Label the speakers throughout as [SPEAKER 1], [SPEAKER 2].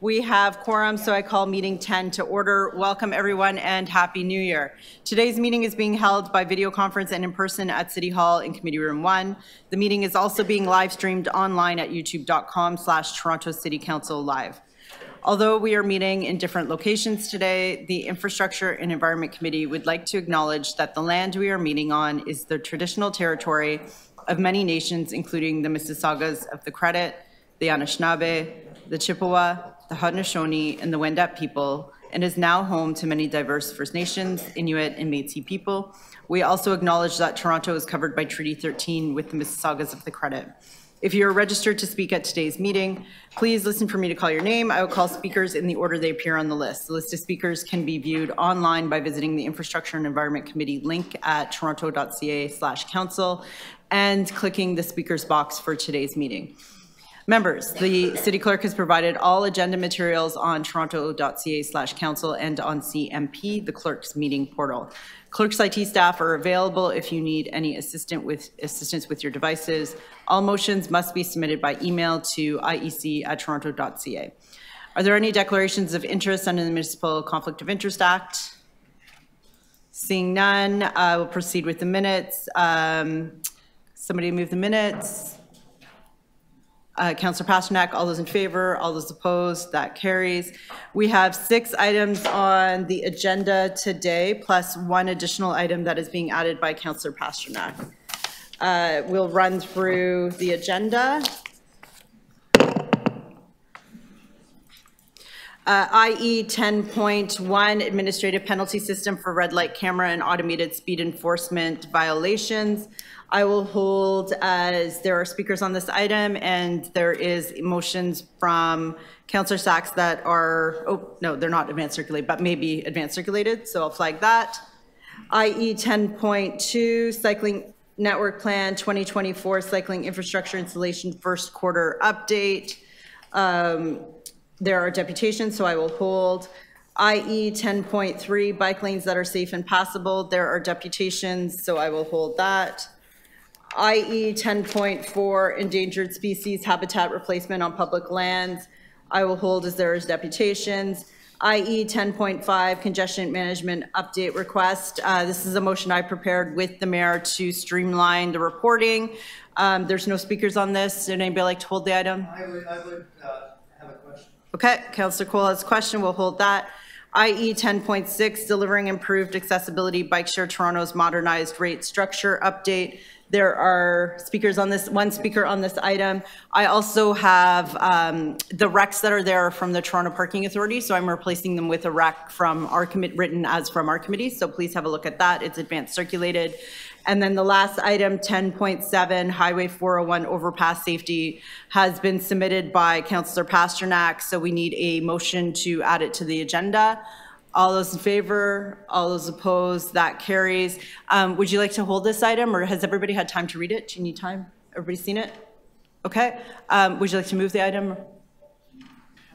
[SPEAKER 1] We have quorum, so I call meeting 10 to order. Welcome everyone and Happy New Year. Today's meeting is being held by video conference and in person at City Hall in Committee Room 1. The meeting is also being live streamed online at youtube.com/Toronto City Council Live. Although we are meeting in different locations today, the Infrastructure and Environment Committee would like to acknowledge that the land we are meeting on is the traditional territory of many nations, including the Mississaugas of the Credit, the Anishinaabe, the Chippewa, the Haudenosaunee, and the Wendat people, and is now home to many diverse First Nations, Inuit, and Métis people. We also acknowledge that Toronto is covered by Treaty 13 with the Mississaugas of the Credit. If you are registered to speak at today's meeting, please listen for me to call your name. I will call speakers in the order they appear on the list. The list of speakers can be viewed online by visiting the Infrastructure and Environment Committee link at toronto.ca/council and clicking the speakers box for today's meeting. Members, the City Clerk has provided all agenda materials on toronto.ca/council and on CMP, the Clerk's meeting portal. Clerk's IT staff are available if you need any assistance with your devices. All motions must be submitted by email to iec@toronto.ca. Are there any declarations of interest under the Municipal Conflict of Interest Act? Seeing none, I will proceed with the minutes. Somebody move the minutes. Councillor Pasternak, all those in favor, all those opposed, that carries. We have 6 items on the agenda today, plus 1 additional item that is being added by Councillor Pasternak. We'll run through the agenda. IE 10.1, Administrative Penalty System for Red Light Camera and Automated Speed Enforcement Violations. I will hold as there are speakers on this item, and there is motions from Councillor Sachs that are, oh, no, they're not advanced circulated, but maybe advanced circulated, so I'll flag that. IE 10.2, Cycling Network Plan 2024, Cycling Infrastructure Installation First Quarter Update. There are deputations, so I will hold. IE 10.3, Bike Lanes that are safe and passable. There are deputations, so I will hold that. IE 10.4, Endangered Species Habitat Replacement on Public Lands. I will hold as there is deputations. IE 10.5, Congestion Management Update Request. This is a motion I prepared with the Mayor to streamline the reporting. There's no speakers on this. Would anybody like to hold the item?
[SPEAKER 2] I would have a question.
[SPEAKER 1] Okay, Councillor Cole has a question. We'll hold that. IE 10.6, Delivering Improved Accessibility Bike Share Toronto's Modernized Rate Structure Update. There are speakers on this, 1 speaker on this item. I also have the recs that are there from the Toronto Parking Authority, so I'm replacing them with a rec from our committee, written as from our committee, so please have a look at that. It's advanced circulated. And then the last item, 10.7, Highway 401 Overpass Safety, has been submitted by Councillor Pasternak, so we need a motion to add it to the agenda. All those in favor, all those opposed, that carries. Would you like to hold this item, or has everybody had time to read it? Do you need time? Everybody seen it? Okay. Would you like to move the item?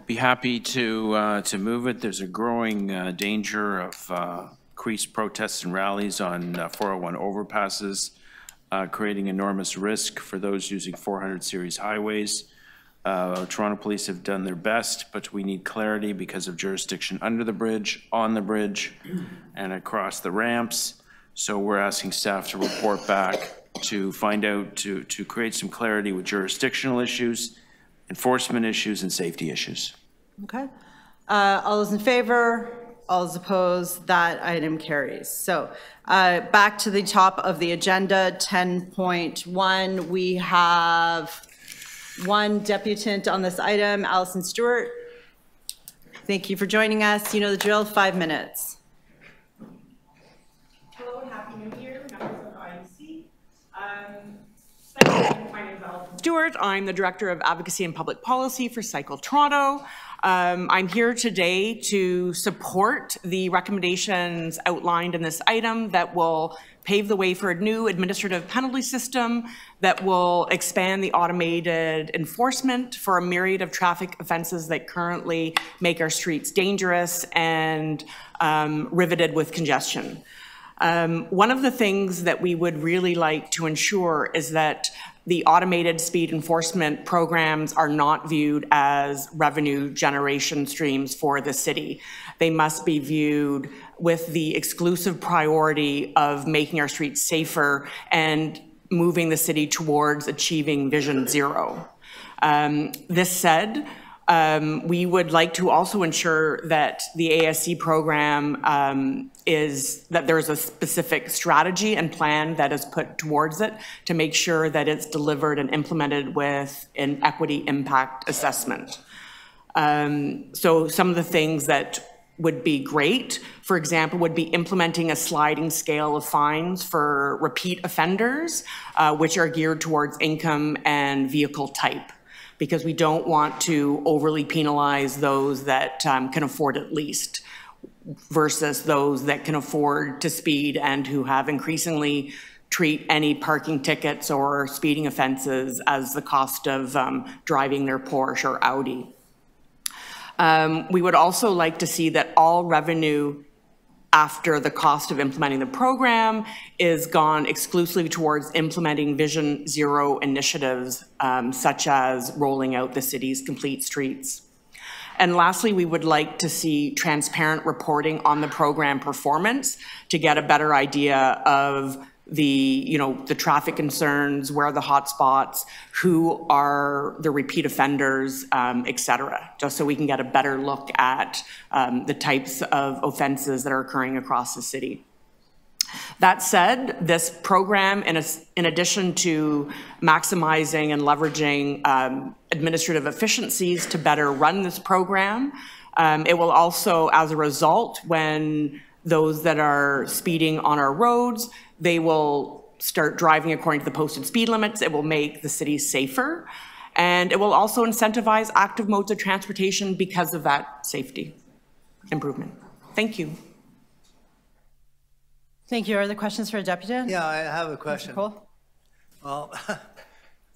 [SPEAKER 3] Be happy to move it. There's a growing danger of increased protests and rallies on 401 overpasses, creating enormous risk for those using 400 series highways. Toronto Police have done their best, but we need clarity because of jurisdiction under the bridge, on the bridge, and across the ramps. So we're asking staff to report back to find out, to create some clarity with jurisdictional issues, enforcement issues, and safety issues.
[SPEAKER 1] Okay. All those in favor? All those opposed? That item carries. So back to the top of the agenda, 10.1, we have 1 deputant on this item, Allison Stewart. Thank you for joining us. You know the drill, 5 minutes.
[SPEAKER 4] Hello and Happy New Year, members of IEC. My name is Allison Stewart. I'm the Director of Advocacy and Public Policy for Cycle Toronto. I'm here today to support the recommendations outlined in this item that will pave the way for a new administrative penalty system that will expand the automated enforcement for a myriad of traffic offenses that currently make our streets dangerous and riveted with congestion. One of the things that we would really like to ensure is that the automated speed enforcement programs are not viewed as revenue generation streams for the city. They must be viewed with the exclusive priority of making our streets safer and moving the city towards achieving Vision Zero. This said, we would like to also ensure that the ASC program that there's a specific strategy and plan that is put towards it to make sure that it's delivered and implemented with an equity impact assessment. So some of the things that would be great, for example, would be implementing a sliding scale of fines for repeat offenders, which are geared towards income and vehicle type, because we don't want to overly penalize those that can afford it least versus those that can afford to speed and who have increasingly treat any parking tickets or speeding offenses as the cost of driving their Porsche or Audi. We would also like to see that all revenue after the cost of implementing the program is gone exclusively towards implementing Vision Zero initiatives, such as rolling out the city's complete streets. And lastly, we would like to see transparent reporting on the program performance to get a better idea of the traffic concerns, where are the hot spots, who are the repeat offenders, et cetera, just so we can get a better look at the types of offenses that are occurring across the city. That said, this program, in addition to maximizing and leveraging administrative efficiencies to better run this program, it will also, as a result, when those that are speeding on our roads, they will start driving according to the posted speed limits. It will make the city safer, and it will also incentivize active modes of transportation because of that safety improvement. Thank you.
[SPEAKER 1] Thank you. Are there questions for a deputy?
[SPEAKER 2] Yeah, I have a question.
[SPEAKER 1] Cole?
[SPEAKER 2] Well,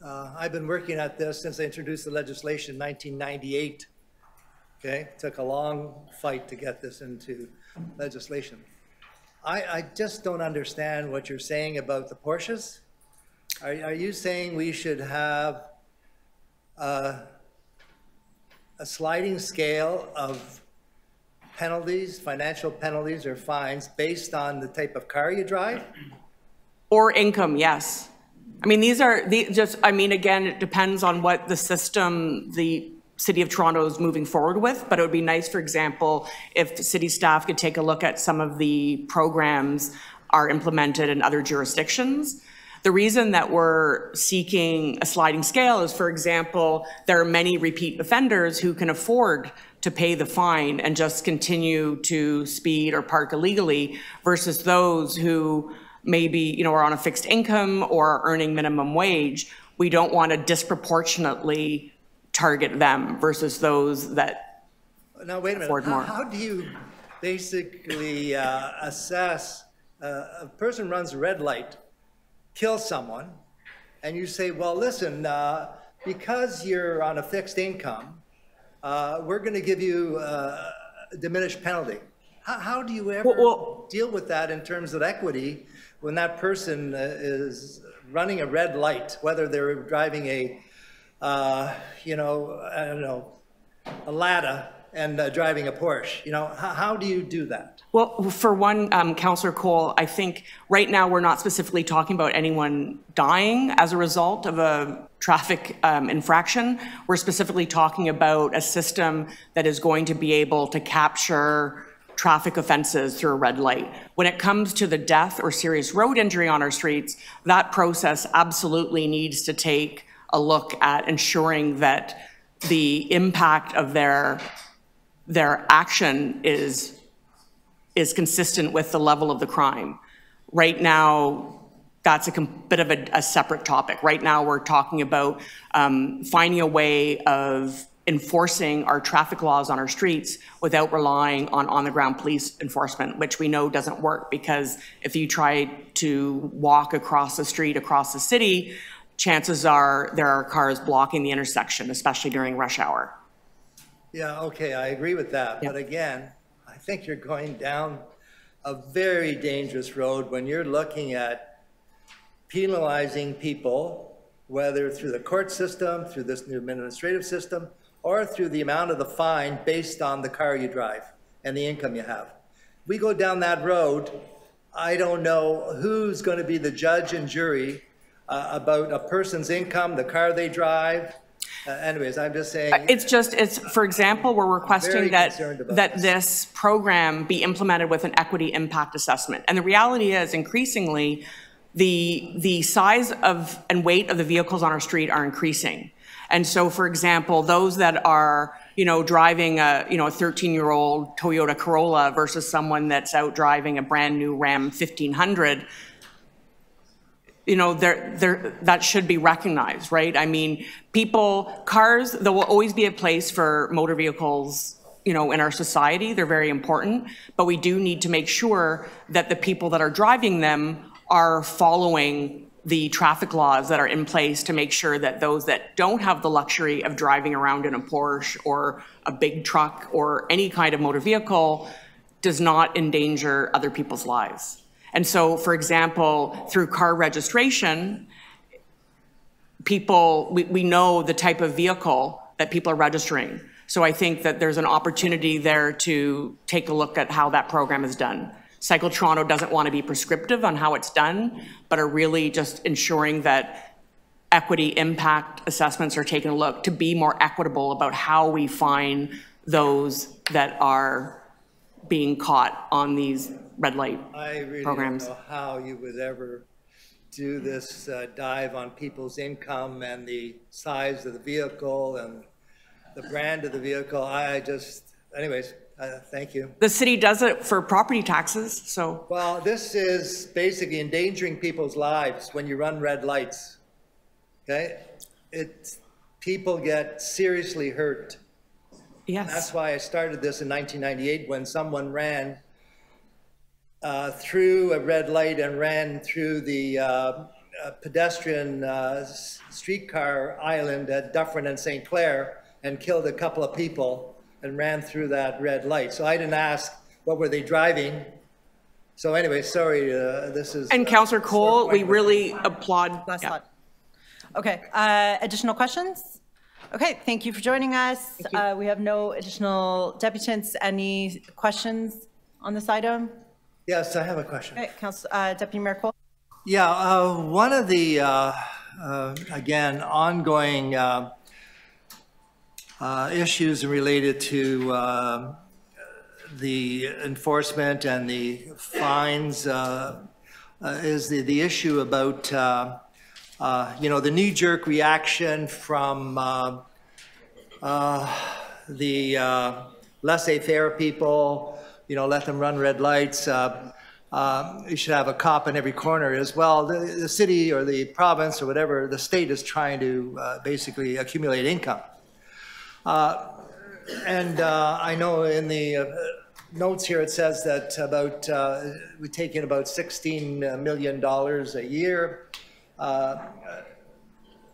[SPEAKER 2] I've been working at this since I introduced the legislation in 1998. Okay, took a long fight to get this into legislation. I just don't understand what you're saying about the Porsches. Are you saying we should have a sliding scale of penalties, financial penalties or fines based on the type of car you drive?
[SPEAKER 4] Or income, yes. I mean, again, it depends on what the system the City of Toronto is moving forward with, but it would be nice, for example, if the city staff could take a look at some of the programs are implemented in other jurisdictions. The reason that we're seeking a sliding scale is, for example, there are many repeat offenders who can afford to pay the fine and just continue to speed or park illegally versus those who maybe, are on a fixed income or are earning minimum wage. We don't want to disproportionately target them versus those that
[SPEAKER 2] now, wait a minute.
[SPEAKER 4] afford more.
[SPEAKER 2] How do you basically assess a person runs a red light, kills someone, and you say, well, listen, because you're on a fixed income, we're going to give you a diminished penalty. How do you ever deal with that in terms of equity when that person is running a red light, whether they're driving a I don't know, a Lada and driving a Porsche? How do you do that?
[SPEAKER 4] Well, for one, Councillor Cole, I think right now we're not specifically talking about anyone dying as a result of a traffic infraction. We're specifically talking about a system that is going to be able to capture traffic offenses through a red light. When it comes to the death or serious road injury on our streets, that process absolutely needs to take a look at ensuring that the impact of their action is consistent with the level of the crime. Right now, that's a bit of a separate topic. Right now, we're talking about finding a way of enforcing our traffic laws on our streets without relying on on-the-ground police enforcement, which we know doesn't work, because if you try to walk across the street, across the city, chances are there are cars blocking the intersection, especially during rush hour.
[SPEAKER 2] Yeah, okay, I agree with that.
[SPEAKER 4] Yeah.
[SPEAKER 2] But again, I think you're going down a very dangerous road when you're looking at penalizing people, whether through the court system, through this new administrative system, or through the amount of the fine based on the car you drive and the income you have. We go down that road, I don't know who's going to be the judge and jury about a person's income, the car they drive. Anyways, I'm just saying.
[SPEAKER 4] It's for example, we're requesting that this program be implemented with an equity impact assessment. And the reality is, increasingly, the size of and weight of the vehicles on our street are increasing. And so, for example, those that are, driving a 13-year-old Toyota Corolla versus someone that's out driving a brand new Ram 1500, that should be recognized, right? I mean, cars, there will always be a place for motor vehicles, in our society. They're very important, but we do need to make sure that the people that are driving them are following the traffic laws that are in place to make sure that those that don't have the luxury of driving around in a Porsche or a big truck or any kind of motor vehicle does not endanger other people's lives. And so, for example, through car registration, we know the type of vehicle that people are registering. So I think that there's an opportunity there to take a look at how that program is done. Cycle Toronto doesn't want to be prescriptive on how it's done, but are really just ensuring that equity impact assessments are taken a look to be more equitable about how we find those that are being caught on these red light programs.
[SPEAKER 2] I really don't know how you would ever do this dive on people's income and the size of the vehicle and the brand of the vehicle. Anyways. Thank you.
[SPEAKER 4] The city does it for property taxes, so.
[SPEAKER 2] Well, this is basically endangering people's lives when you run red lights, okay? People get seriously hurt.
[SPEAKER 4] Yes.
[SPEAKER 2] And that's why I started this in 1998 when someone ran through a red light and ran through the pedestrian streetcar island at Dufferin and St. Clair and killed a couple of people and ran through that red light. So I didn't ask what were they driving. So anyway, sorry, this is.
[SPEAKER 4] And Councillor Cole, we really applaud.
[SPEAKER 1] Last thought. Okay, additional questions? Okay, thank you for joining us. We have no additional deputants. Any questions on this item?
[SPEAKER 2] Yes, I have a question.
[SPEAKER 1] Okay, Deputy Mayor Cole.
[SPEAKER 2] Yeah, one of the, again, ongoing issues related to the enforcement and the fines is the issue about, the knee-jerk reaction from the laissez-faire people, let them run red lights. You should have a cop in every corner as well. The city or the province or whatever, the state is trying to basically accumulate income. I know in the notes here it says that we take in about $16 million a year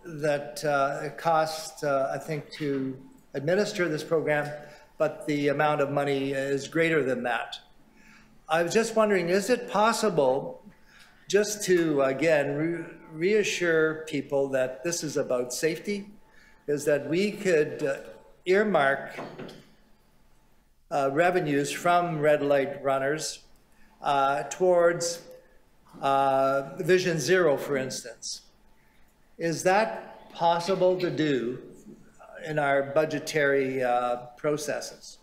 [SPEAKER 2] that it costs, I think, to administer this program, but the amount of money is greater than that. I was just wondering, is it possible just to, again, reassure people that this is about safety, is that we could earmark revenues from red light runners towards Vision Zero, for instance. Is that possible to do in our budgetary processes?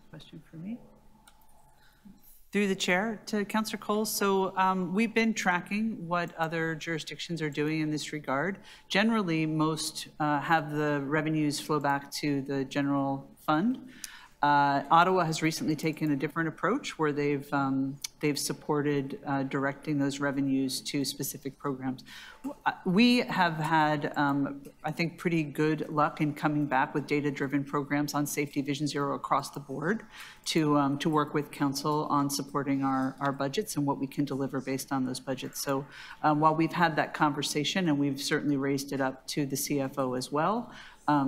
[SPEAKER 5] Question for me. Through the chair to Councillor Cole. So we've been tracking what other jurisdictions are doing in this regard. Generally, most have the revenues flow back to the general fund. Ottawa has recently taken a different approach where they've supported directing those revenues to specific programs. We have had, I think, pretty good luck in coming back with data-driven programs on Safety Vision Zero across the board to work with council on supporting our budgets and what we can deliver based on those budgets. So while we've had that conversation and we've certainly raised it up to the CFO as well,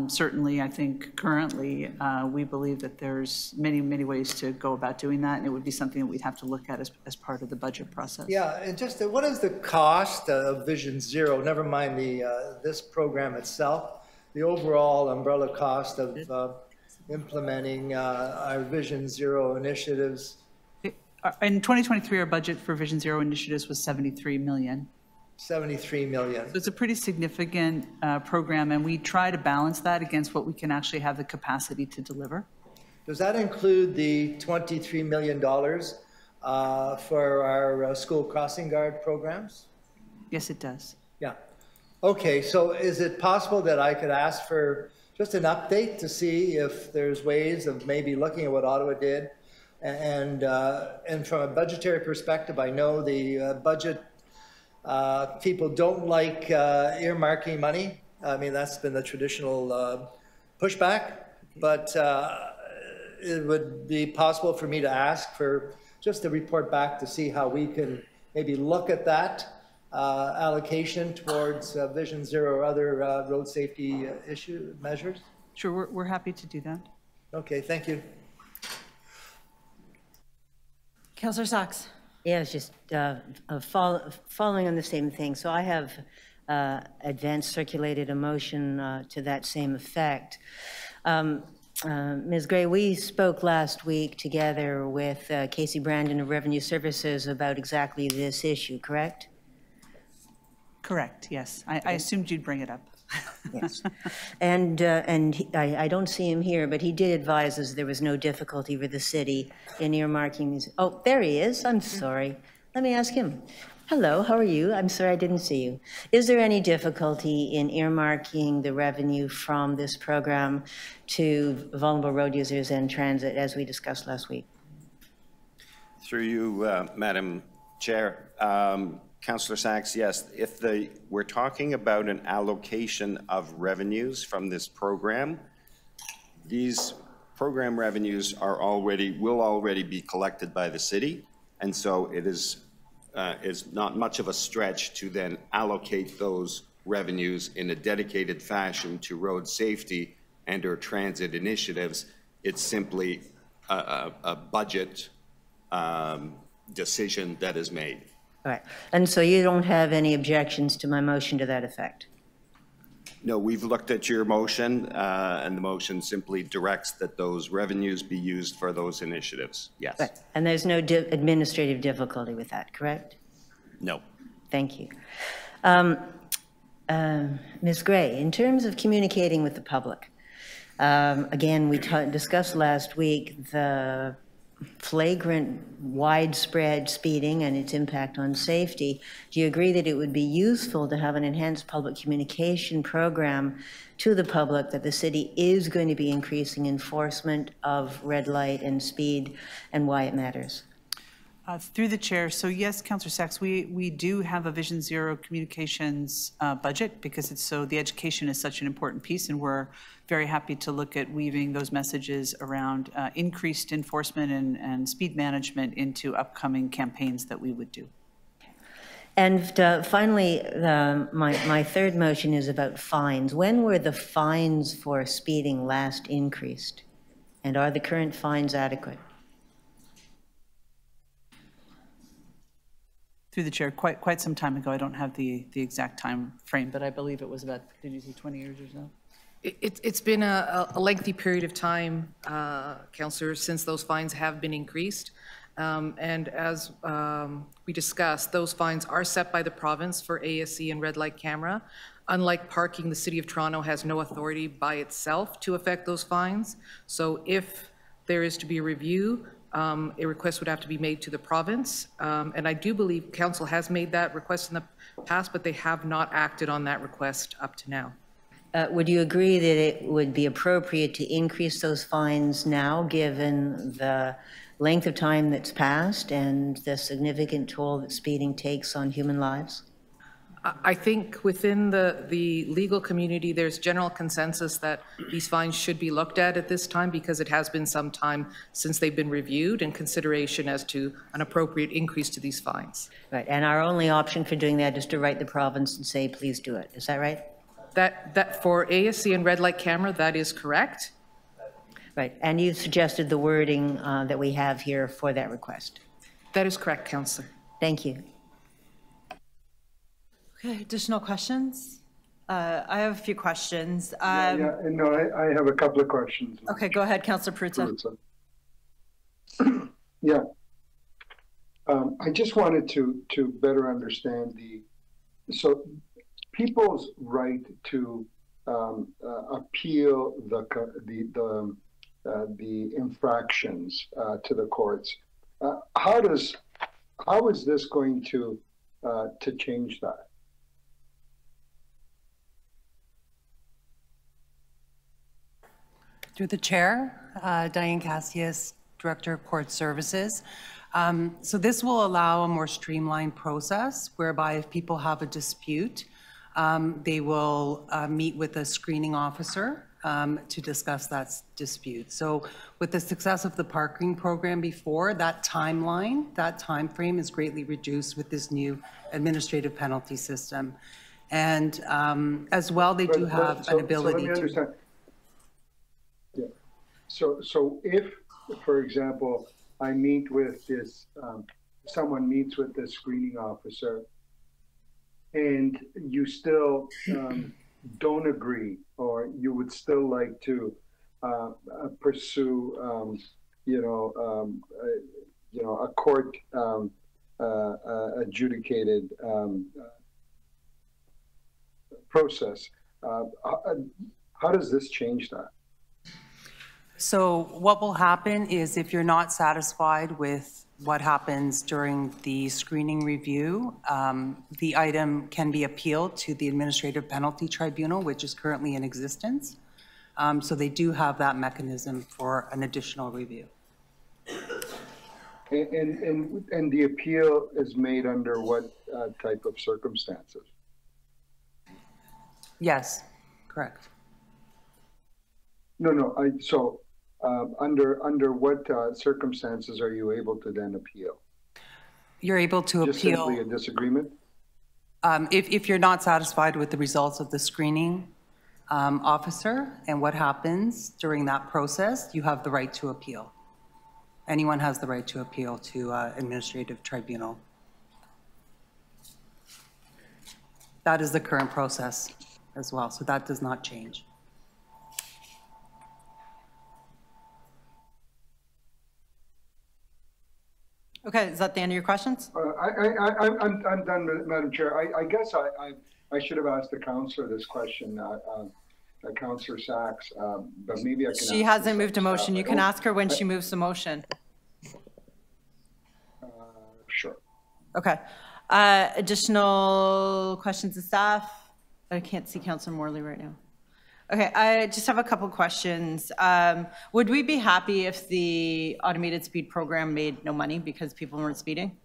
[SPEAKER 5] Certainly, I think currently, we believe that there's many, many ways to go about doing that, and it would be something that we'd have to look at as part of the budget process.
[SPEAKER 2] Yeah, and just what is the cost of Vision Zero? Never mind this program itself, the overall umbrella cost of implementing our Vision Zero initiatives.
[SPEAKER 5] In 2023, our budget for Vision Zero initiatives was $73 million.
[SPEAKER 2] 73 million.
[SPEAKER 5] So it's a pretty significant program, and we try to balance that against what we can actually have the capacity to deliver.
[SPEAKER 2] Does that include the $23 million for our school crossing guard programs?
[SPEAKER 5] Yes, it does.
[SPEAKER 2] Yeah. Okay, so is it possible that I could ask for just an update to see if there's ways of maybe looking at what Ottawa did? And from a budgetary perspective, I know the budget people don't like earmarking money. I mean, that's been the traditional pushback, but it would be possible for me to ask for just a report back to see how we can maybe look at that allocation towards Vision Zero or other road safety measures.
[SPEAKER 5] Sure, we're happy to do that.
[SPEAKER 2] Okay, thank you.
[SPEAKER 1] Councillor Sachs.
[SPEAKER 6] Yeah, it's just following on the same thing. So I have advanced circulated a motion to that same effect. Ms. Gray, we spoke last week together with Casey Brandon of Revenue Services about exactly this issue, correct?
[SPEAKER 5] Correct, yes. I assumed you'd bring it up.
[SPEAKER 6] Yes. And I don't see him here, but he did advise us there was no difficulty with the city in earmarking these. Oh, there he is. I'm sorry. Let me ask him. Hello, how are you? I'm sorry I didn't see you. Is there any difficulty in earmarking the revenue from this program to vulnerable road users and transit, as we discussed last week?
[SPEAKER 7] Through you, Madam Chair. Councillor Sachs, yes, if we're talking about an allocation of revenues from this program, these program revenues will already be collected by the city, and so it is not much of a stretch to then allocate those revenues in a dedicated fashion to road safety and or transit initiatives. It's simply a budget decision that is made.
[SPEAKER 6] All right. And so you don't have any objections to my motion to that effect?
[SPEAKER 7] No, we've looked at your motion, and the motion simply directs that those revenues be used for those initiatives. Yes.
[SPEAKER 6] Right. And there's no administrative difficulty with that, correct?
[SPEAKER 7] No.
[SPEAKER 6] Thank you. Ms. Gray, in terms of communicating with the public, again, we discussed last week the flagrant, widespread speeding and its impact on safety. Do you agree that it would be useful to have an enhanced public communication program to the public that the city is going to be increasing enforcement of red light and speed and why it matters?
[SPEAKER 5] Through the chair, so yes, Councillor Sachs, we do have a Vision Zero communications budget because the education is such an important piece, and we're very happy to look at weaving those messages around increased enforcement and speed management into upcoming campaigns that we would do.
[SPEAKER 6] And finally, my third motion is about fines. When were the fines for speeding last increased? And are the current fines adequate?
[SPEAKER 5] Through the chair, quite some time ago. I don't have the exact time frame, but I believe it was about, did you say 20 years or so?
[SPEAKER 8] It's been a lengthy period of time, Councillor, since those fines have been increased. And as we discussed, those fines are set by the province for ASE and red light camera. Unlike parking, the City of Toronto has no authority by itself to affect those fines. So if there is to be a review, a request would have to be made to the province. And I do believe Council has made that request in the past, but they have not acted on that request up to now.
[SPEAKER 6] Would you agree that it would be appropriate to increase those fines now, given the length of time that's passed and the significant toll that speeding takes on human lives?
[SPEAKER 8] I think within the legal community, there's general consensus that these fines should be looked at this time because it has been some time since they've been reviewed and consideration as to an appropriate increase to these fines.
[SPEAKER 6] Right, and our only option for doing that is to write the province and say, please do it. Is that right?
[SPEAKER 8] That for ASC and red light camera, that is correct.
[SPEAKER 6] Right, and you suggested the wording that we have here for that request.
[SPEAKER 8] That is correct, Councillor.
[SPEAKER 6] Thank you.
[SPEAKER 1] Okay, additional questions? I have a few questions.
[SPEAKER 9] I have a couple of questions.
[SPEAKER 1] Okay, go ahead, Councillor Perruzza.
[SPEAKER 9] Yeah. I just wanted to better understand so people's right to appeal the infractions to the courts. How is this going to change that?
[SPEAKER 10] Through the chair, Diane Cassius, Director of Court Services. So this will allow a more streamlined process whereby if people have a dispute, they will meet with a screening officer to discuss that dispute. So with the success of the parking program before, that timeline, that time frame is greatly reduced with this new administrative penalty system. And as well, they do have an ability to...
[SPEAKER 9] Yeah. So if, for example, I meet with this, someone meets with this screening officer and you still don't agree, or you would still like to pursue, a court adjudicated process, how does this change that?
[SPEAKER 10] So what will happen is if you're not satisfied with what happens during the screening review, the item can be appealed to the Administrative Penalty Tribunal, which is currently in existence. So they do have that mechanism for an additional review.
[SPEAKER 9] And the appeal is made under what type of circumstances?
[SPEAKER 10] Yes, correct.
[SPEAKER 9] So under what circumstances are you able to then appeal?
[SPEAKER 10] You're able to
[SPEAKER 9] Just
[SPEAKER 10] appeal.
[SPEAKER 9] Simply a disagreement?
[SPEAKER 10] If you're not satisfied with the results of the screening officer and what happens during that process, you have the right to appeal. Anyone has the right to appeal to administrative tribunal. That is the current process as well, so that does not change.
[SPEAKER 1] Okay, is that the end of your questions?
[SPEAKER 9] I'm done, Madam Chair. I guess I should have asked the councillor this question, Councillor Sachs, but maybe I can.
[SPEAKER 1] She hasn't moved a motion. You can ask her when she moves the motion.
[SPEAKER 9] Sure.
[SPEAKER 1] Okay. Additional questions of staff? I can't see Councillor Morley right now. Okay, I just have a couple questions. Would we be happy if the automated speed program made no money because people weren't speeding?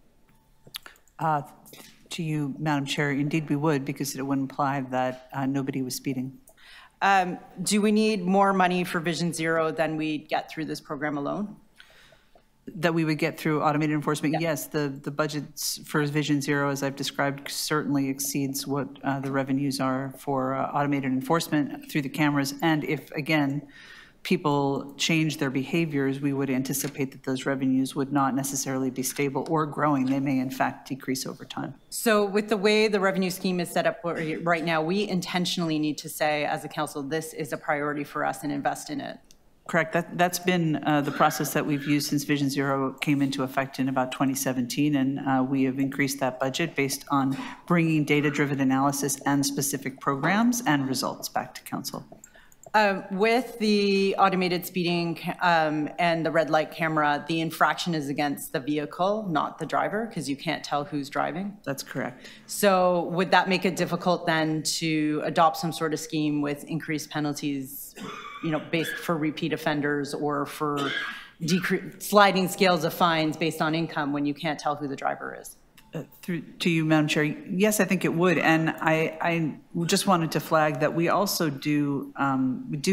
[SPEAKER 5] To you, Madam Chair, indeed we would, because it would imply that nobody was speeding.
[SPEAKER 1] Do we need more money for Vision Zero than we'd get through this program alone?
[SPEAKER 5] That we would get through automated enforcement?
[SPEAKER 1] Yeah.
[SPEAKER 5] Yes, the budgets for Vision Zero, as I've described, certainly exceeds what the revenues are for automated enforcement through the cameras. And if, again, people change their behaviors, we would anticipate that those revenues would not necessarily be stable or growing. They may, in fact, decrease over time. So
[SPEAKER 1] with the way the revenue scheme is set up right now, we intentionally need to say, as a council, this is a priority for us and invest in it.
[SPEAKER 5] Correct. That's been the process that we've used since Vision Zero came into effect in about 2017, and we have increased that budget based on bringing data-driven analysis and specific programs and results back to council.
[SPEAKER 1] With the automated speeding and the red light camera, the infraction is against the vehicle, not the driver, because you can't tell who's driving.
[SPEAKER 5] That's correct.
[SPEAKER 1] So would that make it difficult then to adopt some sort of scheme with increased penalties, based for repeat offenders or for sliding scales of fines based on income when you can't tell who the driver is?
[SPEAKER 5] To you, Madam Chair, yes, I think it would. And I just wanted to flag that we also do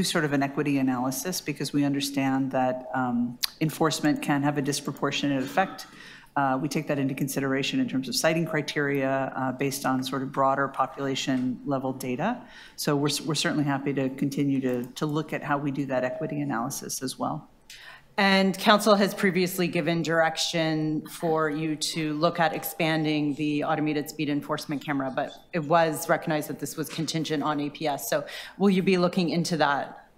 [SPEAKER 5] sort of an equity analysis, because we understand that enforcement can have a disproportionate effect we take that into consideration in terms of citing criteria based on sort of broader population level data. So we're certainly happy to continue to look at how we do that equity analysis as well.
[SPEAKER 1] And council has previously given direction for you to look at expanding the automated speed enforcement camera, but it was recognized that this was contingent on APS. So will you be looking into that?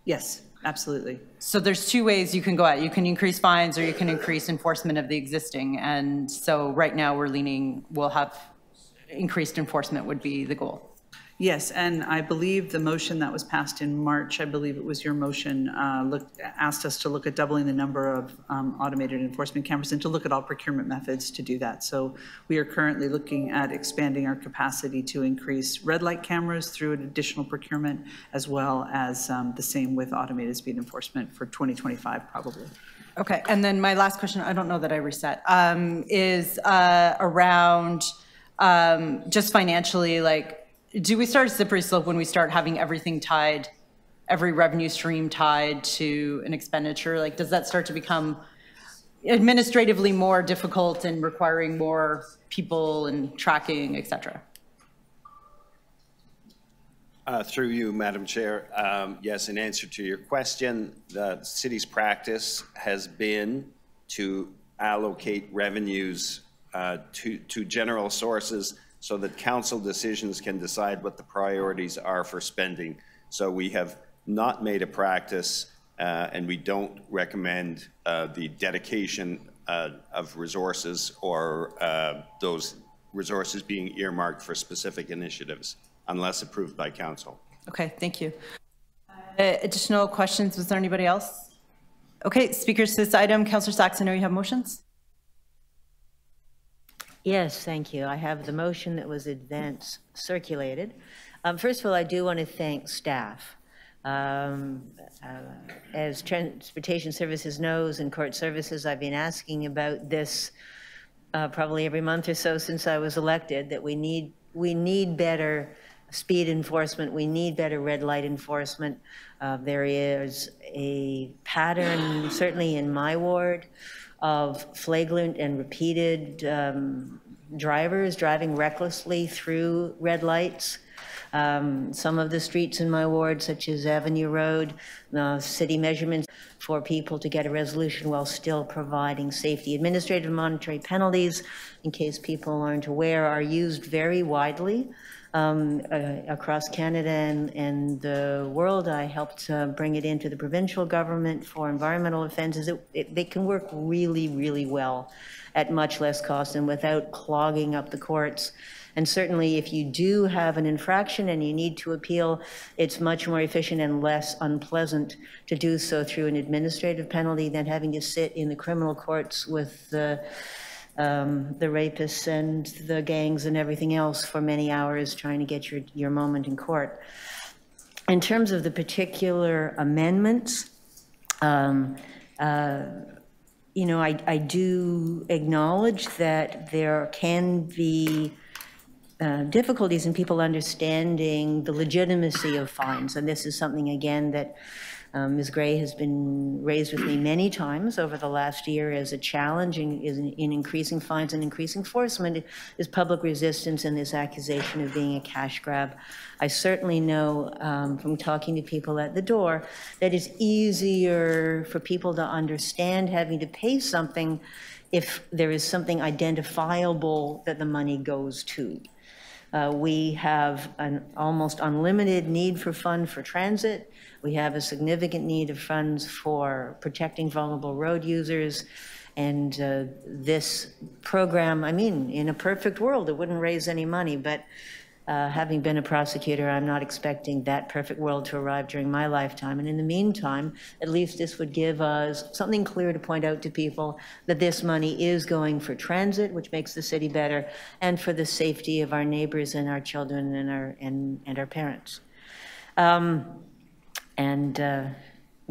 [SPEAKER 5] Yes, absolutely.
[SPEAKER 1] So there's two ways you can go at it. You can increase fines or you can increase enforcement of the existing. And so right now we'll have increased enforcement would be the goal.
[SPEAKER 5] Yes, and I believe the motion that was passed in March, I believe it was your motion, asked us to look at doubling the number of automated enforcement cameras and to look at all procurement methods to do that. So we are currently looking at expanding our capacity to increase red light cameras through an additional procurement, as well as the same with automated speed enforcement for 2025 probably.
[SPEAKER 1] Okay, and then my last question, I don't know that I reset, is around just financially, like, do we start a slippery slope when we start having everything tied, every revenue stream tied to an expenditure? Like, does that start to become administratively more difficult and requiring more people and tracking, et cetera?
[SPEAKER 7] Through you, Madam Chair, yes, in answer to your question, the city's practice has been to allocate revenues to general sources so that council decisions can decide what the priorities are for spending. So we have not made a practice, and we don't recommend the dedication of resources or those resources being earmarked for specific initiatives, unless approved by council.
[SPEAKER 1] Okay, thank you. Additional questions? Was there anybody else? Okay, speakers to this item. Councillor Sachs, I know you have motions.
[SPEAKER 6] Yes, thank you. I have the motion that was circulated. First of all, I do want to thank staff. As Transportation Services knows and Court Services, I've been asking about this probably every month or so since I was elected, that we need better speed enforcement. We need better red light enforcement. There is a pattern, certainly in my ward, of flagrant and repeated drivers driving recklessly through red lights. Some of the streets in my ward, such as Avenue Road, city measurements for people to get a resolution while still providing safety. Administrative monetary penalties, in case people aren't aware, are used very widely across Canada and the world. I helped bring it into the provincial government for environmental offenses. They can work really, really well at much less cost and without clogging up the courts. And certainly if you do have an infraction and you need to appeal, it's much more efficient and less unpleasant to do so through an administrative penalty than having to sit in the criminal courts with the rapists and the gangs and everything else for many hours trying to get your moment in court. In terms of the particular amendments, you know, I do acknowledge that there can be difficulties in people understanding the legitimacy of fines, and this is something, again, that Ms. Gray has been raised with me many times over the last year as a challenge in increasing fines and increasing enforcement is public resistance and this accusation of being a cash grab. I certainly know from talking to people at the door that it's easier for people to understand having to pay something if there is something identifiable that the money goes to. We have an almost unlimited need for fund for transit. We have a significant need of funds for protecting vulnerable road users. And this program, I mean, in a perfect world, it wouldn't raise any money, but having been a prosecutor, I'm not expecting that perfect world to arrive during my lifetime. And in the meantime, at least this would give us something clear to point out to people that this money is going for transit, which makes the city better, and for the safety of our neighbors and our children and our parents.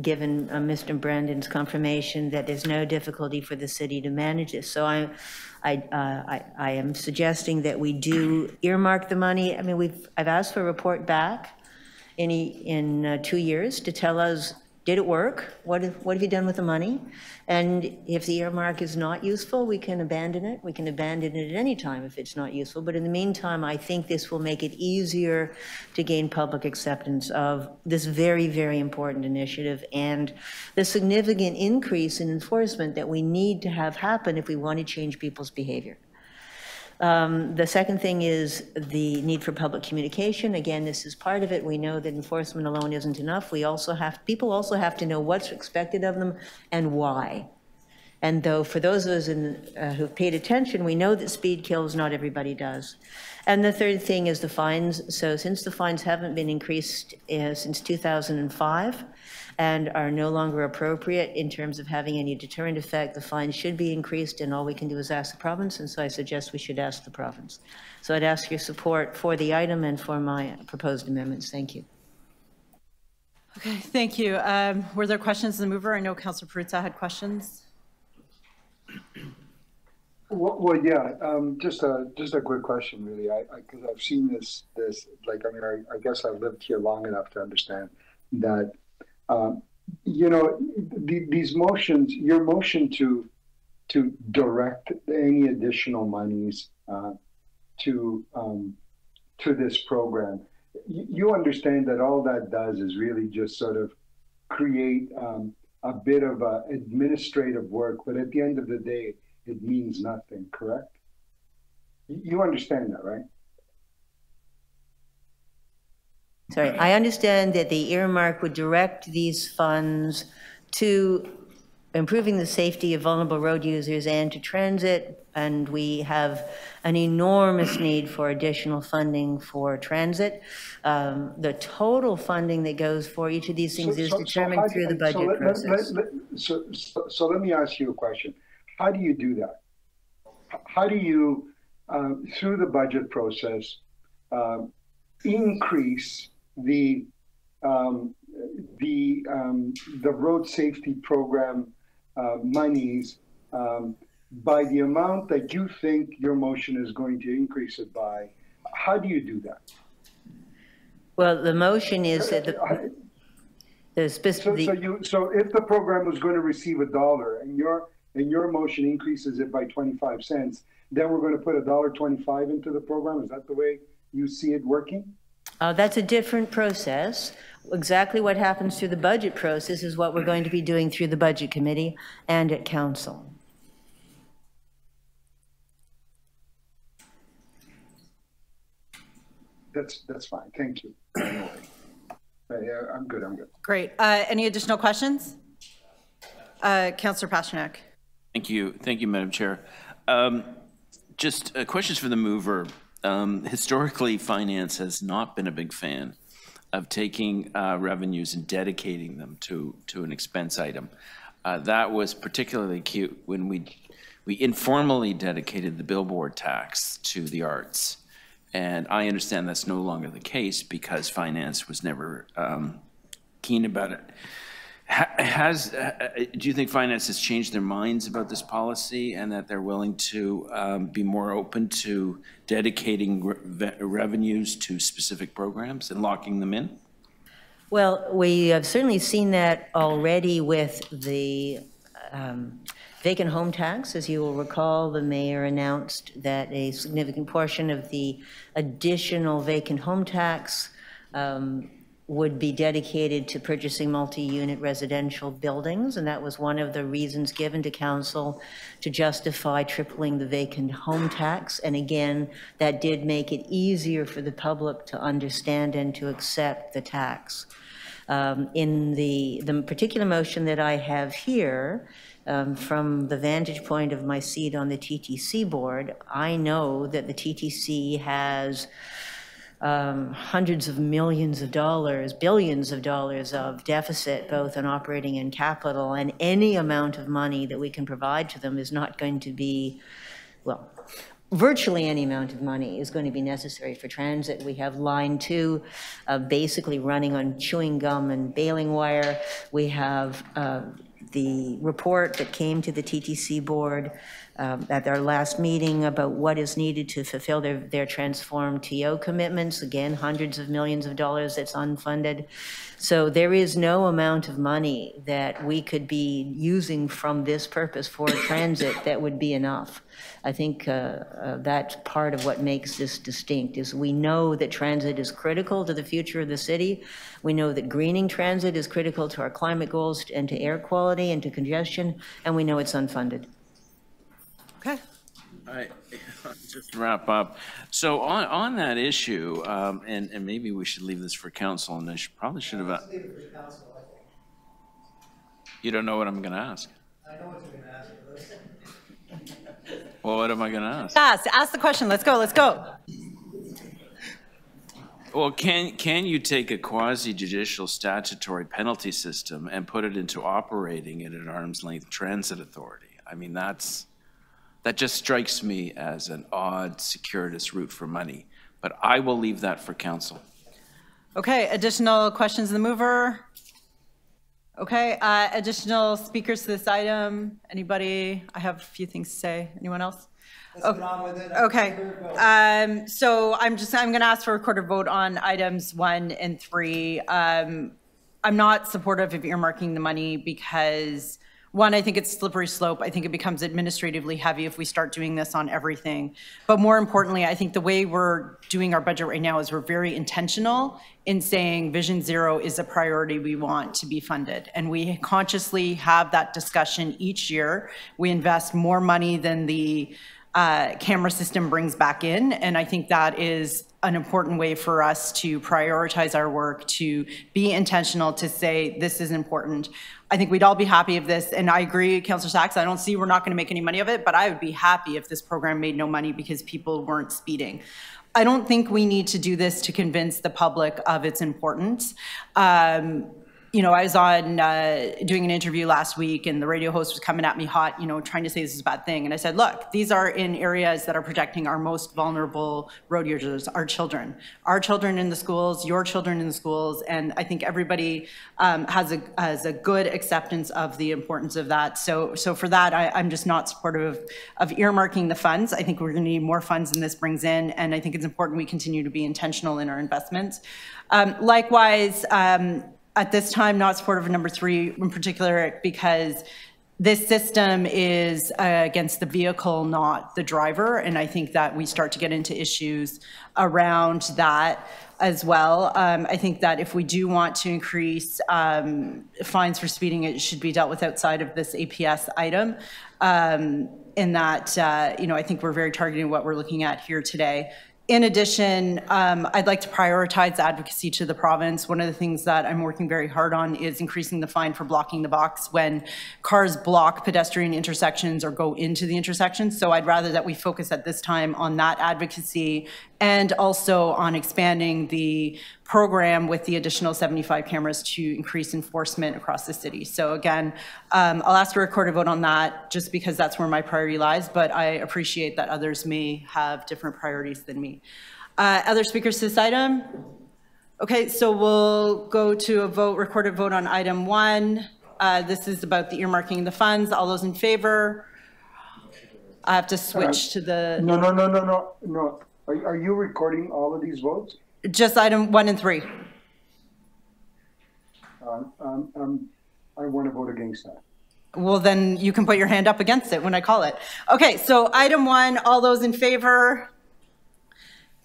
[SPEAKER 6] Given Mr. Brandon's confirmation that there's no difficulty for the city to manage this. So I am suggesting that we do earmark the money. I mean, I've asked for a report back in 2 years to tell us did it work? What have you done with the money? And if the earmark is not useful, we can abandon it. We can abandon it at any time if it's not useful. But in the meantime, I think this will make it easier to gain public acceptance of this very, very important initiative and the significant increase in enforcement that we need to have happen if we want to change people's behavior. The second thing is the need for public communication. Again, this is part of it. We know that enforcement alone isn't enough. People also have to know what's expected of them and why. And though for those of us who've paid attention, we know that speed kills, not everybody does. And the third thing is the fines. So since the fines haven't been increased since 2005, and are no longer appropriate in terms of having any deterrent effect, the fine should be increased, and all we can do is ask the province, and so I suggest we should ask the province. So I'd ask your support for the item and for my proposed amendments. Thank you.
[SPEAKER 1] Okay, thank you. Were there questions of the mover? I know Councillor Perruzza had questions.
[SPEAKER 9] Well, yeah, just a quick question, really. Because I've seen this, like, I mean, I guess I've lived here long enough to understand that, you know, these motions, your motion to direct any additional monies to this program, you understand that all that does is really just sort of create a bit of administrative work, but at the end of the day, it means nothing, correct? You understand that, right?
[SPEAKER 6] Sorry, I understand that the earmark would direct these funds to improving the safety of vulnerable road users and to transit, and we have an enormous need for additional funding for transit. The total funding that goes for each of these things is determined through the budget process.
[SPEAKER 9] So let me ask you a question. How do you do that? How do you, through the budget process, increase the road safety program monies by the amount that you think your motion is going to increase it by? How do you do that?
[SPEAKER 6] Well, the motion is that the specific.
[SPEAKER 9] So if the program was going to receive $1 and your motion increases it by 25 cents, then we're going to put $1.25 into the program. Is that the way you see it working?
[SPEAKER 6] That's a different process. Exactly what happens through the budget process is what we're going to be doing through the budget committee and at council.
[SPEAKER 9] That's fine. Thank you. Yeah, I'm good.
[SPEAKER 1] Great. Any additional questions? Councillor Pasternak.
[SPEAKER 3] Thank you, Madam Chair. Just questions for the mover. Historically, finance has not been a big fan of taking revenues and dedicating them to an expense item. That was particularly acute when we informally dedicated the billboard tax to the arts. And I understand that's no longer the case because finance was never keen about it. Do you think finance has changed their minds about this policy and that they're willing to be more open to dedicating revenues to specific programs and locking them in?
[SPEAKER 6] Well, we have certainly seen that already with the vacant home tax. As you will recall, the mayor announced that a significant portion of the additional vacant home tax would be dedicated to purchasing multi-unit residential buildings, and that was one of the reasons given to council to justify tripling the vacant home tax. And again, that did make it easier for the public to understand and to accept the tax. In the particular motion that I have here, from the vantage point of my seat on the TTC board, I know that the TTC has hundreds of millions of dollars, billions of dollars of deficit, both in operating and capital, and any amount of money that we can provide to them is not going to be, well, virtually any amount of money is going to be necessary for transit. We have line 2 basically running on chewing gum and baling wire. We have the report that came to the TTC board at our last meeting about what is needed to fulfill their transformed TO commitments. Again, hundreds of millions of dollars that's unfunded. So there is no amount of money that we could be using from this purpose for transit that would be enough. I think that's part of what makes this distinct, is we know that transit is critical to the future of the city. We know that greening transit is critical to our climate goals and to air quality and to congestion, and we know it's unfunded.
[SPEAKER 4] Okay.
[SPEAKER 3] Just to wrap up, so on that issue, and maybe we should leave this for council, and I probably should have. You don't know what I'm going to ask?
[SPEAKER 2] I know what you're going to ask.
[SPEAKER 3] Well, what am I going to ask?
[SPEAKER 1] Ask the question. Let's go. Let's go.
[SPEAKER 3] Well, can you take a quasi-judicial statutory penalty system and put it into operating in an arm's length transit authority? I mean, that just strikes me as an odd, circuitous route for money. But I will leave that for council. Okay, additional questions in the mover? Okay, additional speakers to this item? Anybody? I have a few things to say. Anyone else?
[SPEAKER 2] Let's get on with it.
[SPEAKER 1] Okay. So I'm going to ask for a recorded vote on items 1 and 3. I'm not supportive of earmarking the money because, one, I think it's slippery slope. I think it becomes administratively heavy if we start doing this on everything. But more importantly, I think the way we're doing our budget right now is we're very intentional in saying Vision Zero is a priority we want to be funded. And we consciously have that discussion each year. We invest more money than the camera system brings back in. And I think that is an important way for us to prioritize our work, to be intentional, to say this is important. I think we'd all be happy if this, and I agree, Councillor Sachs, I don't see we're not going to make any money of it, but I would be happy if this program made no money because people weren't speeding. I don't think we need to do this to convince the public of its importance. You know, I was on doing an interview last week and the radio host was coming at me hot, you know, trying to say this is a bad thing. And I said, look, these are in areas that are protecting our most vulnerable road users, our children in the schools, your children in the schools. And I think everybody has a good acceptance of the importance of that. So for that, I'm just not supportive of earmarking the funds. I think we're going to need more funds than this brings in. And I think it's important we continue to be intentional in our investments. Likewise, at this time, not supportive of number 3 in particular, because this system is against the vehicle, not the driver. And I think that we start to get into issues around that as well. I think that if we do want to increase fines for speeding, it should be dealt with outside of this APS item. In that, you know, I think we're very targeting what we're looking at here today. In addition, I'd like to prioritize advocacy to the province. One of the things that I'm working very hard on is increasing the fine for blocking the box when cars block pedestrian intersections or go into the intersections. So I'd rather that we focus at this time on that advocacy and also on expanding the program with the additional 75 cameras to increase enforcement across the city. So again, I'll ask for a recorded vote on that just because that's where my priority lies, but I appreciate that others may have different priorities than me. Other speakers to this item? Okay, so we'll go to a vote, recorded vote on item 1. This is about the earmarking the funds. All those in favor? I have to switch to the...
[SPEAKER 9] No. Are you recording all of these votes?
[SPEAKER 1] Just item 1 and 3.
[SPEAKER 9] I want to vote against that.
[SPEAKER 1] Well, then you can put your hand up against it when I call it. Okay, so item 1, all those in favor?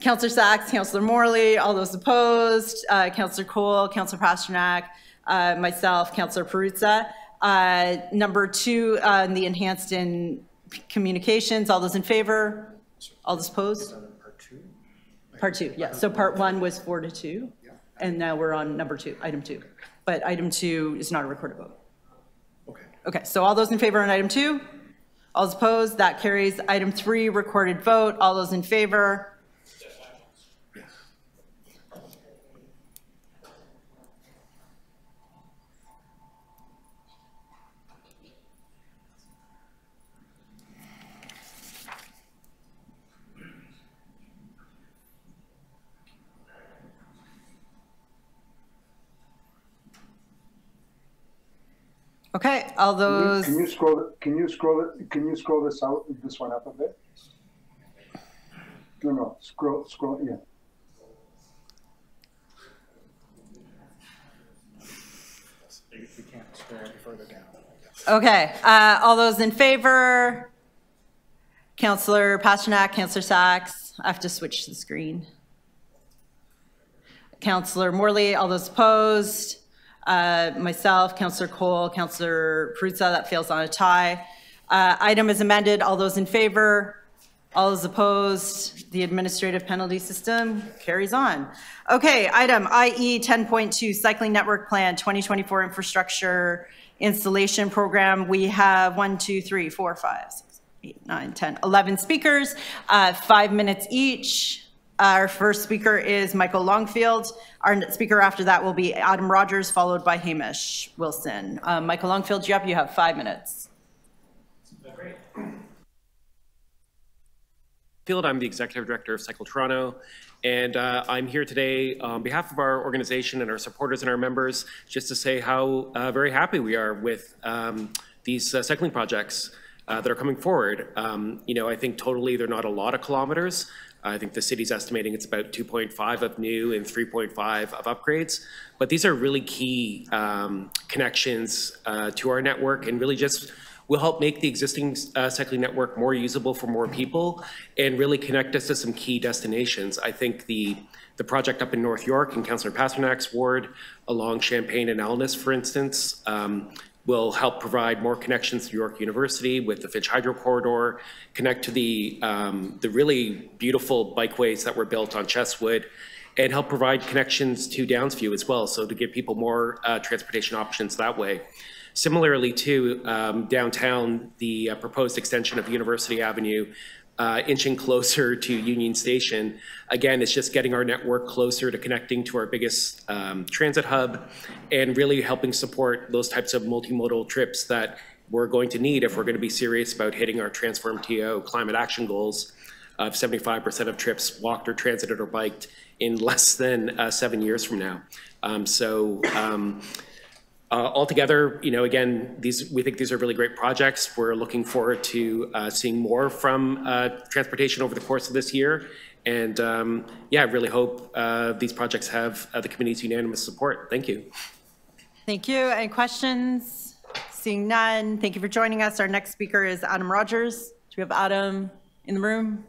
[SPEAKER 1] Councillor Sachs, Councillor Morley, all those opposed, Councillor Cole, Councillor Pasternak, myself, Councillor Perruzza. Number 2, the enhanced in communications, all those in favor? All those opposed? Part 2, yeah. So part 1 was 4-2, and now we're on number 2, item 2. But item 2 is not a recorded vote. Okay, so all those in favor on item 2? All those opposed? That carries. Item 3, recorded vote. All those in favor? Okay, all those.
[SPEAKER 9] Can you scroll this out, this one up a bit? No, scroll, yeah.
[SPEAKER 11] We can't scroll any further down.
[SPEAKER 1] Okay, all those in favor? Councillor Pasternak, Councillor Sachs. I have to switch the screen. Councillor Morley, all those opposed? Myself, Councillor Cole, Councillor Peruzza, that fails on a tie. Item is amended. All those in favor? All those opposed? The administrative penalty system carries on. Okay, item IE 10.2, Cycling Network Plan 2024 Infrastructure Installation Program. We have 1, 2, 3, 4, 5, 6, 8, 9, 10, 11 speakers, 5 minutes each. Our first speaker is Michael Longfield. Our speaker after that will be Adam Rogers, followed by Hamish Wilson. Michael Longfield, you have 5 minutes.
[SPEAKER 12] I'm the Executive Director of Cycle Toronto, and I'm here today on behalf of our organization and our supporters and our members just to say how very happy we are with these cycling projects that are coming forward. You know, I think totally they're not a lot of kilometers. I think the city's estimating it's about 2.5 of new and 3.5 of upgrades. But these are really key connections to our network and really just will help make the existing cycling network more usable for more people and really connect us to some key destinations. I think the project up in North York in Councillor Pasternak's ward along Champaign and Elnis, for instance, will help provide more connections to York University with the Finch Hydro Corridor, connect to the really beautiful bikeways that were built on Chesswood, and help provide connections to Downsview as well, so to give people more transportation options that way. Similarly, too, downtown, the proposed extension of University Avenue, inching closer to Union Station, again, it's just getting our network closer to connecting to our biggest transit hub and really helping support those types of multimodal trips that we're going to need if we're going to be serious about hitting our Transform TO climate action goals of 75% of trips walked or transited or biked in less than 7 years from now. Altogether, you know, again, we think these are really great projects. We're looking forward to seeing more from transportation over the course of this year. And yeah, I really hope these projects have the committee's unanimous support. Thank you.
[SPEAKER 1] Thank you. Any questions? Seeing none, thank you for joining us. Our next speaker is Adam Rogers. Do we have Adam in the room?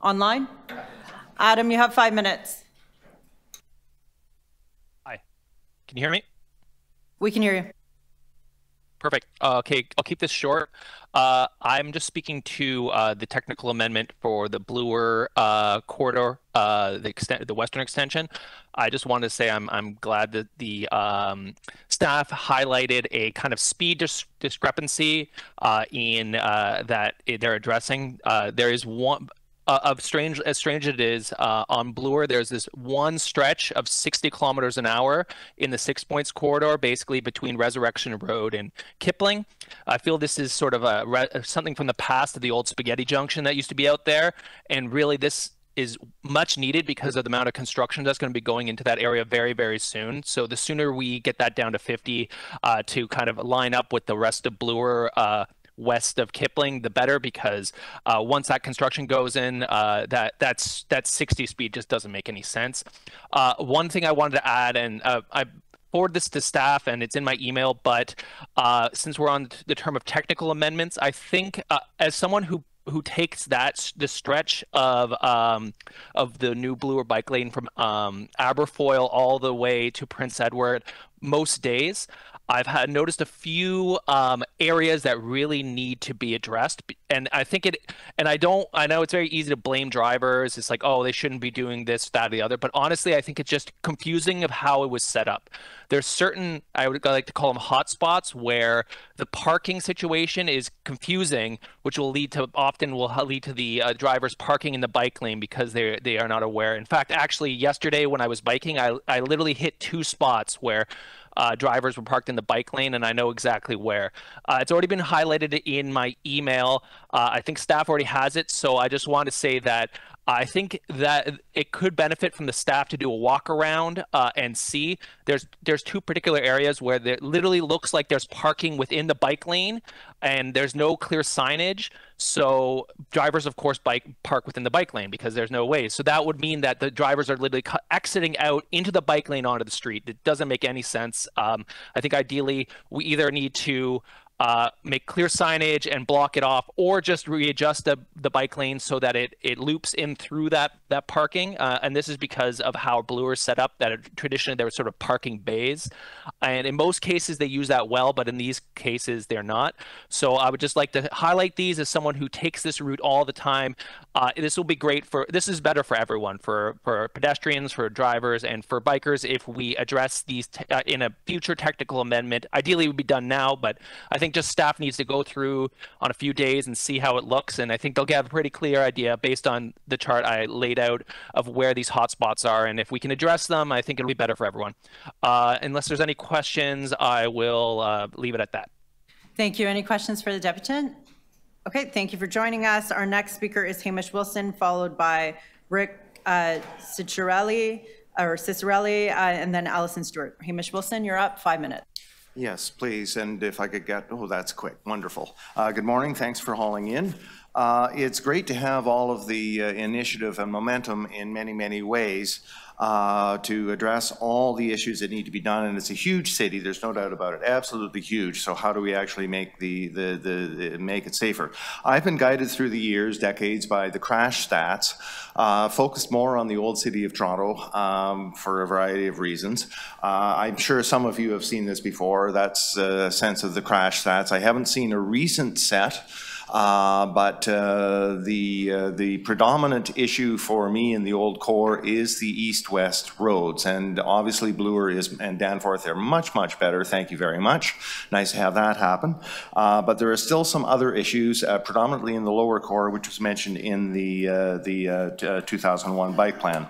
[SPEAKER 1] Online? Adam, you have 5 minutes.
[SPEAKER 13] Hi. Can you hear me?
[SPEAKER 1] We can hear you.
[SPEAKER 13] Perfect. Okay, I'll keep this short. I'm just speaking to the technical amendment for the Bloor corridor, the western extension. I just wanted to say I'm glad that the staff highlighted a kind of speed discrepancy in that they're addressing. There is one. As strange as it is, on Bloor, there's this one stretch of 60 kilometers an hour in the 6 Points corridor, basically between Resurrection Road and Kipling. I feel this is sort of something from the past of the old spaghetti junction that used to be out there. And really, this is much needed because of the amount of construction that's going to be going into that area very, very soon. So the sooner we get that down to 50 to kind of line up with the rest of Bloor, west of Kipling, the better, because once that construction goes in, that 60 speed just doesn't make any sense. One thing I wanted to add, and I forward this to staff and it's in my email, but since we're on the term of technical amendments, I think as someone who takes the stretch of the new Bloor bike lane from Aberfoyle all the way to Prince Edward most days, I've noticed a few areas that really need to be addressed, and I think I know it's very easy to blame drivers. It's like, oh, they shouldn't be doing this, that, or the other. But honestly, I think it's just confusing of how it was set up. There's certain, I would like to call them hotspots, where the parking situation is confusing, which will lead to the drivers parking in the bike lane because they are not aware. In fact, actually, yesterday when I was biking, I literally hit 2 spots where drivers were parked in the bike lane, and I know exactly where. It's already been highlighted in my email. I think staff already has it, so I just want to say that I think that it could benefit from the staff to do a walk around and see. There's two particular areas where there literally looks like there's parking within the bike lane and there's no clear signage. So drivers, of course, park within the bike lane because there's no way. So that would mean that the drivers are literally exiting out into the bike lane onto the street. It doesn't make any sense. I think ideally we either need to make clear signage and block it off, or just readjust the bike lane so that it loops in through that parking. And this is because of how Bloor is set up, that traditionally there were sort of parking bays. And in most cases, they use that well, but in these cases, they're not. So I would just like to highlight these as someone who takes this route all the time. This will be great this is better for everyone, for pedestrians, for drivers, and for bikers if we address these in a future technical amendment. Ideally, it would be done now, but I think just staff needs to go through on a few days and see how it looks. And I think they'll get a pretty clear idea based on the chart I laid out of where these hotspots are. And if we can address them, I think it'll be better for everyone. Unless there's any questions, I will leave it at that.
[SPEAKER 1] Thank you. Any questions for the deputant? Okay, thank you for joining us. Our next speaker is Hamish Wilson, followed by Rick Ciccarelli, and then Allison Stewart. Hamish Wilson, you're up, 5 minutes.
[SPEAKER 14] Yes, please, and if I could get, oh, that's quick, wonderful. Good morning, thanks for hauling in. It's great to have all of the initiative and momentum in many, many ways to address all the issues that need to be done, and it's a huge city, there's no doubt about it, absolutely huge. So how do we actually make make it safer? I've been guided through the years, decades, by the crash stats, focused more on the old city of Toronto for a variety of reasons. I'm sure some of you have seen this before. That's a sense of the crash stats. I haven't seen a recent set. But the predominant issue for me in the old core is the east-west roads, and obviously Bloor and Danforth are much, much better. Thank you very much. Nice to have that happen. But there are still some other issues, predominantly in the lower core, which was mentioned in the 2001 bike plan.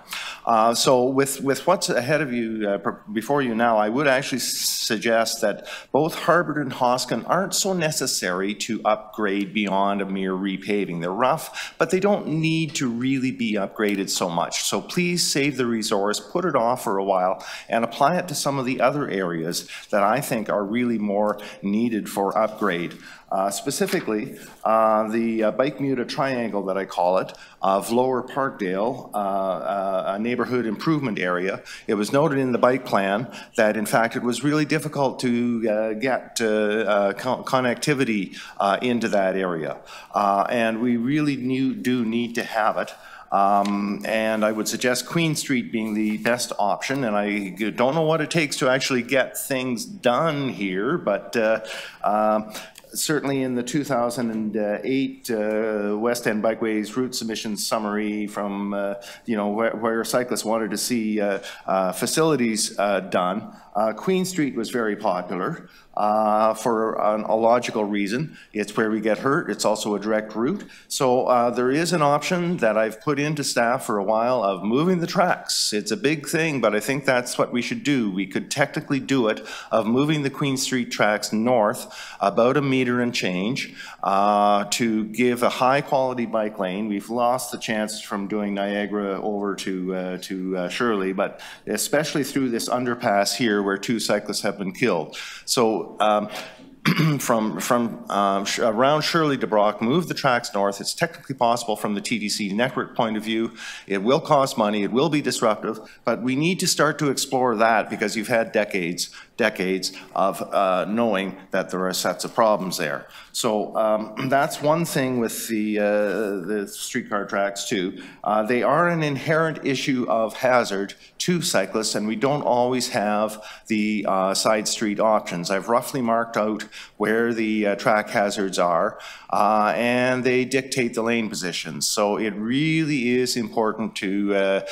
[SPEAKER 14] So with what's ahead of you, before you now, I would actually suggest that both Harbord and Hoskin aren't so necessary to upgrade beyond a mere repaving. They're rough, but they don't need to really be upgraded so much. So please save the resource, put it off for a while, and apply it to some of the other areas that I think are really more needed for upgrade. Specifically, the Bike Muta Triangle, that I call it, of Lower Parkdale, a neighborhood improvement area. It was noted in the bike plan that, in fact, it was really difficult to get connectivity into that area. And we really do need to have it. And I would suggest Queen Street being the best option, and I don't know what it takes to actually get things done here, but certainly in the 2008 West End Bikeways route submission summary from, where cyclists wanted to see facilities done, Queen Street was very popular for a logical reason. It's where we get hurt. It's also a direct route. So there is an option that I've put into staff for a while of moving the tracks. It's a big thing, but I think that's what we should do. We could technically do it, of moving the Queen Street tracks north about a meter and change to give a high quality bike lane. We've lost the chance from doing Niagara over to Shirley, but especially through this underpass here where 2 cyclists have been killed. So from around Shirley to Brock, move the tracks north. It's technically possible from the TDC network point of view. It will cost money, it will be disruptive, but we need to start to explore that, because you've had decades of knowing that there are sets of problems there. So that's one thing with the streetcar tracks too. They are an inherent issue of hazard to cyclists, and we don't always have the side street options. I've roughly marked out where the track hazards are, and they dictate the lane positions. So it really is important to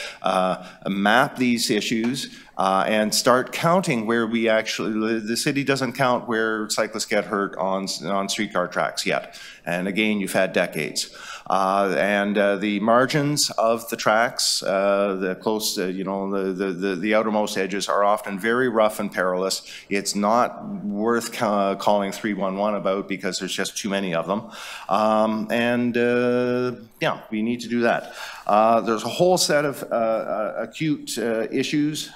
[SPEAKER 14] map these issues and start counting where we actually, the city doesn't count where cyclists get hurt on streetcar tracks yet. And again, you've had decades. And the margins of the tracks, the close, the outermost edges are often very rough and perilous. It's not worth calling 311 about because there's just too many of them. Yeah, we need to do that. There's a whole set of acute issues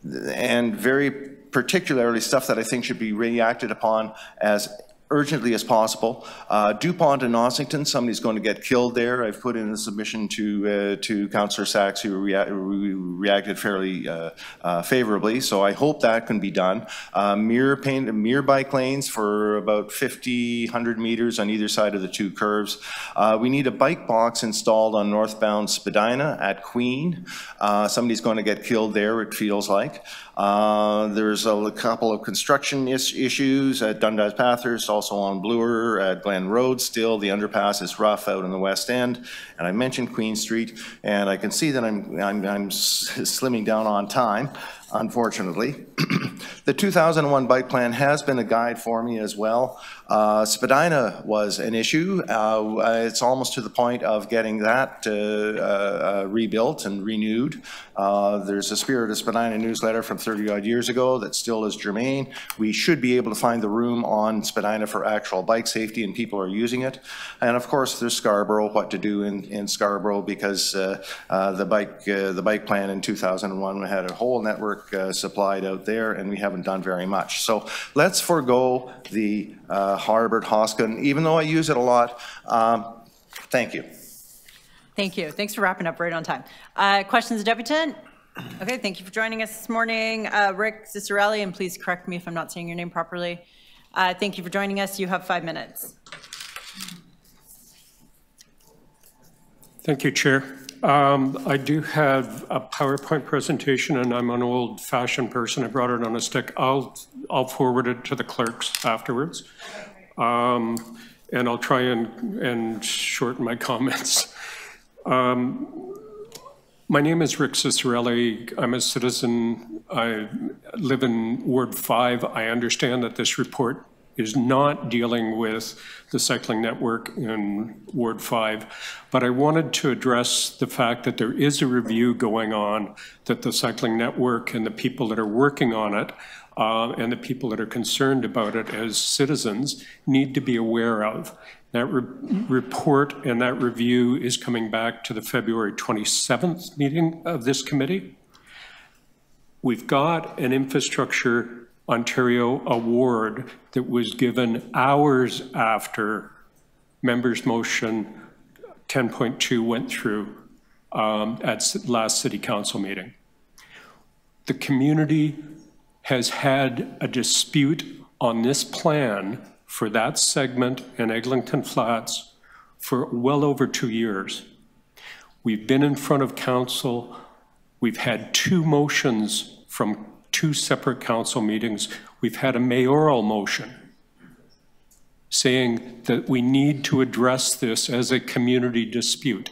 [SPEAKER 14] and very particularly stuff that I think should be reacted upon as urgently as possible. DuPont and Ossington, somebody's going to get killed there. I've put in a submission to Councillor Sachs, who reacted fairly favorably, so I hope that can be done. Mirror bike lanes for about 50, 100 meters on either side of the two curves. We need a bike box installed on northbound Spadina at Queen. Somebody's going to get killed there, it feels like. There's a couple of construction issues at Dundas Bathurst, also on Bloor at Glen Road still. The underpass is rough out in the west end. And I mentioned Queen Street, and I can see that I'm slimming down on time, unfortunately. The 2001 bike plan has been a guide for me as well. Spadina was an issue. It's almost to the point of getting that rebuilt and renewed. There's a Spirit of Spadina newsletter from 30-odd years ago that still is germane. We should be able to find the room on Spadina for actual bike safety, and people are using it. And of course, there's Scarborough, what to do in Scarborough, because the bike plan in 2001 had a whole network supplied out there, and we haven't done very much. So let's forego the Harbert Hoskin, even though I use it a lot. Thank you.
[SPEAKER 1] Thank you. Thanks for wrapping up right on time. Questions, Debutant? Okay, thank you for joining us this morning. Rick Cicerelli, and please correct me if I'm not saying your name properly. Thank you for joining us. You have 5 minutes.
[SPEAKER 15] Thank you, Chair. I do have a PowerPoint presentation, and I'm an old-fashioned person. I brought it on a stick. I'll forward it to the clerks afterwards, and I'll try and shorten my comments. My name is Rick Cicerelli. I'm a citizen. I live in Ward 5. I understand that this report is not dealing with the cycling network in Ward 5, but I wanted to address the fact that there is a review going on that the cycling network and the people that are working on it and the people that are concerned about it as citizens need to be aware of. That report and that review is coming back to the February 27th meeting of this committee. We've got an Infrastructure Ontario award that was given hours after members' motion 10.2 went through at last City Council meeting. The community has had a dispute on this plan for that segment in Eglinton Flats for well over 2 years. We've been in front of council. We've had 2 motions from 2 separate council meetings. We've had a mayoral motion saying that we need to address this as a community dispute.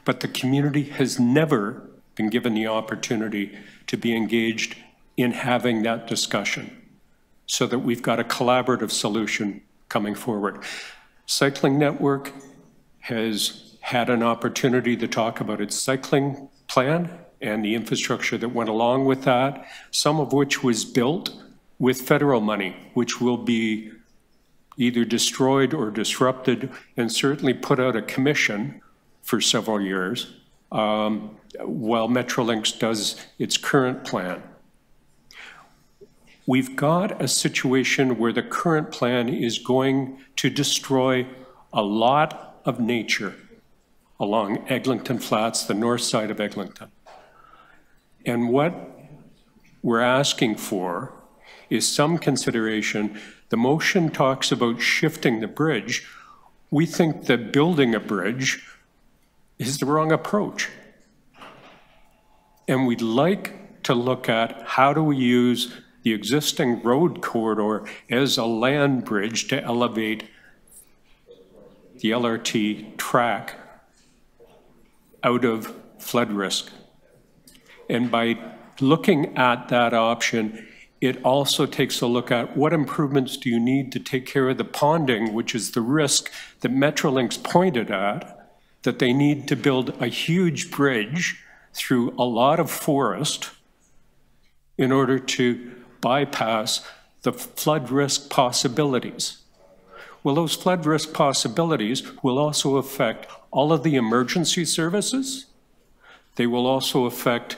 [SPEAKER 15] But the community has never been given the opportunity to be engaged in having that discussion so that we've got a collaborative solution coming forward. Cycling Network has had an opportunity to talk about its cycling plan and the infrastructure that went along with that, some of which was built with federal money, which will be either destroyed or disrupted, and certainly put out a commission for several years while Metrolinx does its current plan. We've got a situation where the current plan is going to destroy a lot of nature along Eglinton Flats, the north side of Eglinton. And what we're asking for is some consideration. The motion talks about shifting the bridge. We think that building a bridge is the wrong approach. And we'd like to look at how do we use the existing road corridor as a land bridge to elevate the LRT track out of flood risk. And by looking at that option, it also takes a look at what improvements do you need to take care of the ponding, which is the risk that Metrolinx pointed at, that they need to build a huge bridge through a lot of forest in order to bypass the flood risk possibilities. Well, those flood risk possibilities will also affect all of the emergency services. They will also affect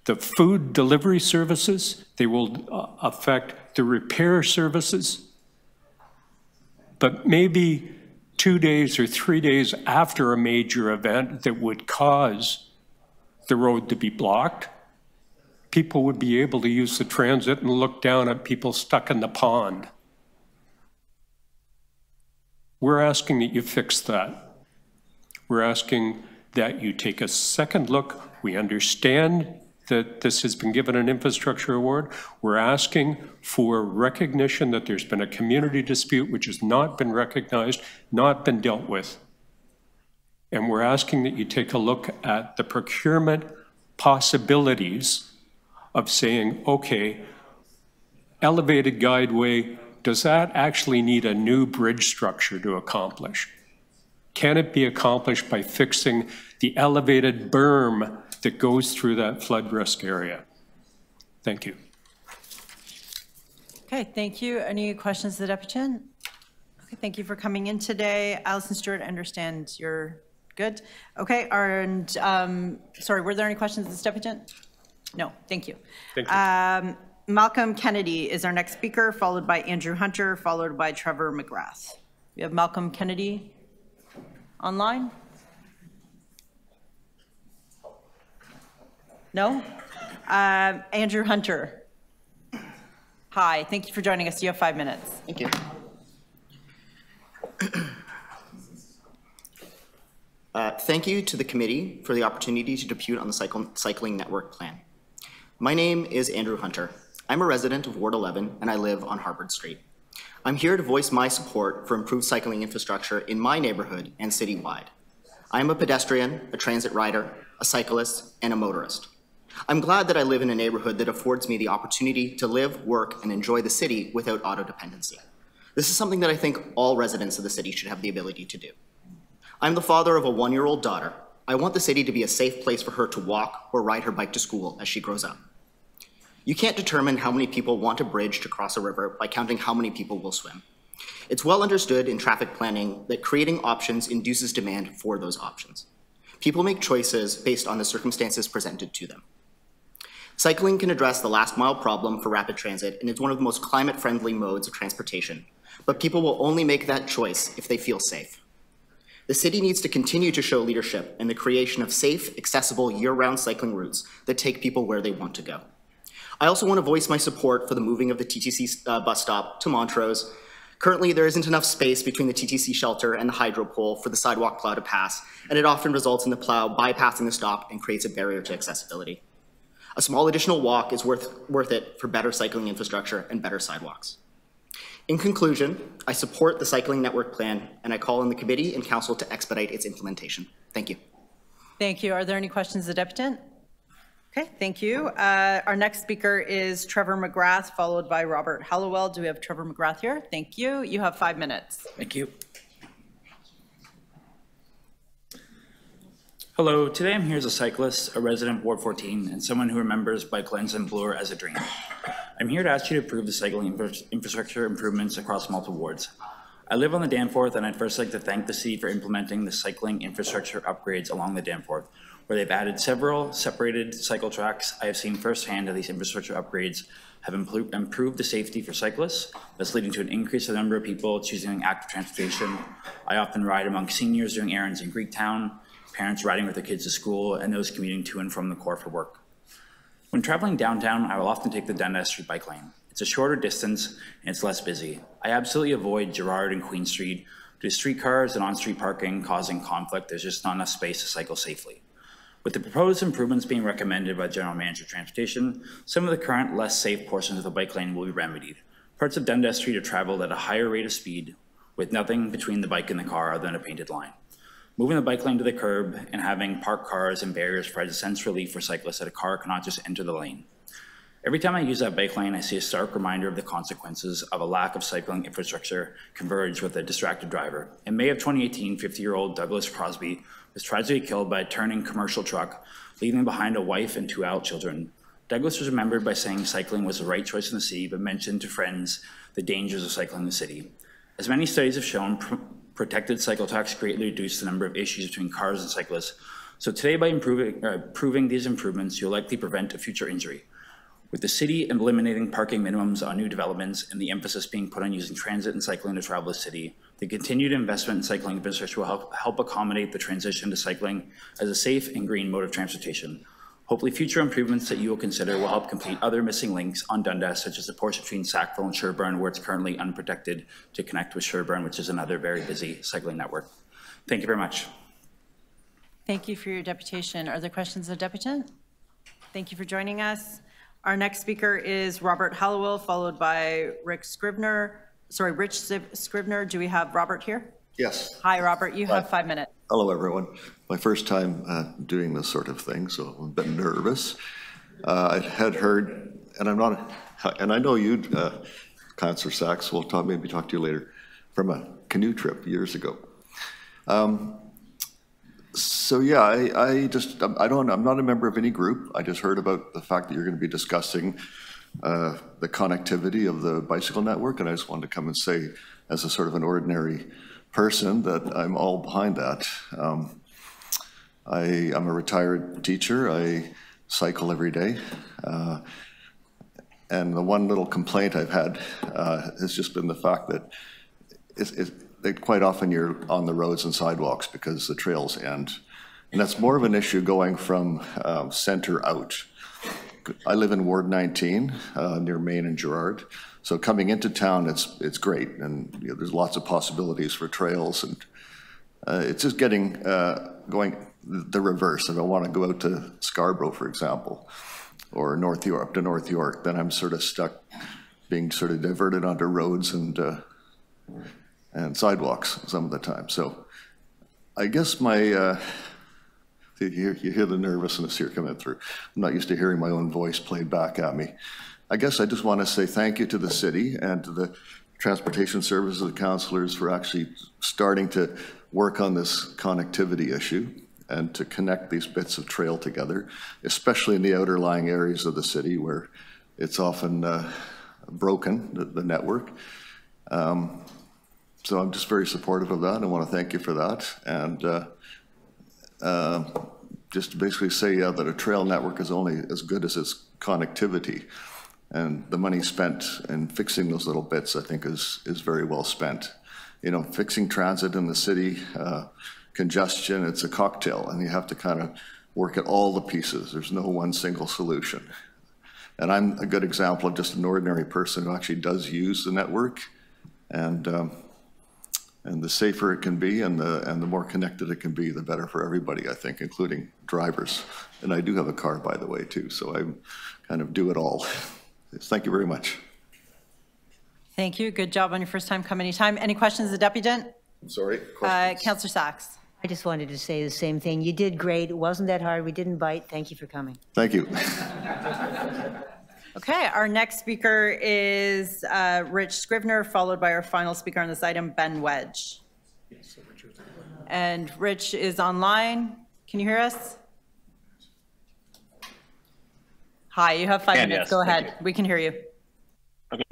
[SPEAKER 15] the food delivery services. They will affect the repair services. But maybe 2 days or 3 days after a major event that would cause the road to be blocked, people would be able to use the transit and look down at people stuck in the pond. We're asking that you fix that. We're asking that you take a second look. We understand that this has been given an infrastructure award. We're asking for recognition that there's been a community dispute which has not been recognized, not been dealt with. And we're asking that you take a look at the procurement possibilities of saying, okay, elevated guideway, does that actually need a new bridge structure to accomplish? Can it be accomplished by fixing the elevated berm that goes through that flood risk area? Thank you.
[SPEAKER 1] Okay, thank you. Any questions to the Deputant? Okay, thank you for coming in today. Alison Stewart, I understand you're good. Okay, and sorry, were there any questions to the Deputant? No, thank you.
[SPEAKER 15] Thank you.
[SPEAKER 1] Malcolm Kennedy is our next speaker, followed by Andrew Hunter, followed by Trevor McGrath. We have Malcolm Kennedy online? No? Andrew Hunter. Hi, thank you for joining us. You have 5 minutes.
[SPEAKER 16] Thank you. Thank you to the committee for the opportunity to depute on the cycling network plan. My name is Andrew Hunter. I'm a resident of Ward 11 and I live on Harvard Street. I'm here to voice my support for improved cycling infrastructure in my neighborhood and citywide. I am a pedestrian, a transit rider, a cyclist, and a motorist. I'm glad that I live in a neighborhood that affords me the opportunity to live, work, and enjoy the city without auto dependency. This is something that I think all residents of the city should have the ability to do. I'm the father of a 1-year-old daughter. I want the city to be a safe place for her to walk or ride her bike to school as she grows up. You can't determine how many people want a bridge to cross a river by counting how many people will swim. It's well understood in traffic planning that creating options induces demand for those options. People make choices based on the circumstances presented to them. Cycling can address the last mile problem for rapid transit, and it's one of the most climate-friendly modes of transportation. But people will only make that choice if they feel safe. The city needs to continue to show leadership in the creation of safe, accessible, year-round cycling routes that take people where they want to go. I also want to voice my support for the moving of the TTC bus stop to Montrose. Currently, there isn't enough space between the TTC shelter and the hydro pole for the sidewalk plow to pass, and it often results in the plow bypassing the stop and creates a barrier to accessibility. A small additional walk is worth it for better cycling infrastructure and better sidewalks. In conclusion, I support the cycling network plan, and I call on the committee and council to expedite its implementation. Thank you.
[SPEAKER 1] Thank you. Are there any questions of the Deputant? Okay, thank you. Our next speaker is Trevor McGrath, followed by Robert Hallowell. Do we have Trevor McGrath here? Thank you. You have 5 minutes.
[SPEAKER 17] Thank you. Hello, today I'm here as a cyclist, a resident of Ward 14, and someone who remembers bike lanes and Bloor as a dream. I'm here to ask you to approve the cycling infrastructure improvements across multiple wards. I live on the Danforth, and I'd first like to thank the city for implementing the cycling infrastructure upgrades along the Danforth, where they've added several separated cycle tracks. I have seen firsthand that these infrastructure upgrades have improved the safety for cyclists. That's leading to an increase in the number of people choosing active transportation. I often ride among seniors doing errands in Greektown, parents riding with their kids to school, and those commuting to and from the core for work. When traveling downtown, I will often take the Dundas Street bike lane. It's a shorter distance and it's less busy. I absolutely avoid Gerrard and Queen Street due to streetcars and on-street parking causing conflict. There's just not enough space to cycle safely. With the proposed improvements being recommended by the General Manager of Transportation, some of the current less safe portions of the bike lane will be remedied. Parts of Dundas Street are traveled at a higher rate of speed with nothing between the bike and the car other than a painted line. Moving the bike lane to the curb and having parked cars and barriers provides a sense of relief for cyclists that a car cannot just enter the lane. Every time I use that bike lane, I see a stark reminder of the consequences of a lack of cycling infrastructure converged with a distracted driver. In May of 2018, 50-year-old Douglas Crosby was tragically killed by a turning commercial truck, leaving behind a wife and 2 adult children. Douglas was remembered by saying cycling was the right choice in the city, but mentioned to friends the dangers of cycling in the city. As many studies have shown, protected cycle tracks greatly reduce the number of issues between cars and cyclists. So today, by improving these improvements, you'll likely prevent a future injury. With the city eliminating parking minimums on new developments and the emphasis being put on using transit and cycling to travel the city, the continued investment in cycling infrastructure will help accommodate the transition to cycling as a safe and green mode of transportation. Hopefully future improvements that you will consider will help complete other missing links on Dundas, such as the portion between Sackville and Sherbourne, where it's currently unprotected, to connect with Sherbourne, which is another very busy cycling network. Thank you very much.
[SPEAKER 1] Thank you for your deputation. Are there questions of the deputant? Thank you for joining us. Our next speaker is Robert Hallowell, followed by Rich Scribner. Do we have Robert here?
[SPEAKER 18] Yes.
[SPEAKER 1] Hi, Robert. You have 5 minutes.
[SPEAKER 18] Hello, everyone. My first time doing this sort of thing, so I'm a bit nervous. I had heard, and I'm not, and I know you, Councillor Sachs, will maybe talk to you later, from a canoe trip years ago. So yeah, I'm not a member of any group. I just heard about the fact that you're going to be discussing the connectivity of the bicycle network, and I just wanted to come and say, as a sort of an ordinary person, that I'm all behind that. I'm a retired teacher. I cycle every day. And the one little complaint I've had has just been the fact that quite often you're on the roads and sidewalks because the trails end. And that's more of an issue going from center out. I live in Ward 19 near Main and Gerrard. So coming into town, it's great. And there's lots of possibilities for trails. And it's just getting going the reverse. If I want to go out to Scarborough, for example, or North York, up to North York, then I'm sort of stuck being sort of diverted onto roads and sidewalks some of the time. So I guess you hear the nervousness here coming through. I'm not used to hearing my own voice played back at me. I guess I just want to say thank you to the city and to the transportation services of the councillors for actually starting to work on this connectivity issue and to connect these bits of trail together, especially in the outer lying areas of the city where it's often broken, the network. So I'm just very supportive of that. I want to thank you for that. And just to basically say that a trail network is only as good as its connectivity. And the money spent in fixing those little bits, I think, is very well spent. You know, fixing transit in the city, congestion, it's a cocktail, and you have to kind of work at all the pieces. There's no one single solution. And I'm a good example of just an ordinary person who actually does use the network. And the safer it can be and the more connected it can be, the better for everybody, I think, including drivers. And I do have a car, by the way, too, so I kind of do it all. Thank you very much.
[SPEAKER 1] Thank you. Good job on your first time. Come anytime. Any questions, the deputant?
[SPEAKER 18] I'm sorry.
[SPEAKER 1] Councillor Sachs.
[SPEAKER 6] I just wanted to say the same thing. You did great. It wasn't that hard. We didn't bite. Thank you for coming.
[SPEAKER 18] Thank you.
[SPEAKER 1] Okay, our next speaker is Rich Scribner, followed by our final speaker on this item, Ben Wedge. And Rich is online. Can you hear us? Hi, you have 5 minutes.
[SPEAKER 19] Yes,
[SPEAKER 1] go ahead. We can hear you.
[SPEAKER 19] Okay,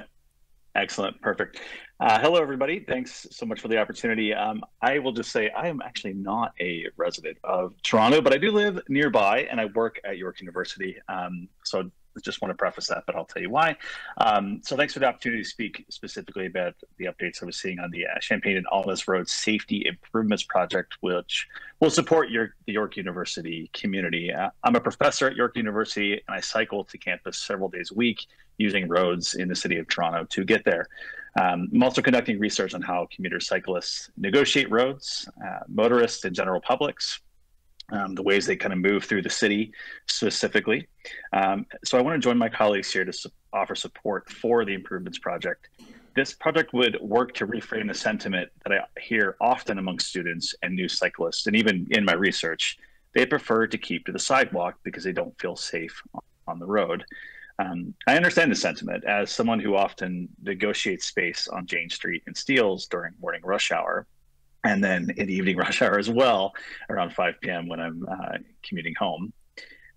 [SPEAKER 19] excellent, perfect. Hello, everybody. Thanks so much for the opportunity. I will just say I am actually not a resident of Toronto, but I do live nearby and I work at York University. So I just want to preface that, but I'll tell you why. So thanks for the opportunity to speak specifically about the updates I was seeing on the Champagne and Almas Road Safety Improvements Project, which will support the York University community. I'm a professor at York University, and I cycle to campus several days a week using roads in the city of Toronto to get there. I'm also conducting research on how commuter cyclists negotiate roads, motorists and general publics, the ways they kind of move through the city specifically. So I want to join my colleagues here to offer support for the improvements project. This project would work to reframe the sentiment that I hear often among students and new cyclists, and even in my research. They prefer to keep to the sidewalk because they don't feel safe on the road. I understand the sentiment as someone who often negotiates space on Jane Street and Steeles during morning rush hour, and then in the evening rush hour as well, around 5 p.m. when I'm commuting home.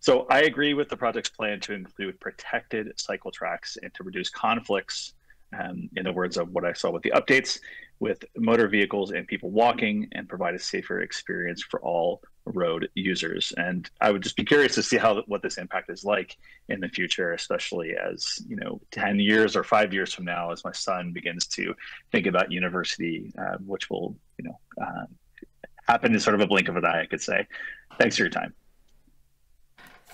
[SPEAKER 19] So I agree with the project's plan to include protected cycle tracks and to reduce conflicts, in the words of what I saw with the updates, with motor vehicles and people walking, and provide a safer experience for all road users. And I would just be curious to see what this impact is like in the future, especially as 10 years or 5 years from now, as my son begins to think about university, which will happen in sort of a blink of an eye, I could say. Thanks for your time.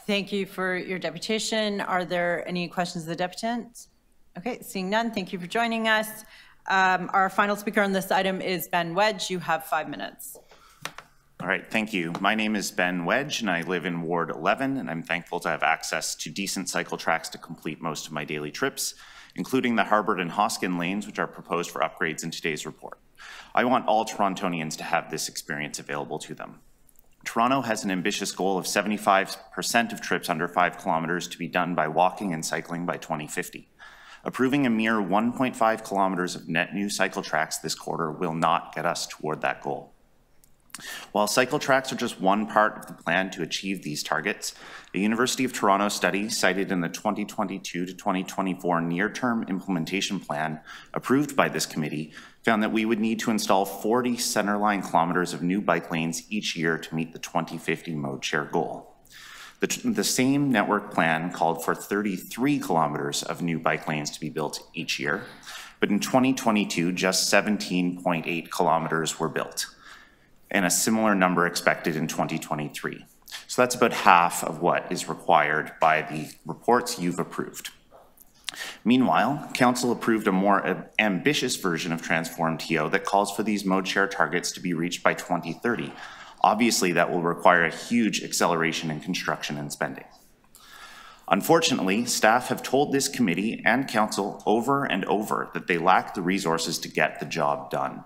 [SPEAKER 1] Thank you for your deputation. Are there any questions of the deputant? Okay, seeing none, thank you for joining us. Our final speaker on this item is Ben Wedge. You have 5 minutes.
[SPEAKER 20] All right, thank you. My name is Ben Wedge, and I live in Ward 11, and I'm thankful to have access to decent cycle tracks to complete most of my daily trips, including the Harbord and Hoskin lanes, which are proposed for upgrades in today's report. I want all Torontonians to have this experience available to them. Toronto has an ambitious goal of 75% of trips under 5 kilometers to be done by walking and cycling by 2050. Approving a mere 1.5 kilometers of net new cycle tracks this quarter will not get us toward that goal. While cycle tracks are just one part of the plan to achieve these targets, a University of Toronto study cited in the 2022 to 2024 near-term implementation plan approved by this committee found that we would need to install 40 centerline kilometers of new bike lanes each year to meet the 2050 mode share goal. The same network plan called for 33 kilometers of new bike lanes to be built each year, but in 2022, just 17.8 kilometers were built, and a similar number expected in 2023. So that's about half of what is required by the reports you've approved. Meanwhile, Council approved a more ambitious version of Transform TO that calls for these mode share targets to be reached by 2030. Obviously, that will require a huge acceleration in construction and spending. Unfortunately, staff have told this committee and Council over and over that they lack the resources to get the job done.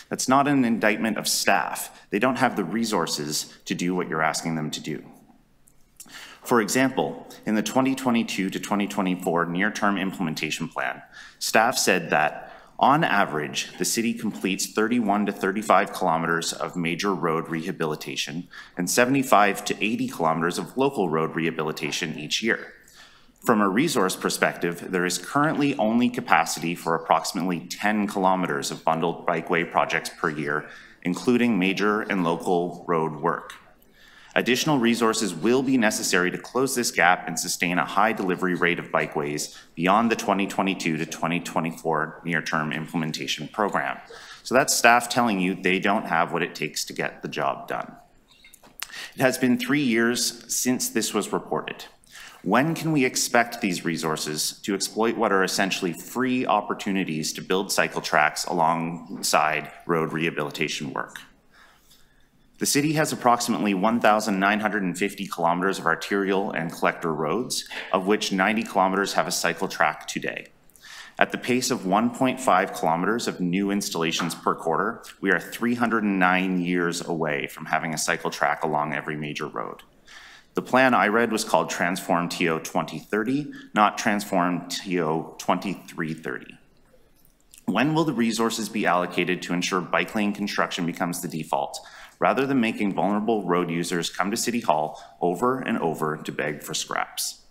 [SPEAKER 20] That's not an indictment of staff. They don't have the resources to do what you're asking them to do. For example, in the 2022 to 2024 near-term implementation plan, staff said that on average, the city completes 31 to 35 kilometers of major road rehabilitation and 75 to 80 kilometers of local road rehabilitation each year. From a resource perspective, there is currently only capacity for approximately 10 kilometers of bundled bikeway projects per year, including major and local road work. Additional resources will be necessary to close this gap and sustain a high delivery rate of bikeways beyond the 2022 to 2024 near-term implementation program. So that's staff telling you they don't have what it takes to get the job done. It has been 3 years since this was reported. When can we expect these resources to exploit what are essentially free opportunities to build cycle tracks alongside road rehabilitation work? The city has approximately 1,950 kilometers of arterial and collector roads, of which 90 kilometers have a cycle track today. At the pace of 1.5 kilometers of new installations per quarter, we are 309 years away from having a cycle track along every major road. The plan I read was called Transform TO 2030, not Transform TO 2330. When will the resources be allocated to ensure bike lane construction becomes the default, rather than making vulnerable road users come to City Hall over and over to beg for scraps?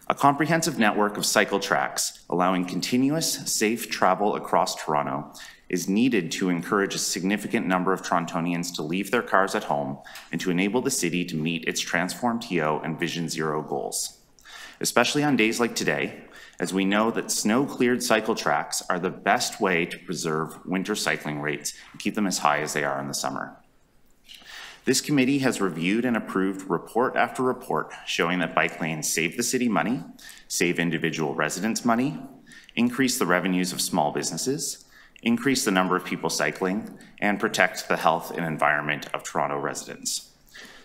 [SPEAKER 20] A comprehensive network of cycle tracks allowing continuous, safe travel across Toronto is needed to encourage a significant number of Torontonians to leave their cars at home and to enable the city to meet its Transform TO and Vision Zero goals. Especially on days like today, as we know that snow-cleared cycle tracks are the best way to preserve winter cycling rates and keep them as high as they are in the summer. This committee has reviewed and approved report after report showing that bike lanes save the city money, save individual residents money, increase the revenues of small businesses, increase the number of people cycling, and protect the health and environment of Toronto residents.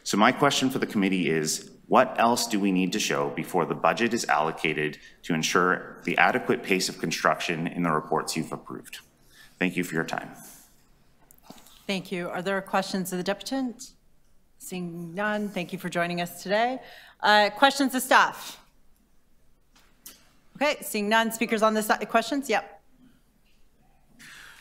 [SPEAKER 20] So my question for the committee is, what else do we need to show before the budget is allocated to ensure the adequate pace of construction in the reports you've approved? Thank you for your time.
[SPEAKER 1] Thank you. Are there questions of the deputant? Seeing none, thank you for joining us today. Questions of staff? Okay, seeing none. Speakers on this questions? Yep.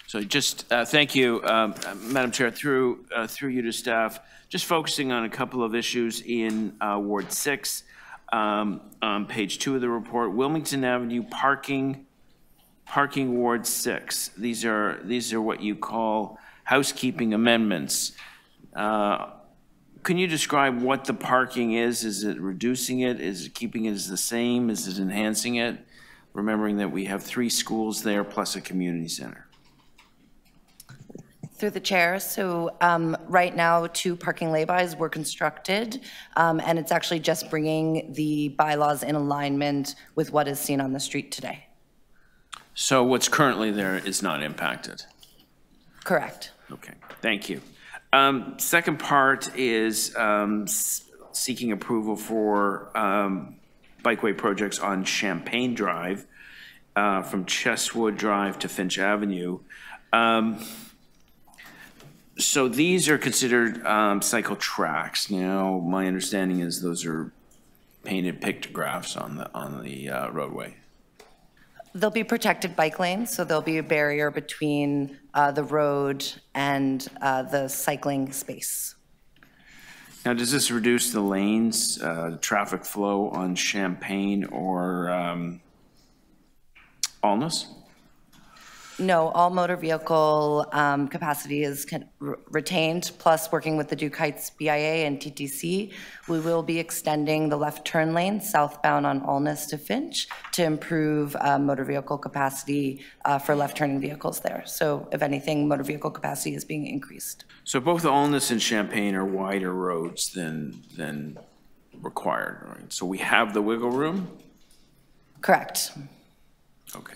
[SPEAKER 3] So just thank you, Madam Chair, through you to staff. Just focusing on a couple of issues in Ward 6, on page 2 of the report, Wilmington Avenue parking Ward 6. These are what you call housekeeping amendments. Can you describe what the parking is? Is it reducing it? Is it keeping it as the same? Is it enhancing it? Remembering that we have 3 schools there plus a community center.
[SPEAKER 21] Through the chair, so right now 2 parking laybys were constructed, and it's actually just bringing the bylaws in alignment with what is seen on the street today.
[SPEAKER 3] So what's currently there is not impacted?
[SPEAKER 21] Correct.
[SPEAKER 3] Okay, thank you. Second part is seeking approval for bikeway projects on Champagne Drive from Chesswood Drive to Finch Avenue. So these are considered cycle tracks. Now, my understanding is those are painted pictographs on the roadway.
[SPEAKER 21] There'll be protected bike lanes, so there'll be a barrier between the road and the cycling space.
[SPEAKER 3] Now, does this reduce the lanes, traffic flow on Champagne or Alness?
[SPEAKER 21] No, all motor vehicle capacity is retained, plus working with the Duke Heights BIA and TTC, we will be extending the left turn lane southbound on Alness to Finch to improve motor vehicle capacity for left turning vehicles there. So if anything, motor vehicle capacity is being increased.
[SPEAKER 3] So both Alness and Champagne are wider roads than required, right? So we have the wiggle room?
[SPEAKER 21] Correct.
[SPEAKER 3] Okay.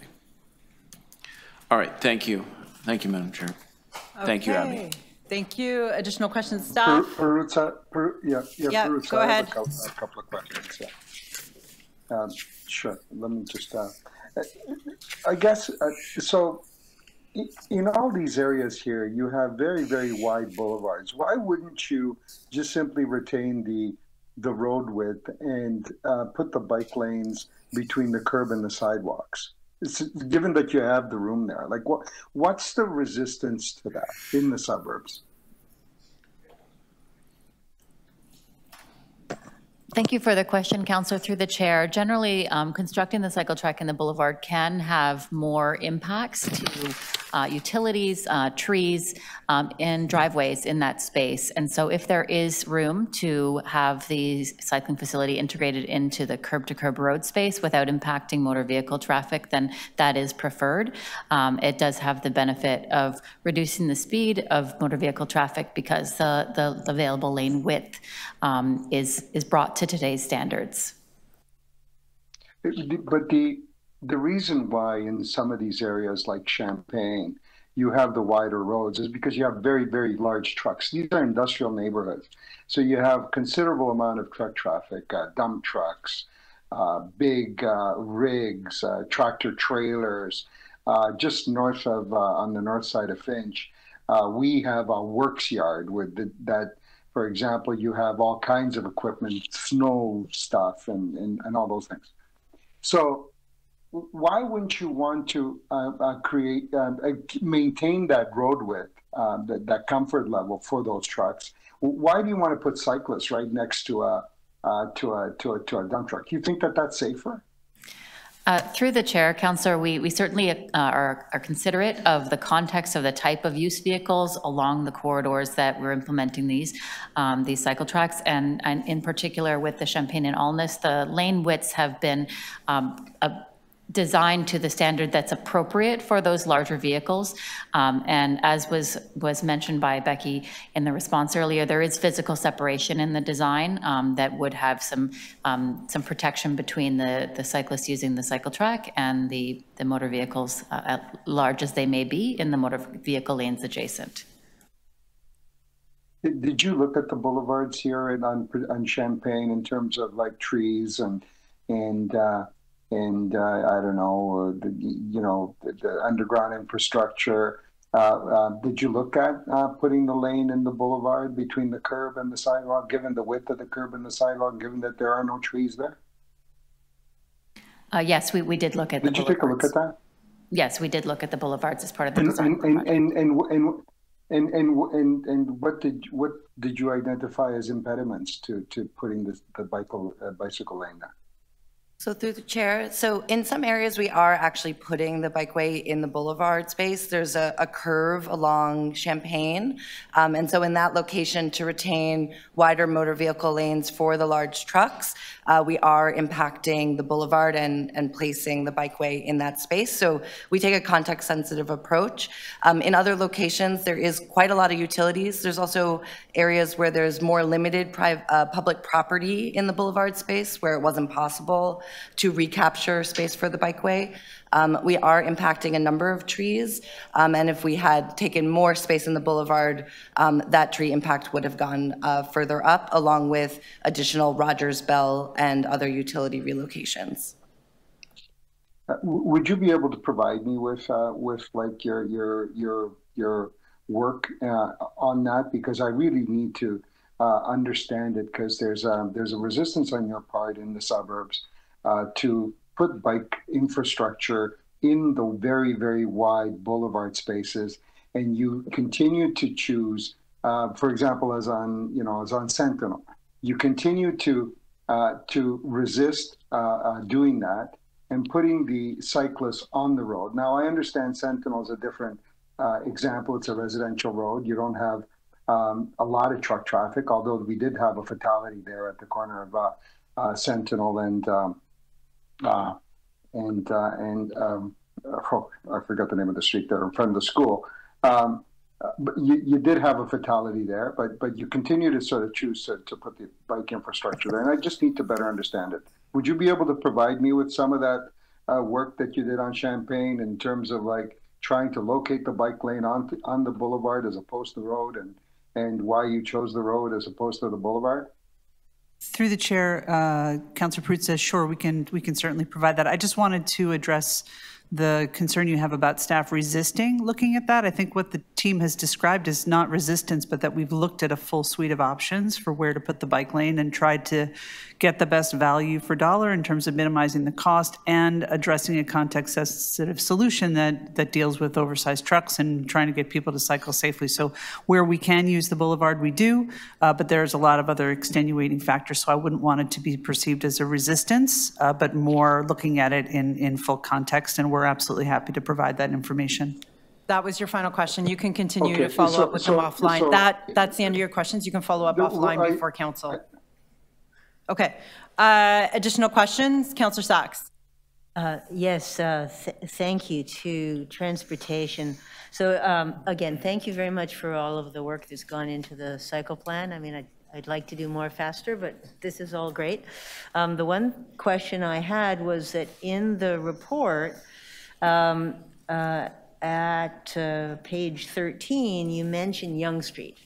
[SPEAKER 3] All right, thank you. Thank you, Madam Chair. Thank you, Abby.
[SPEAKER 1] Thank you. Additional questions, staff?
[SPEAKER 9] Go
[SPEAKER 1] ahead.
[SPEAKER 9] A couple of questions, yeah. Sure, let me just, I guess, so in all these areas here, you have very, very wide boulevards. Why wouldn't you just simply retain the road width and put the bike lanes between the curb and the sidewalks? Given that you have the room there, like what's the resistance to that in the suburbs?
[SPEAKER 22] Thank you for the question, Councillor, through the chair. Generally, constructing the cycle track in the boulevard can have more impacts to utilities, trees, and driveways in that space. And so if there is room to have the cycling facility integrated into the curb-to-curb road space without impacting motor vehicle traffic, then that is preferred. It does have the benefit of reducing the speed of motor vehicle traffic because the available lane width is brought to today's standards.
[SPEAKER 9] But the reason why in some of these areas like Champagne, you have the wider roads is because you have very, very large trucks. These are industrial neighborhoods. So you have considerable amount of truck traffic, dump trucks, big rigs, tractor trailers. Just north of, on the north side of Finch, we have a works yard with that. For example, you have all kinds of equipment, snow stuff, and all those things. So why wouldn't you want to maintain that road width, that comfort level for those trucks? Why do you want to put cyclists right next to a dump truck? Do you think that that's safer?
[SPEAKER 22] Through the chair, Councillor, we certainly are considerate of the context of the type of use vehicles along the corridors that we're implementing these cycle tracks, and in particular with the Champagne and Alness, the lane widths have been designed to the standard that's appropriate for those larger vehicles. And as was mentioned by Becky in the response earlier, there is physical separation in the design that would have some protection between the cyclists using the cycle track and the motor vehicles, large as they may be, in the motor vehicle lanes adjacent.
[SPEAKER 9] Did you look at the boulevards here on Champagne in terms of like trees and I don't know, the underground infrastructure? Did you look at putting the lane in the boulevard between the curb and the sidewalk, given the width of the curb and the sidewalk, given that there are no trees there?
[SPEAKER 22] Yes, we did look at the
[SPEAKER 9] boulevards. Did you take a look at that?
[SPEAKER 22] Yes, we did look at the boulevards as part of the
[SPEAKER 9] and,
[SPEAKER 22] design.
[SPEAKER 9] And what did you identify as impediments to putting the bicycle lane there?
[SPEAKER 21] So through the chair, so in some areas we are actually putting the bikeway in the boulevard space. There's a curve along Champaign. And so in that location, to retain wider motor vehicle lanes for the large trucks, we are impacting the boulevard and placing the bikeway in that space. So we take a context sensitive approach. In other locations, there is quite a lot of utilities. There's also areas where there's more limited public property in the boulevard space where it wasn't possible to recapture space for the bikeway. We are impacting a number of trees, and if we had taken more space in the boulevard, that tree impact would have gone further up, along with additional Rogers Bell and other utility relocations.
[SPEAKER 9] Would you be able to provide me with like your work on that, because I really need to understand it, because there's a resistance on your part in the suburbs to put bike infrastructure in the very, very wide boulevard spaces, and you continue to choose, for example, as on Sentinel, you continue to resist doing that and putting the cyclists on the road. Now, I understand Sentinel is a different example. It's a residential road. You don't have a lot of truck traffic, although we did have a fatality there at the corner of Sentinel and I forgot the name of the street there in front of the school. But you did have a fatality there, but you continue to sort of choose to put the bike infrastructure there. And I just need to better understand it. Would you be able to provide me with some of that work that you did on Champaign in terms of like trying to locate the bike lane on the boulevard as opposed to the road, and why you chose the road as opposed to the boulevard?
[SPEAKER 5] Through the chair, Councillor Prout says, sure, we can certainly provide that. I just wanted to address the concern you have about staff resisting looking at that. I think what the team has described is not resistance, but that we've looked at a full suite of options for where to put the bike lane and tried to get the best value for dollar in terms of minimizing the cost and addressing a context-sensitive solution that deals with oversized trucks and trying to get people to cycle safely. So where we can use the boulevard, we do, but there's a lot of other extenuating factors, so I wouldn't want it to be perceived as a resistance, but more looking at it in full context, and we're absolutely happy to provide that information.
[SPEAKER 1] That was your final question. You can continue to follow up with them offline. That's the end of your questions. You can follow up offline before council. Okay. Additional questions? Councillor Sachs.
[SPEAKER 6] Yes, thank you to Transportation. So again, thank you very much for all of the work that's gone into the cycle plan. I mean, I'd like to do more faster, but this is all great. The one question I had was that in the report, at page 13, you mentioned Yonge Street,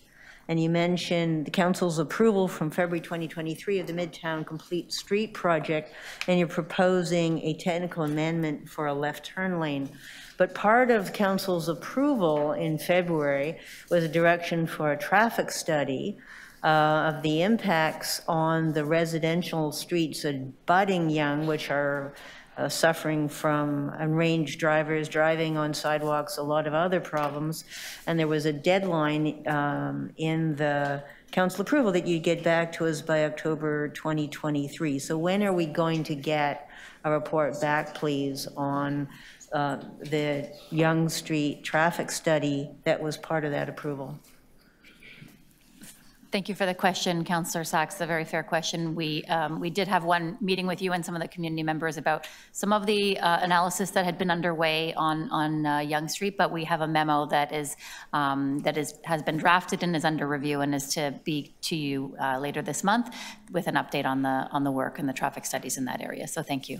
[SPEAKER 6] and you mentioned the council's approval from February 2023 of the Midtown Complete Street Project, and you're proposing a technical amendment for a left turn lane. But part of council's approval in February was a direction for a traffic study of the impacts on the residential streets abutting Yonge, which are suffering from unranged drivers, driving on sidewalks, a lot of other problems. And there was a deadline in the council approval that you'd get back to us by October 2023. So when are we going to get a report back, please, on the Yonge Street traffic study that was part of that approval?
[SPEAKER 22] Thank you for the question, Councillor Sachs. A very fair question. We did have one meeting with you and some of the community members about some of the analysis that had been underway on Yonge Street, but we have a memo that has been drafted and is under review and is to be to you later this month with an update on the work and the traffic studies in that area. So thank you.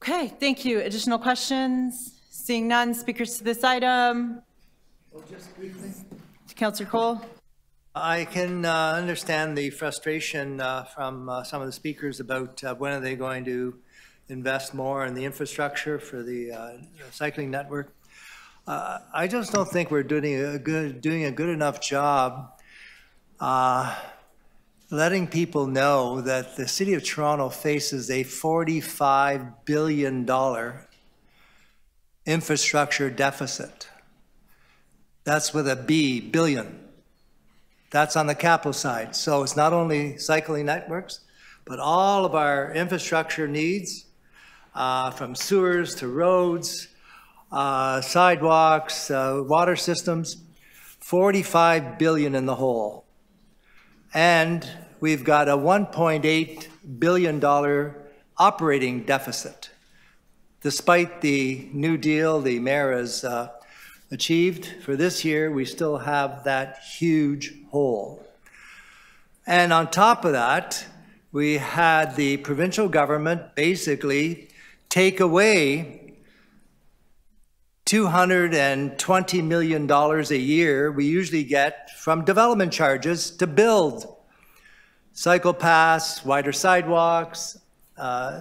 [SPEAKER 1] Okay, thank you. Additional questions? Seeing none, speakers to this item.
[SPEAKER 2] Well, just briefly.
[SPEAKER 1] Councillor Cole.
[SPEAKER 2] I can understand the frustration from some of the speakers about when are they going to invest more in the infrastructure for the cycling network. I just don't think we're doing a good enough job letting people know that the City of Toronto faces a $45 billion infrastructure deficit. That's with a B, billion. That's on the capital side. So it's not only cycling networks, but all of our infrastructure needs, from sewers to roads, sidewalks, water systems, 45 billion in the hole. And we've got a $1.8 billion operating deficit. Despite the New Deal the mayor has achieved for this year, we still have that huge hole. And on top of that, we had the provincial government basically take away $220 million a year we usually get from development charges to build cycle paths, wider sidewalks,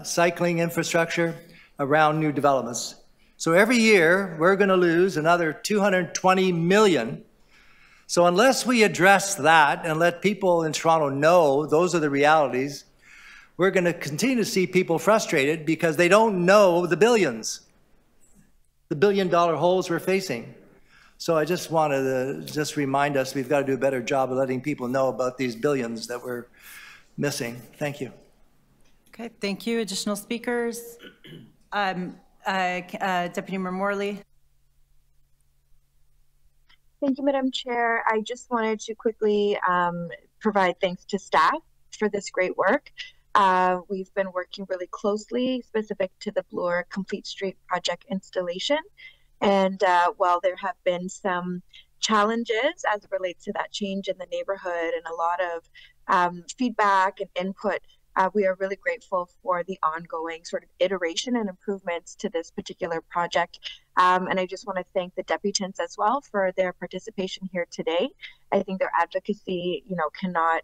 [SPEAKER 2] cycling infrastructure around new developments. So every year we're going to lose another $220 million. So unless we address that and let people in Toronto know those are the realities, we're going to continue to see people frustrated because they don't know the billions, the billion-dollar holes we're facing. So I just wanted to remind us we've got to do a better job of letting people know about these billions that we're missing. Thank you.
[SPEAKER 1] Okay, thank you. Additional speakers? Deputy Mayor Morley.
[SPEAKER 8] Thank you, Madam Chair. I just wanted to quickly provide thanks to staff for this great work. We've been working really closely, specific to the Bloor Complete Street project installation. And while there have been some challenges as it relates to that change in the neighborhood and a lot of feedback and input, we are really grateful for the ongoing sort of iteration and improvements to this particular project. And I just want to thank the deputants as well for their participation here today. I think their advocacy, cannot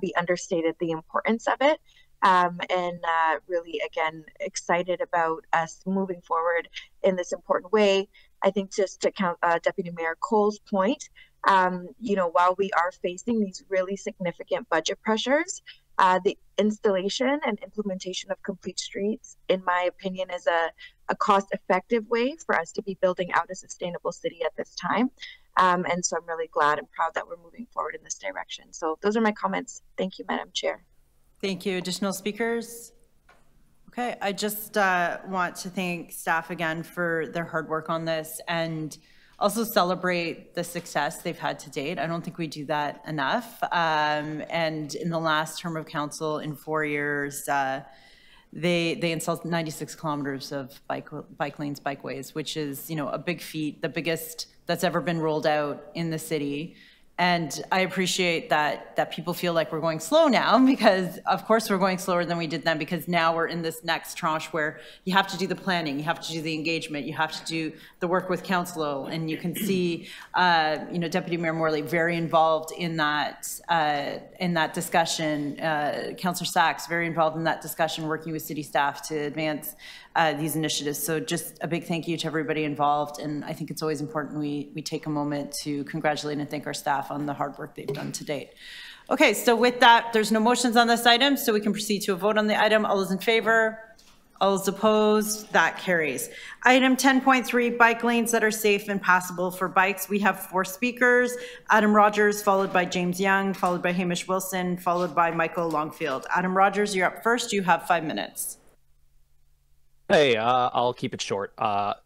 [SPEAKER 8] be understated, the importance of it. And really, again, excited about us moving forward in this important way. I think just to count Deputy Mayor Cole's point, while we are facing these really significant budget pressures, the installation and implementation of complete streets, in my opinion, is a cost-effective way for us to be building out a sustainable city at this time. And so I'm really glad and proud that we're moving forward in this direction. So those are my comments. Thank you, Madam Chair.
[SPEAKER 1] Thank you. Additional speakers? Okay, I just want to thank staff again for their hard work on this and also celebrate the success they've had to date. I don't think we do that enough. And in the last term of council, in 4 years, they installed 96 kilometers of bike lanes, bikeways, which is, a big feat, the biggest that's ever been rolled out in the city. And I appreciate that people feel like we're going slow now, because of course we're going slower than we did then, because now we're in this next tranche where you have to do the planning, you have to do the engagement, you have to do the work with council, and you can see, Deputy Mayor Morley very involved in that discussion. Councillor Sachs very involved in that discussion, working with city staff to advance these initiatives. So just a big thank you to everybody involved, and I think it's always important we take a moment to congratulate and thank our staff on the hard work they've done to date. Okay, so with that, there's no motions on this item, so we can proceed to a vote on the item. All those in favor? All those opposed? That carries. Item 10.3, bike lanes that are safe and passable for bikes. We have 4 speakers: Adam Rogers, followed by James Young, followed by Hamish Wilson, followed by Michael Longfield. Adam Rogers, you're up first. You have 5 minutes.
[SPEAKER 13] Hey, I'll keep it short.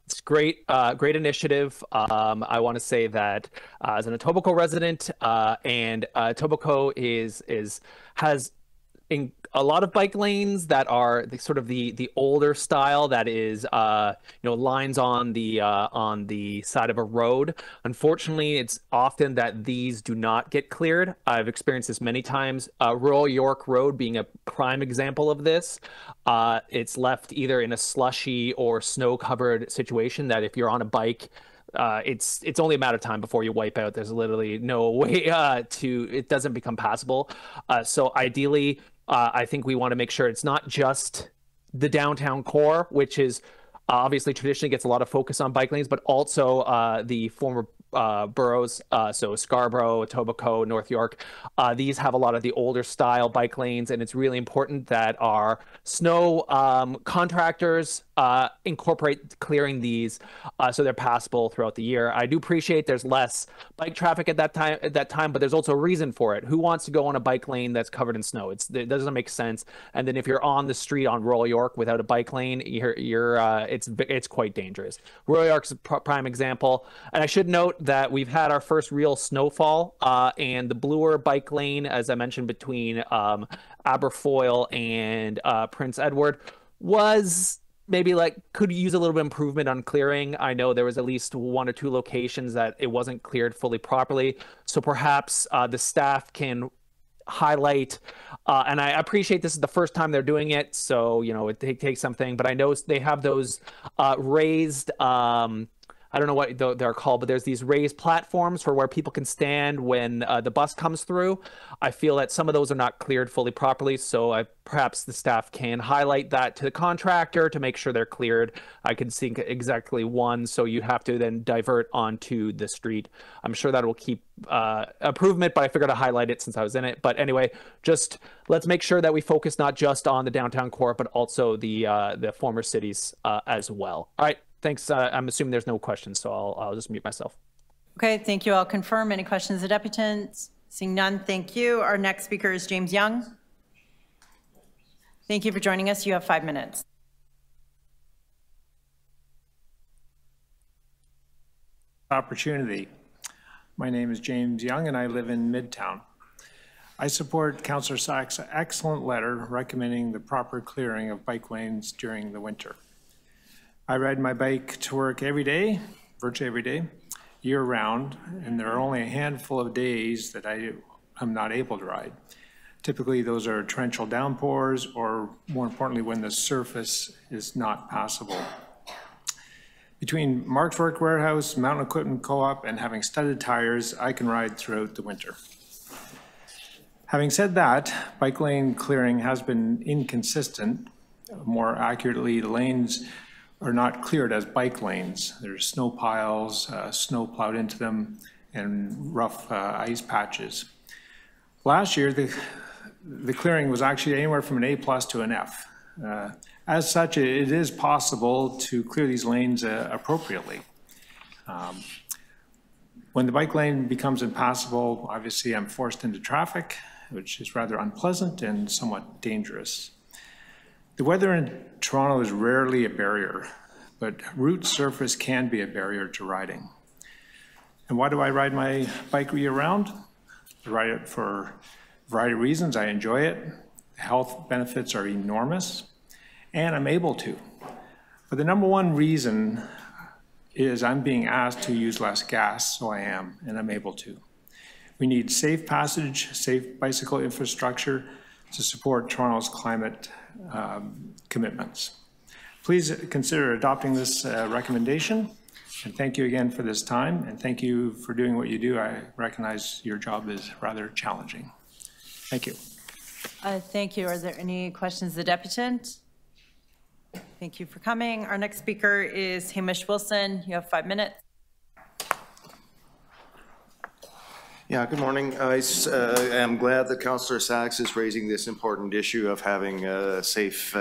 [SPEAKER 13] It's great, great initiative. I want to say that as an Etobicoke resident, and Etobicoke has a lot of bike lanes that are the older style, that is lines on the side of a road. Unfortunately, it's often that these do not get cleared. I've experienced this many times. Royal York Road being a prime example of this. It's left either in a slushy or snow-covered situation that if you're on a bike, it's only a matter of time before you wipe out. There's literally no way it doesn't become passable. So ideally, I think we want to make sure it's not just the downtown core, which is obviously traditionally gets a lot of focus on bike lanes, but also the former boroughs, so Scarborough, Etobicoke, North York. These have a lot of the older style bike lanes, and it's really important that our snow contractors incorporate clearing these so they're passable throughout the year. I do appreciate there's less bike traffic at that time, but there's also a reason for it. Who wants to go on a bike lane that's covered in snow? It doesn't make sense. And then if you're on the street on Royal York without a bike lane, it's quite dangerous. Royal York's a prime example. And I should note that we've had our first real snowfall, and the Bloor bike lane, as I mentioned, between Aberfoyle and Prince Edward was maybe could use a little bit of improvement on clearing. I know there was at least 1 or 2 locations that it wasn't cleared fully properly. So perhaps the staff can highlight, and I appreciate this is the first time they're doing it, so it takes something, but I know they have those raised, I don't know what they're called, but there's these raised platforms for where people can stand when the bus comes through. I feel that some of those are not cleared fully properly, so perhaps the staff can highlight that to the contractor to make sure they're cleared. I can see exactly one, so you have to then divert onto the street. I'm sure that will keep improvement, but I figured I'd highlight it since I was in it. But anyway, just let's make sure that we focus not just on the downtown core, but also the former cities as well. All right. Thanks. I'm assuming there's no questions, so I'll just mute myself.
[SPEAKER 1] Okay, thank you. I'll confirm. Any questions of the deputants? Seeing none, thank you. Our next speaker is James Young. Thank you for joining us. You have 5 minutes.
[SPEAKER 7] Opportunity. My name is James Young, and I live in Midtown. I support Councillor Sack's excellent letter recommending the proper clearing of bike lanes during the winter. I ride my bike to work every day, virtually every day, year-round, and there are only a handful of days that I'm not able to ride. Typically, those are torrential downpours, or more importantly, when the surface is not passable. Between Mark's Work Warehouse, Mountain Equipment Co-op, and having studded tires, I can ride throughout the winter. Having said that, bike lane clearing has been inconsistent. More accurately, the lanes are not cleared as bike lanes. There's snow piles, snow plowed into them, and rough ice patches. Last year, the clearing was actually anywhere from an A+ to an F. As such, it is possible to clear these lanes appropriately. When the bike lane becomes impassable, obviously I'm forced into traffic, which is rather unpleasant and somewhat dangerous. The weather in Toronto is rarely a barrier, but route surface can be a barrier to riding. And why do I ride my bike year-round? I ride it for a variety of reasons. I enjoy it. The health benefits are enormous, and I'm able to. But the number one reason is I'm being asked to use less gas, so I am, and I'm able to. We need safe passage, safe bicycle infrastructure to support Toronto's climate commitments. Please consider adopting this recommendation, and thank you again for this time, and thank you for doing what you do. I recognize your job is rather challenging. Thank you.
[SPEAKER 1] Thank you. Are there any questions of the deputant? Thank you for coming. Our next speaker is Hamish Wilson. You have 5 minutes.
[SPEAKER 14] Yeah, good morning. I am glad that Councillor Sachs is raising this important issue of having safe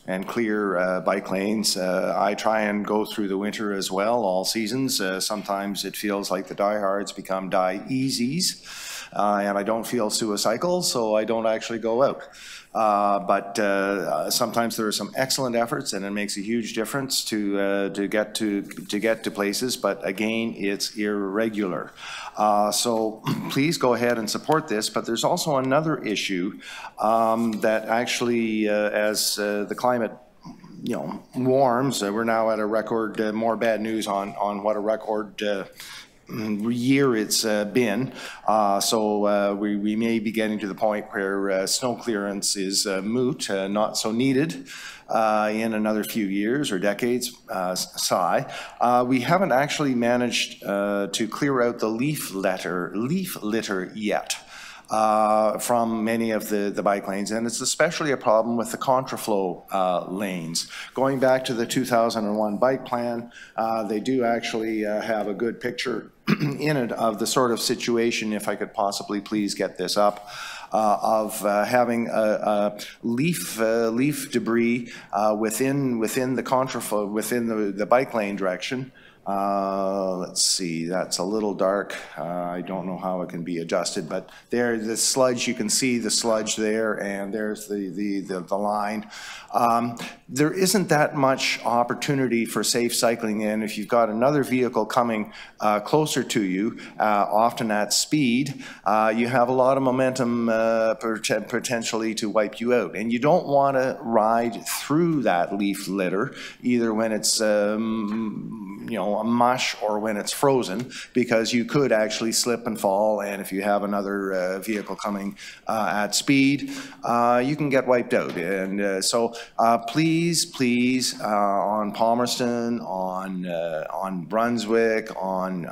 [SPEAKER 14] and clear bike lanes. I try and go through the winter as well, all seasons. Sometimes it feels like the diehards become die-easies, and I don't feel suicidal, so I don't actually go out. But sometimes there are some excellent efforts, and it makes a huge difference to get to places. But again, it's irregular. So please go ahead and support this. But there's also another issue that actually, as the climate warms, we're now at a record. More bad news on what a record year it's been. So we may be getting to the point where snow clearance is moot, not so needed in another few years or decades. We haven't actually managed to clear out the leaf litter yet. From many of the bike lanes, and it's especially a problem with the contraflow lanes. Going back to the 2001 bike plan, they do actually have a good picture in it of the sort of situation, if I could possibly please get this up, of having leaf debris within the contraflow, within the bike lane direction. Let's see, that's a little dark. I don't know how it can be adjusted, but there, the sludge, you can see the sludge there, and there's the line. There isn't that much opportunity for safe cycling, and if you've got another vehicle coming closer to you, often at speed, you have a lot of momentum potentially to wipe you out. And you don't want to ride through that leaf litter, either when it's you know, a mush or when it's frozen, because you could actually slip and fall, and if you have another vehicle coming at speed, you can get wiped out. And so please, on Palmerston, on Brunswick, on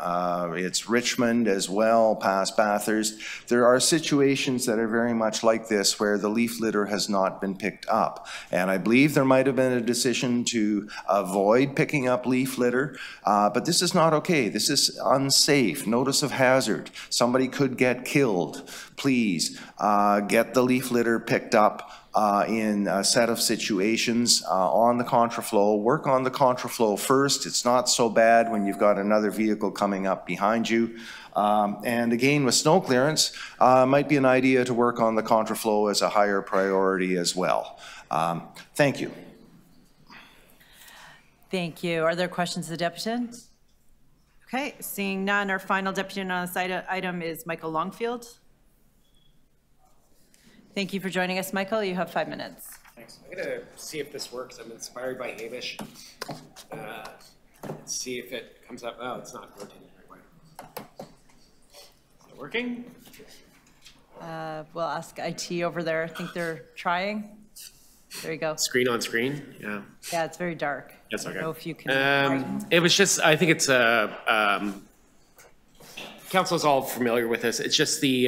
[SPEAKER 14] it's Richmond as well, past Bathurst, there are situations that are very much like this where the leaf litter has not been picked up. And I believe there might have been a decision to avoid picking up leaf litter, but this is not okay. This is unsafe. Notice of hazard. Somebody could get killed. Please get the leaf litter picked up in a set of situations on the contraflow. Work on the contraflow first. It's not so bad when you've got another vehicle coming up behind you. And again, with snow clearance, might be an idea to work on the contraflow as a higher priority as well. Thank you.
[SPEAKER 1] Thank you. Are there questions of the deputant? Okay, seeing none, our final deputant on this item is Michael Longfield. Thank you for joining us, Michael. You have 5 minutes.
[SPEAKER 12] Thanks. I'm going to see if this works. I'm inspired by Hamish. Let's see if it comes up. Oh, it's not working. Is it working?
[SPEAKER 1] We'll ask IT over there. I think they're trying. There you go.
[SPEAKER 12] Screen on screen? Yeah.
[SPEAKER 1] Yeah, it's very dark.
[SPEAKER 12] That's okay.
[SPEAKER 1] I don't know if you can.
[SPEAKER 12] It was just, I think it's council's all familiar with this. It's just the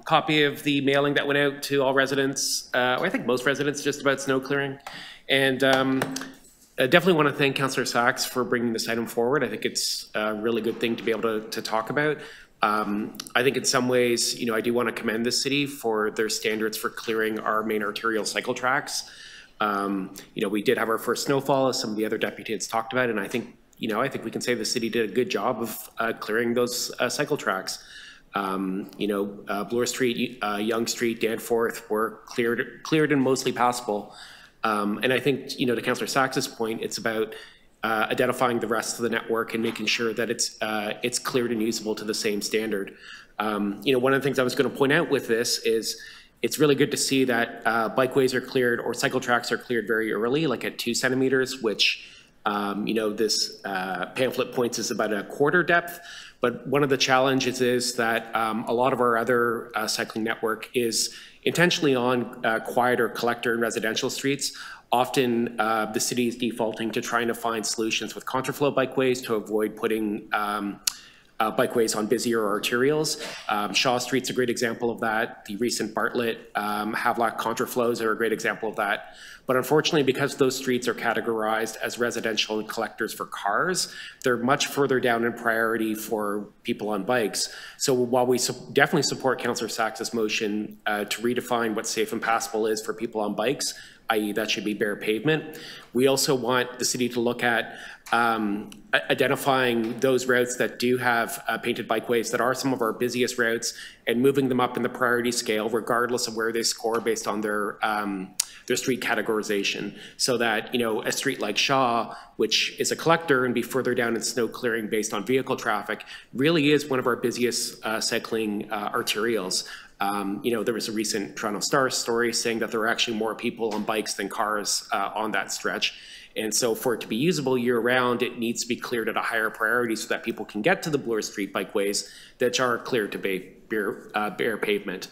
[SPEAKER 12] copy of the mailing that went out to all residents, I think most residents, just about snow clearing. And I definitely want to thank Councillor Sachs for bringing this item forward. I think it's a really good thing to be able to talk about. I think in some ways, you know, I do want to commend the city for their standards for clearing our main arterial cycle tracks. You know, we did have our first snowfall, as some of the other deputies talked about, and I think, you know, I think we can say the city did a good job of clearing those cycle tracks. You know, Bloor Street, Yonge Street, Danforth were cleared and mostly passable. And I think, you know, to Councillor Sachs's point, it's about identifying the rest of the network and making sure that it's cleared and usable to the same standard. You know, one of the things I was going to point out with this is it's really good to see that bikeways are cleared or cycle tracks are cleared very early, like at 2 centimeters, which, you know, this pamphlet points is about a quarter depth. But one of the challenges is that a lot of our other cycling network is intentionally on quieter collector and residential streets. Often the city is defaulting to trying to find solutions with contraflow bikeways to avoid putting bikeways on busier arterials. Shaw Street's a great example of that. The recent Bartlett Havelock contraflows are a great example of that. But unfortunately, because those streets are categorized as residential and collectors for cars, they're much further down in priority for people on bikes. So while we definitely support Councillor Sachs's motion to redefine what safe and passable is for people on bikes, i.e. that should be bare pavement, we also want the city to look at identifying those routes that do have painted bikeways that are some of our busiest routes and moving them up in the priority scale regardless of where they score based on their street categorization, so that, you know, a street like Shaw, which is a collector and be further down in snow clearing based on vehicle traffic, really is one of our busiest cycling arterials. You know, there was a recent Toronto Star story saying that there are actually more people on bikes than cars on that stretch. And so for it to be usable year round, it needs to be cleared at a higher priority so that people can get to the Bloor Street bikeways that are cleared to bare pavement.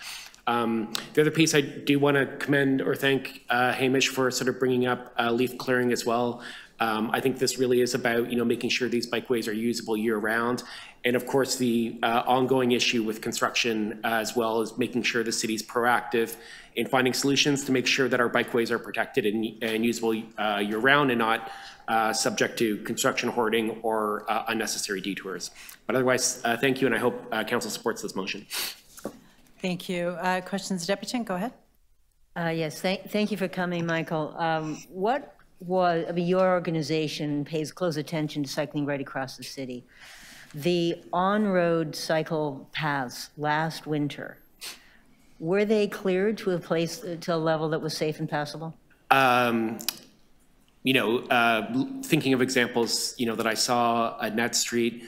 [SPEAKER 12] The other piece I do want to commend or thank Hamish for sort of bringing up leaf clearing as well. I think this really is about, making sure these bikeways are usable year round. And of course, the ongoing issue with construction, as well as making sure the city's proactive in finding solutions to make sure that our bikeways are protected and usable year round and not subject to construction hoarding or unnecessary detours. But otherwise, thank you, and I hope council supports this motion.
[SPEAKER 1] Thank you. Questions, Deputant? Go ahead.
[SPEAKER 6] Yes, thank you for coming, Michael. Your organization pays close attention to cycling right across the city. The on-road cycle paths last winter, were they cleared to a level that was safe and passable?
[SPEAKER 12] Thinking of examples, that I saw at Net Street,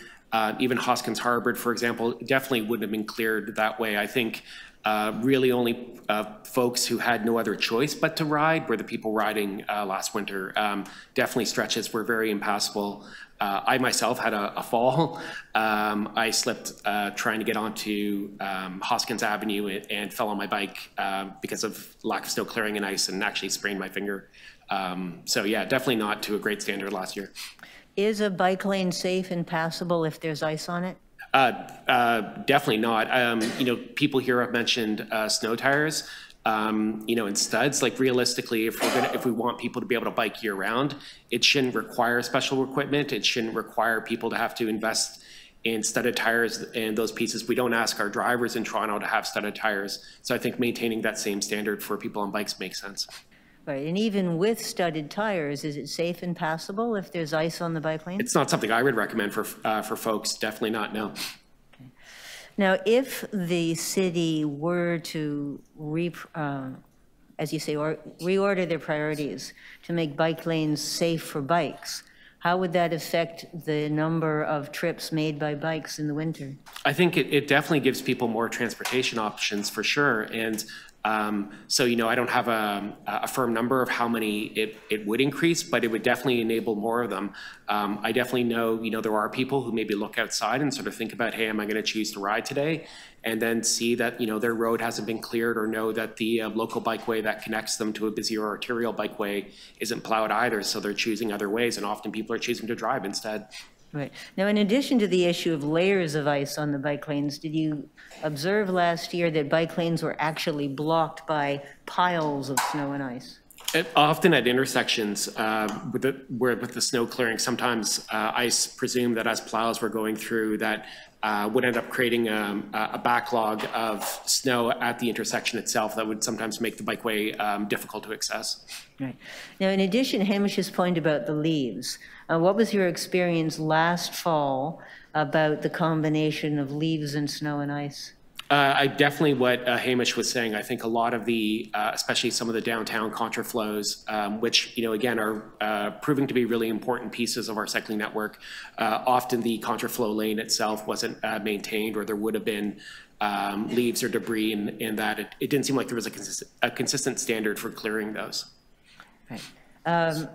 [SPEAKER 12] even Hoskins Harbor, for example, definitely wouldn't have been cleared that way. I think really only folks who had no other choice but to ride were the people riding last winter. Definitely stretches were very impassable. I myself had a fall. I slipped trying to get onto Hoskins Avenue and fell on my bike because of lack of snow clearing and ice, and actually sprained my finger. So yeah, definitely not to a great standard last year.
[SPEAKER 6] Is a bike lane safe and passable if there's ice on it?
[SPEAKER 12] Definitely not. People here have mentioned snow tires, and studs. Like realistically, if we want people to be able to bike year round, it shouldn't require special equipment. It shouldn't require people to have to invest in studded tires and those pieces. We don't ask our drivers in Toronto to have studded tires. So I think maintaining that same standard for people on bikes makes sense.
[SPEAKER 6] Right, and even with studded tires, is it safe and passable if there's ice on the bike lane?
[SPEAKER 12] It's not something I would recommend for folks. Definitely not, no.
[SPEAKER 6] Okay. Now, if the city were to, as you say, or reorder their priorities to make bike lanes safe for bikes, how would that affect the number of trips made by bikes in the winter?
[SPEAKER 12] I think it definitely gives people more transportation options for sure. And so, I don't have a firm number of how many it would increase, but it would definitely enable more of them. I definitely know, there are people who maybe look outside and sort of think about, hey, am I going to choose to ride today? And then see that, their road hasn't been cleared, or know that the local bikeway that connects them to a busier arterial bikeway isn't plowed either. So they're choosing other ways, and often people are choosing to drive instead.
[SPEAKER 6] Right. Now, in addition to the issue of layers of ice on the bike lanes, did you observe last year that bike lanes were actually blocked by piles of snow and ice?
[SPEAKER 12] Often at intersections with the snow clearing, sometimes ice presumed that as plows were going through that would end up creating a backlog of snow at the intersection itself that would sometimes make the bikeway difficult to access.
[SPEAKER 6] Right. Now, in addition, Hamish's point about the leaves, what was your experience last fall about the combination of leaves and snow and ice?
[SPEAKER 12] I definitely what Hamish was saying. I think a lot of the, especially some of the downtown contraflows, which again are proving to be really important pieces of our cycling network. Often the contraflow lane itself wasn't maintained, or there would have been leaves or debris, in that it didn't seem like there was a consistent standard for clearing those.
[SPEAKER 6] Right.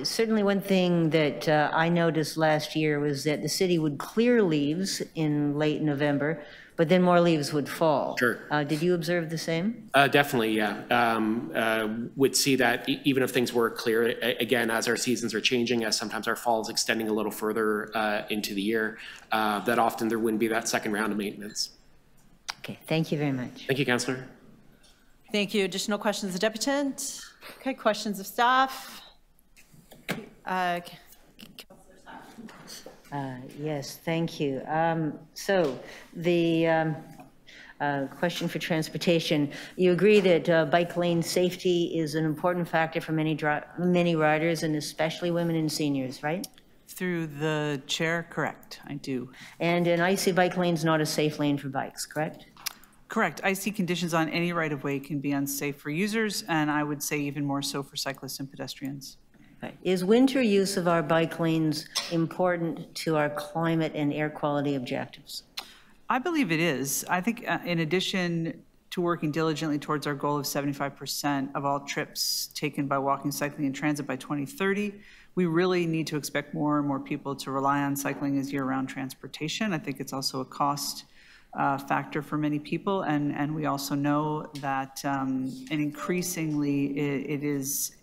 [SPEAKER 6] Certainly one thing that I noticed last year was that the city would clear leaves in late November, but then more leaves would fall.
[SPEAKER 12] Sure.
[SPEAKER 6] Did you observe the same?
[SPEAKER 12] Definitely, yeah. Would see that even if things were clear, again, as our seasons are changing, as sometimes our fall is extending a little further into the year, that often there wouldn't be that second round of maintenance.
[SPEAKER 6] Okay, thank you very much.
[SPEAKER 12] Thank you, Councillor.
[SPEAKER 1] Thank you. Additional questions of Deputant? Okay, questions of staff?
[SPEAKER 6] Yes, thank you. So the question for transportation, you agree that bike lane safety is an important factor for many riders, and especially women and seniors, right?
[SPEAKER 5] Through the chair, correct, I do.
[SPEAKER 6] And an icy bike lane is not a safe lane for bikes, correct?
[SPEAKER 5] Correct. Icy conditions on any right-of-way can be unsafe for users, and I would say even more so for cyclists and pedestrians.
[SPEAKER 6] Right. Is winter use of our bike lanes important to our climate and air quality objectives?
[SPEAKER 5] I believe it is. I think in addition to working diligently towards our goal of 75% of all trips taken by walking, cycling, and transit by 2030, we really need to expect more and more people to rely on cycling as year-round transportation. I think it's also a cost factor for many people, and we also know that and increasingly it is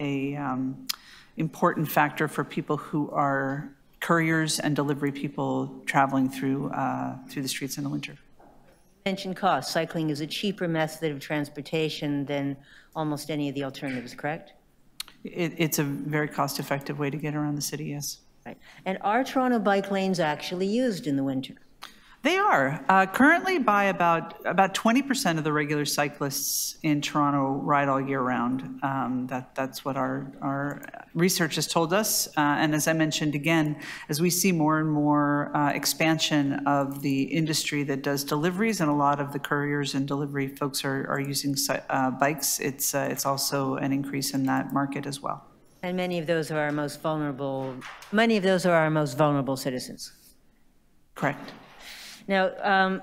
[SPEAKER 5] important factor for people who are couriers and delivery people traveling through the streets in the winter.
[SPEAKER 6] Mentioned cost. Cycling is a cheaper method of transportation than almost any of the alternatives, correct?
[SPEAKER 5] It's a very cost-effective way to get around the city, yes.
[SPEAKER 6] Right. And are Toronto bike lanes actually used in the winter?
[SPEAKER 5] They are. Currently, by about 20% of the regular cyclists in Toronto ride all year round. That's what our research has told us. And as I mentioned again, as we see more and more expansion of the industry that does deliveries, and a lot of the couriers and delivery folks are using bikes, it's also an increase in that market as well.
[SPEAKER 6] And many of those are our most vulnerable. Many of those are our most vulnerable citizens.
[SPEAKER 5] Correct.
[SPEAKER 6] Now,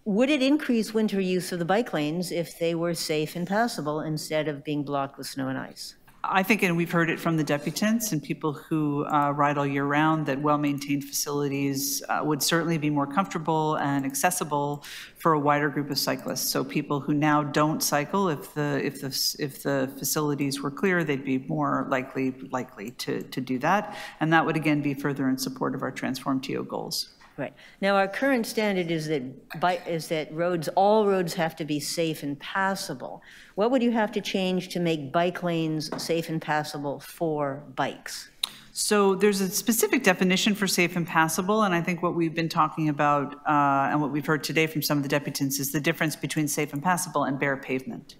[SPEAKER 6] would it increase winter use of the bike lanes if they were safe and passable instead of being blocked with snow and ice?
[SPEAKER 5] I think, and we've heard it from the deputants and people who ride all year round, that well-maintained facilities would certainly be more comfortable and accessible for a wider group of cyclists. So people who now don't cycle, if the facilities were clear, they'd be more likely to do that, and that would again be further in support of our Transform TO goals.
[SPEAKER 6] Right. Now, our current standard is that all roads have to be safe and passable. What would you have to change to make bike lanes safe and passable for bikes?
[SPEAKER 5] So there's a specific definition for safe and passable, and I think what we've been talking about and what we've heard today from some of the deputants is the difference between safe and passable and bare pavement.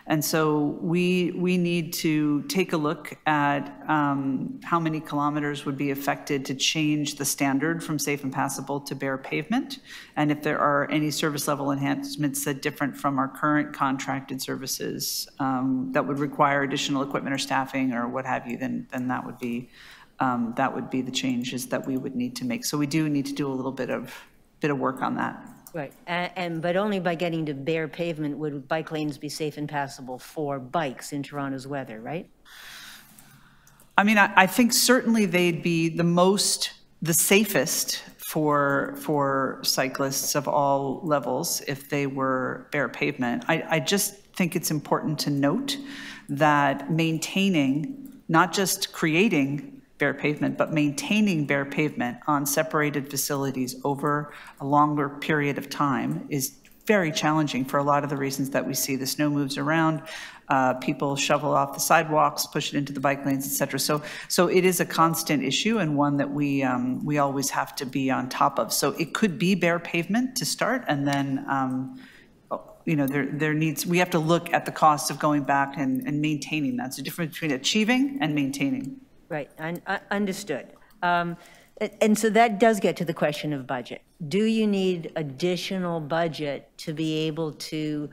[SPEAKER 5] And so we need to take a look at how many kilometers would be affected to change the standard from safe and passable to bare pavement. And if there are any service level enhancements that different from our current contracted services that would require additional equipment or staffing or what have you, then that would be the changes that we would need to make. So we do need to do a little bit of work on that.
[SPEAKER 6] Right, but only by getting to bare pavement would bike lanes be safe and passable for bikes in Toronto's weather, right?
[SPEAKER 5] I mean, I think certainly they'd be the safest for cyclists of all levels if they were bare pavement. I just think it's important to note that maintaining, not just creating bare pavement, but maintaining bare pavement on separated facilities over a longer period of time is very challenging for a lot of the reasons that we see. The snow moves around, people shovel off the sidewalks, push it into the bike lanes, et cetera. So it is a constant issue and one that we always have to be on top of. So it could be bare pavement to start, and then we have to look at the cost of going back and maintaining that. It's the difference between achieving and maintaining.
[SPEAKER 6] Right, understood. And so that does get to the question of budget. Do you need additional budget to be able to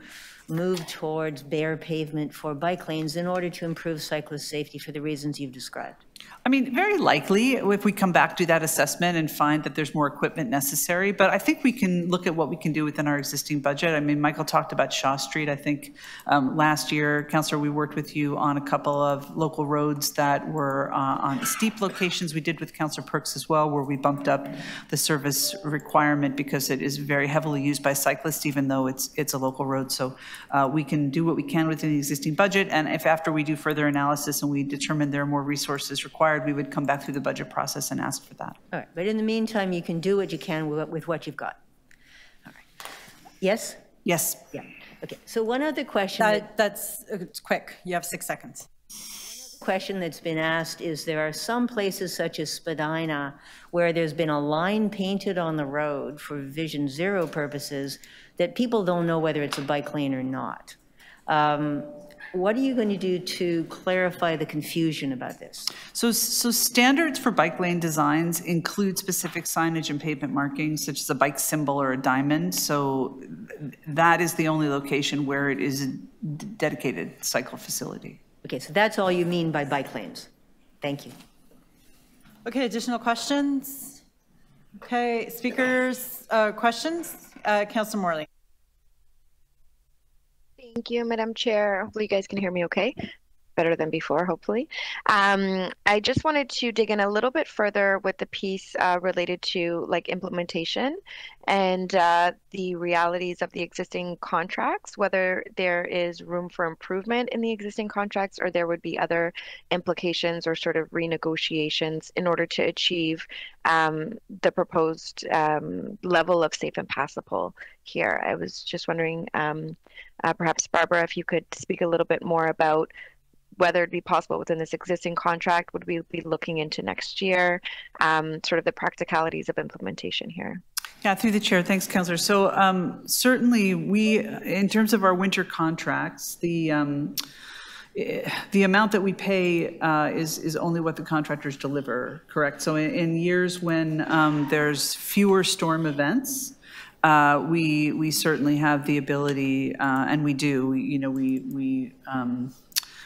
[SPEAKER 6] move towards bare pavement for bike lanes in order to improve cyclist safety for the reasons you've described?
[SPEAKER 5] I mean, very likely if we come back to that assessment and find that there's more equipment necessary, but I think we can look at what we can do within our existing budget. I mean, Michael talked about Shaw Street. I think last year, Councillor, we worked with you on a couple of local roads that were on steep locations. We did with Councillor Perks as well, where we bumped up the service requirement because it is very heavily used by cyclists, even though it's a local road. So we can do what we can within the existing budget, and if after we do further analysis and we determine there are more resources required, we would come back through the budget process and ask for that.
[SPEAKER 6] All right, but in the meantime, you can do what you can with what you've got. All right. Yes?
[SPEAKER 5] Yes.
[SPEAKER 6] Yeah. Okay, so one other question.
[SPEAKER 1] It's quick. You have 6 seconds.
[SPEAKER 6] Question that's been asked is there are some places such as Spadina where there's been a line painted on the road for Vision Zero purposes that people don't know whether it's a bike lane or not. What are you going to do to clarify the confusion about this?
[SPEAKER 5] So standards for bike lane designs include specific signage and pavement markings, such as a bike symbol or a diamond. So that is the only location where it is a dedicated cycle facility.
[SPEAKER 6] Okay, so that's all you mean by bike lanes. Thank you.
[SPEAKER 1] Okay, additional questions? Okay, speakers, questions? Councillor Morley.
[SPEAKER 8] Thank you, Madam Chair. Hopefully you guys can hear me okay. better than before, hopefully. I just wanted to dig in a little bit further with the piece related to like implementation and the realities of the existing contracts, whether there is room for improvement in the existing contracts or there would be other implications or sort of renegotiations in order to achieve the proposed level of safe and passable here. I was just wondering, perhaps Barbara, if you could speak a little bit more about whether it'd be possible within this existing contract, would we be looking into next year, sort of the practicalities of implementation here.
[SPEAKER 5] Yeah, through the chair. Thanks, Councillor. So certainly we, in terms of our winter contracts, the amount that we pay is only what the contractors deliver, correct? So in years when there's fewer storm events, we certainly have the ability, and we do, you know, we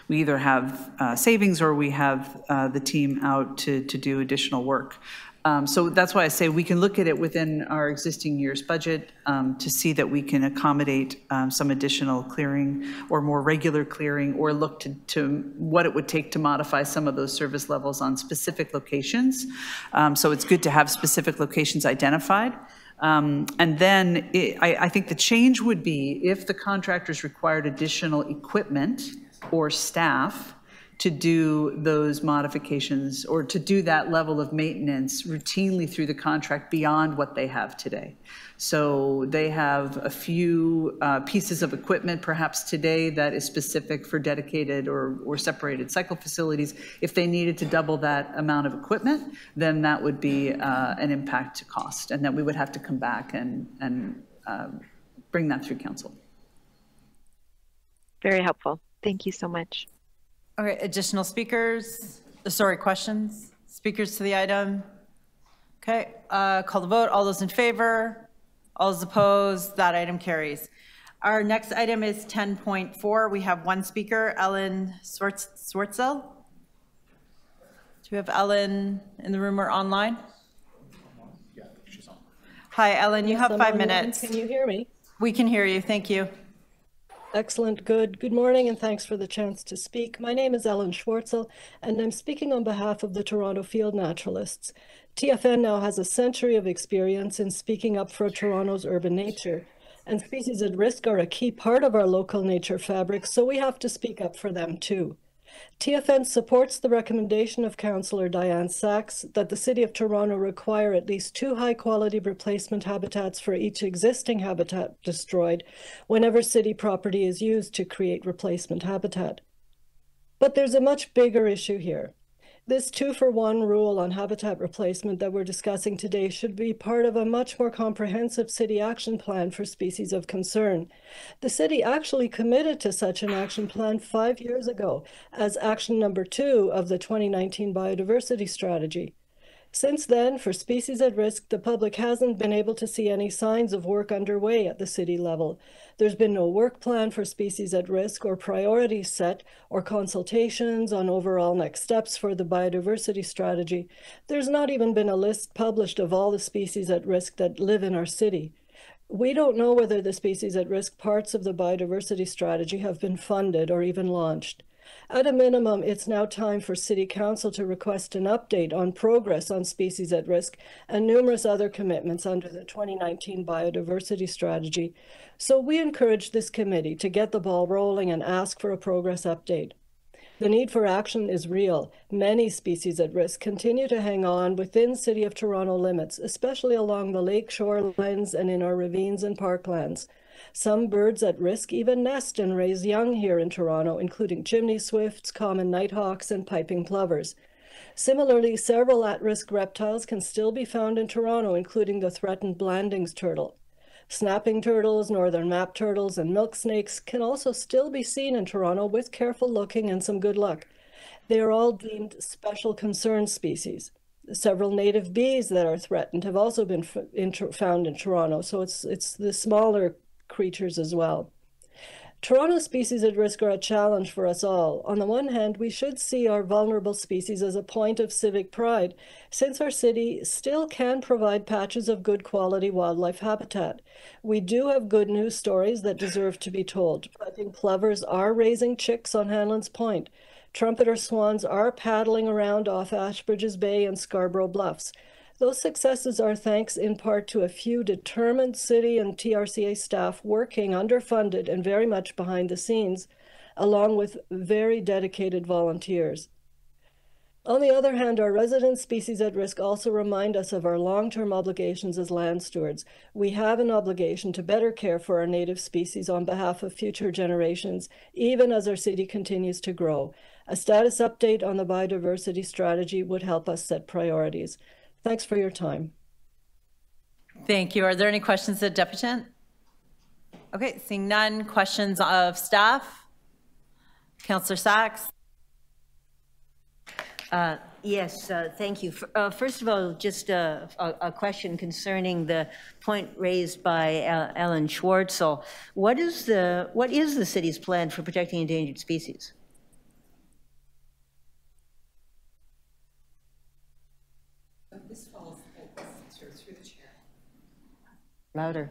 [SPEAKER 5] either have savings or we have the team out to do additional work. So that's why I say we can look at it within our existing year's budget to see that we can accommodate some additional clearing or more regular clearing, or look to what it would take to modify some of those service levels on specific locations. So it's good to have specific locations identified. And then I think the change would be if the contractors required additional equipment or staff to do those modifications or to do that level of maintenance routinely through the contract beyond what they have today. So they have a few pieces of equipment perhaps today that is specific for dedicated or separated cycle facilities. If they needed to double that amount of equipment, then that would be an impact to cost, and that we would have to come back and bring that through council.
[SPEAKER 8] Very helpful. Thank you so much.
[SPEAKER 1] Okay, additional speakers, sorry, questions? Speakers to the item? Okay, call the vote. All those in favor? All those opposed? That item carries. Our next item is 10.4. We have one speaker, Ellen Swartzel. Do we have Ellen in the room or online?
[SPEAKER 4] Yeah, she's on.
[SPEAKER 1] Hi, Ellen, you have 5 minutes.
[SPEAKER 4] Can you hear me?
[SPEAKER 1] We can hear you, thank you.
[SPEAKER 4] Excellent, good morning, and thanks for the chance to speak. My name is Ellen Schwartzel, and I'm speaking on behalf of the Toronto Field Naturalists. TFN now has a century of experience in speaking up for Toronto's urban nature, and species at risk are a key part of our local nature fabric, so we have to speak up for them too. TFN supports the recommendation of Councillor Diane Sachs that the City of Toronto require at least 2 high-quality replacement habitats for each existing habitat destroyed whenever city property is used to create replacement habitat. But there's a much bigger issue here. This 2-for-1 rule on habitat replacement that we're discussing today should be part of a much more comprehensive city action plan for species of concern. The city actually committed to such an action plan 5 years ago as action number 2 of the 2019 biodiversity strategy. Since then, for species at risk, the public hasn't been able to see any signs of work underway at the city level. There's been no work plan for species at risk or priorities set or consultations on overall next steps for the biodiversity strategy. There's not even been a list published of all the species at risk that live in our city. We don't know whether the species at risk parts of the biodiversity strategy have been funded or even launched. At a minimum, it's now time for City Council to request an update on progress on species at risk and numerous other commitments under the 2019 biodiversity strategy. So we encourage this committee to get the ball rolling and ask for a progress update. The need for action is real. Many species at risk continue to hang on within City of Toronto limits, especially along the lake shorelines and in our ravines and parklands. Some birds at risk even nest and raise young here in Toronto, including chimney swifts, common nighthawks, and piping plovers. Similarly, several at-risk reptiles can still be found in Toronto, including the threatened Blandings turtle. Snapping turtles, northern map turtles, and milk snakes can also still be seen in Toronto with careful looking and some good luck. They are all deemed special concern species. Several native bees that are threatened have also been found in Toronto, so it's the smaller creatures as well. Toronto species at risk are a challenge for us all. On the one hand, we should see our vulnerable species as a point of civic pride, since our city still can provide patches of good quality wildlife habitat. We do have good news stories that deserve to be told. Piping plovers are raising chicks on Hanlon's Point. Trumpeter swans are paddling around off Ashbridges Bay and Scarborough Bluffs. Those successes are thanks in part to a few determined city and TRCA staff working underfunded and very much behind the scenes, along with very dedicated volunteers. On the other hand, our resident species at risk also remind us of our long-term obligations as land stewards. We have an obligation to better care for our native species on behalf of future generations, even as our city continues to grow. A status update on the biodiversity strategy would help us set priorities. Thanks for your time.
[SPEAKER 1] Thank you. Are there any questions to the deputant? Okay, seeing none. Questions of staff? Councillor Sachs.
[SPEAKER 6] Yes, thank you. First of all, just a question concerning the point raised by Ellen Schwartzel. What is the city's plan for protecting endangered species?
[SPEAKER 10] This falls through the chair.
[SPEAKER 6] Louder.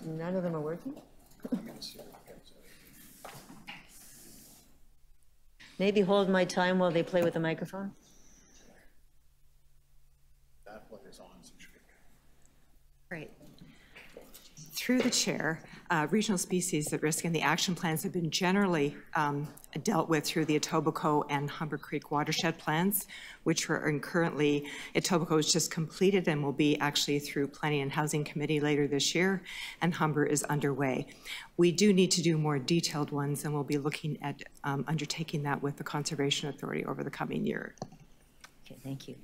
[SPEAKER 6] None of them are working? Maybe hold my time while they play with the microphone.
[SPEAKER 10] That one is on. Great. Through the chair, regional species at risk and the action plans have been generally dealt with through the Etobicoke and Humber Creek watershed plans, which are currently, Etobicoke is just completed and will be actually through Planning and Housing Committee later this year, and Humber is underway. We do need to do more detailed ones, and we'll be looking at undertaking that with the Conservation Authority over the coming year.
[SPEAKER 6] Okay, thank you.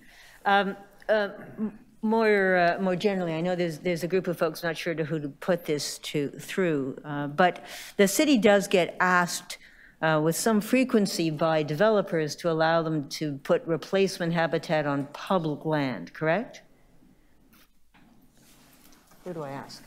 [SPEAKER 6] More generally, I know there's a group of folks not sure who to put this through, but the city does get asked with some frequency by developers to allow them to put replacement habitat on public land, correct? Who do I ask?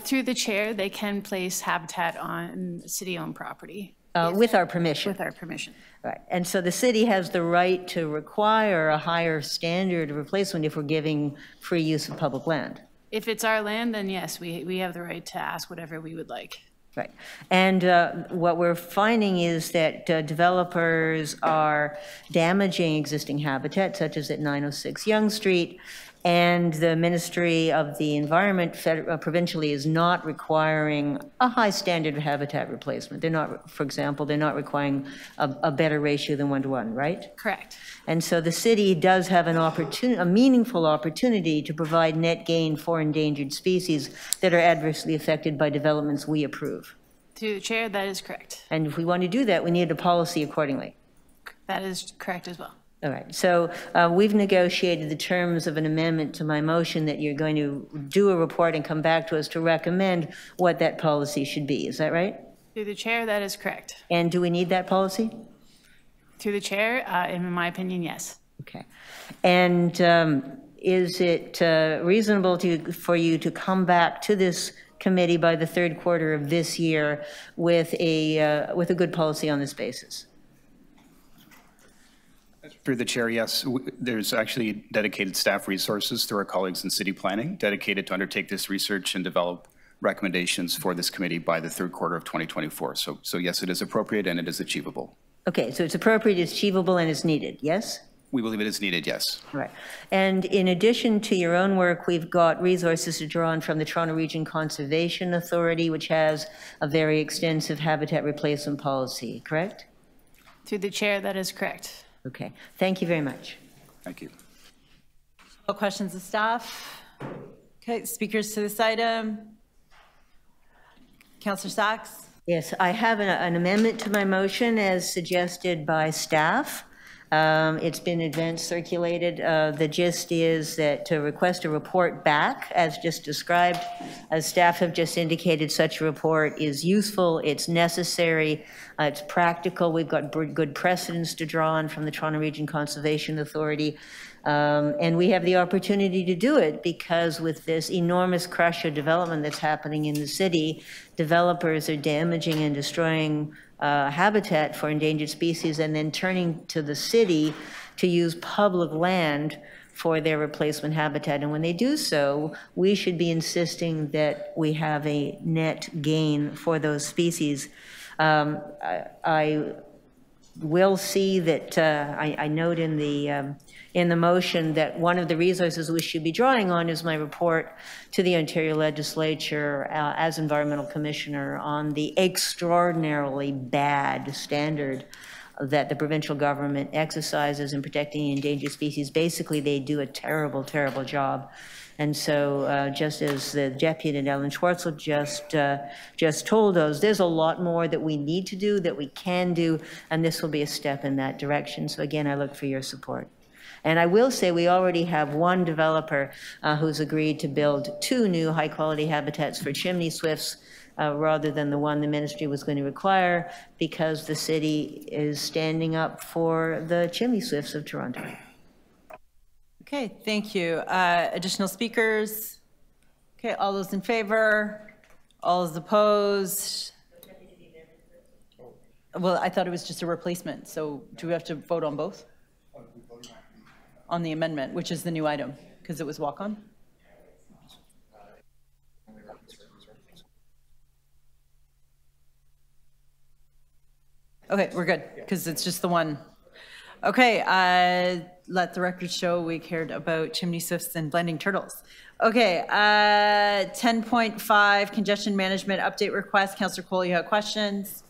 [SPEAKER 11] Through the chair, they can place habitat on city-owned property.
[SPEAKER 6] With our permission.
[SPEAKER 11] With our permission.
[SPEAKER 6] Right. And so the city has the right to require a higher standard of replacement if we're giving free use of public land.
[SPEAKER 11] If it's our land, then yes, we have the right to ask whatever we would like.
[SPEAKER 6] Right. And what we're finding is that developers are damaging existing habitat, such as at 906 Yonge Street, and the Ministry of the Environment provincially is not requiring a high standard of habitat replacement. They're not, for example, they're not requiring a better ratio than 1-to-1, right?
[SPEAKER 11] Correct.
[SPEAKER 6] And so the city does have an opportunity, a meaningful opportunity to provide net gain for endangered species that are adversely affected by developments we approve.
[SPEAKER 11] Through the chair, that is correct.
[SPEAKER 6] And if we want to do that, we need a policy accordingly.
[SPEAKER 11] That is correct as well.
[SPEAKER 6] All right, so we've negotiated the terms of an amendment to my motion that you're going to do a report and come back to us to recommend what that policy should be. Is that right?
[SPEAKER 11] Through the chair, that is correct.
[SPEAKER 6] And do we need that policy?
[SPEAKER 11] Through the chair, in my opinion, yes.
[SPEAKER 6] Okay. And is it reasonable for you to come back to this committee by the third quarter of this year with a good policy on this basis?
[SPEAKER 23] Through the chair, yes. There's actually dedicated staff resources through our colleagues in city planning dedicated to undertake this research and develop recommendations for this committee by the third quarter of 2024. So yes, it is appropriate and it is achievable.
[SPEAKER 6] Okay, so it's appropriate, it's achievable, and it's needed, yes?
[SPEAKER 23] We believe it is needed, yes.
[SPEAKER 6] Right. And in addition to your own work, we've got resources to draw on from the Toronto Region Conservation Authority, which has a very extensive habitat replacement policy, correct?
[SPEAKER 11] Through the chair, that is correct.
[SPEAKER 6] Okay, thank you very much.
[SPEAKER 23] Thank you.
[SPEAKER 1] All questions of staff? Okay, speakers to this item. Councillor Sachs?
[SPEAKER 6] Yes, I have an amendment to my motion as suggested by staff. It's been advance circulated. The gist is that to request a report back, as just described, as staff have just indicated, such a report is useful, it's necessary, it's practical. We've got good precedents to draw on from the Toronto Region Conservation Authority. And we have the opportunity to do it because with this enormous crush of development that's happening in the city, developers are damaging and destroying habitat for endangered species and then turning to the city to use public land for their replacement habitat. And when they do so, we should be insisting that we have a net gain for those species. I will see that I note in the motion that one of the resources we should be drawing on is my report to the Ontario Legislature as Environmental Commissioner on the extraordinarily bad standard that the provincial government exercises in protecting endangered species. Basically, they do a terrible, terrible job. And so just as the Deputy and Ellen Schwartzel just told us, there's a lot more that we need to do, that we can do, and this will be a step in that direction. So again, I look for your support. And I will say we already have one developer who's agreed to build 2 new high-quality habitats for chimney swifts rather than the one the ministry was going to require, because the city is standing up for the chimney swifts of Toronto.
[SPEAKER 1] Okay, thank you. Additional speakers? Okay, all those in favor? All those opposed? Well, I thought it was just a replacement, so do we have to vote on both? On the amendment, which is the new item, because it was walk-on? Okay, we're good, because it's just the one. Okay, let the record show we cared about chimney swifts and blending turtles. Okay, 10.5, congestion management update request. Councillor Cole, you have questions?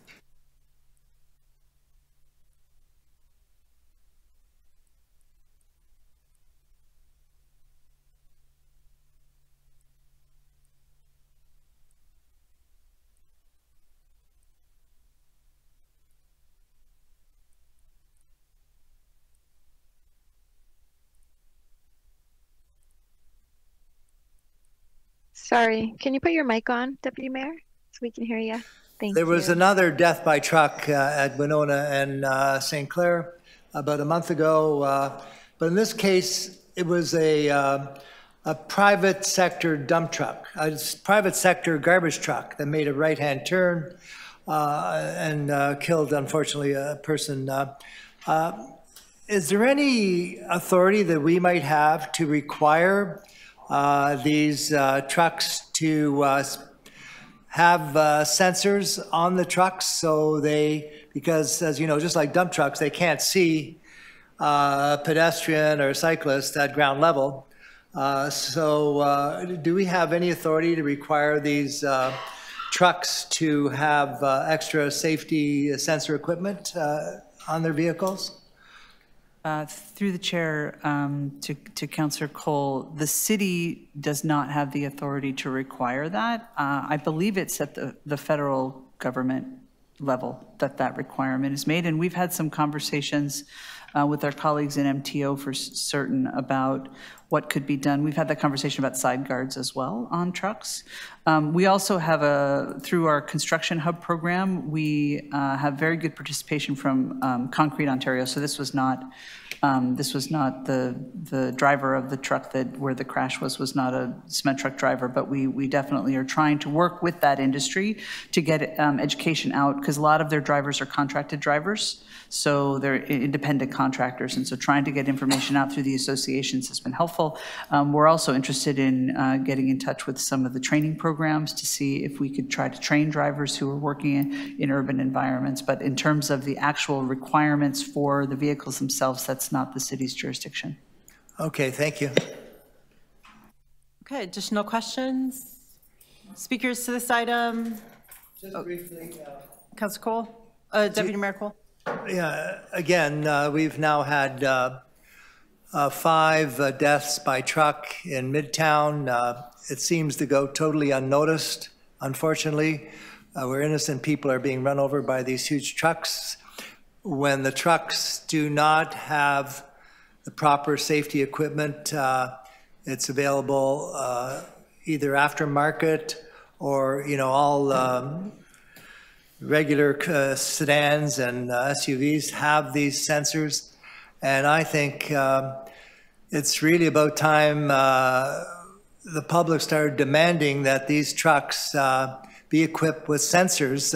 [SPEAKER 8] Sorry, can you put your mic on, Deputy Mayor, so we can hear you? Thank you.
[SPEAKER 2] There was another death by truck at Winona and St. Clair about a month ago, but in this case, it was a private sector dump truck, a private sector garbage truck that made a right-hand turn and killed, unfortunately, a person. Is there any authority that we might have to require these trucks to have sensors on the trucks so because as you know, just like dump trucks, they can't see pedestrian or cyclist at ground level. So do we have any authority to require these trucks to have extra safety sensor equipment on their vehicles?
[SPEAKER 5] Through the chair to Councillor Cole, the city does not have the authority to require that. I believe it's at the federal government level that requirement is made, and we've had some conversations with our colleagues in MTO for certain about what could be done. We've had that conversation about side guards as well on trucks. We also have through our construction hub program, we have very good participation from Concrete Ontario. So this was not the driver of the truck where the crash was not a cement truck driver, but we definitely are trying to work with that industry to get education out, because a lot of their drivers are contracted drivers. So they're independent contractors, and so trying to get information out through the associations has been helpful. We're also interested in getting in touch with some of the training programs to see if we could try to train drivers who are working in urban environments. But in terms of the actual requirements for the vehicles themselves, that's not the city's jurisdiction.
[SPEAKER 2] Okay, thank you.
[SPEAKER 1] Okay, additional questions? Speakers to this item?
[SPEAKER 2] Just briefly.
[SPEAKER 1] Councillor Cole? Deputy Mayor Cole?
[SPEAKER 2] Yeah, again, we've now had 5 deaths by truck in Midtown. It seems to go totally unnoticed, unfortunately, where innocent people are being run over by these huge trucks. when the trucks do not have the proper safety equipment, it's available either aftermarket or, you know, all regular sedans and SUVs have these sensors. And I think it's really about time the public started demanding that these trucks be equipped with sensors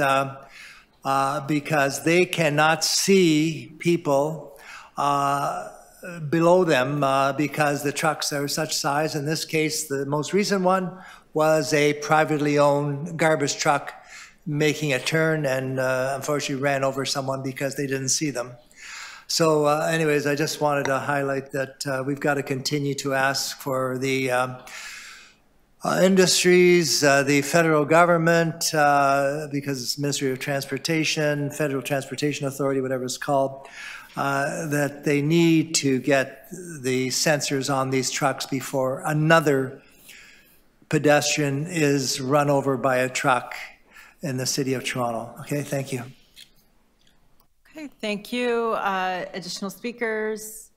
[SPEAKER 2] because they cannot see people below them because the trucks are such size. In this case, the most recent one was a privately owned garbage truck making a turn and unfortunately ran over someone because they didn't see them. So anyways, I just wanted to highlight that we've got to continue to ask for the industries, the federal government, because it's Ministry of Transportation, Federal Transportation Authority, whatever it's called, that they need to get the sensors on these trucks before another pedestrian is run over by a truck in the city of Toronto. Okay, thank you.
[SPEAKER 1] Okay, thank you. Additional speakers?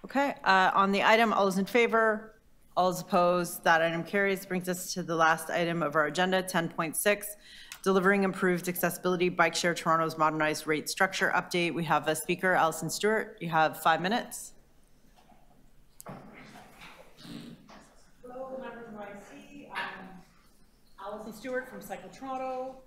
[SPEAKER 1] Okay, on the item, all those in favor? All those opposed? That item carries. Brings us to the last item of our agenda, 10.6, delivering improved accessibility, Bike Share Toronto's modernized rate structure update. We have a speaker, Alison Stewart. You have 5 minutes.
[SPEAKER 15] Hello, members of IC. Alison Stewart from Cycle Toronto.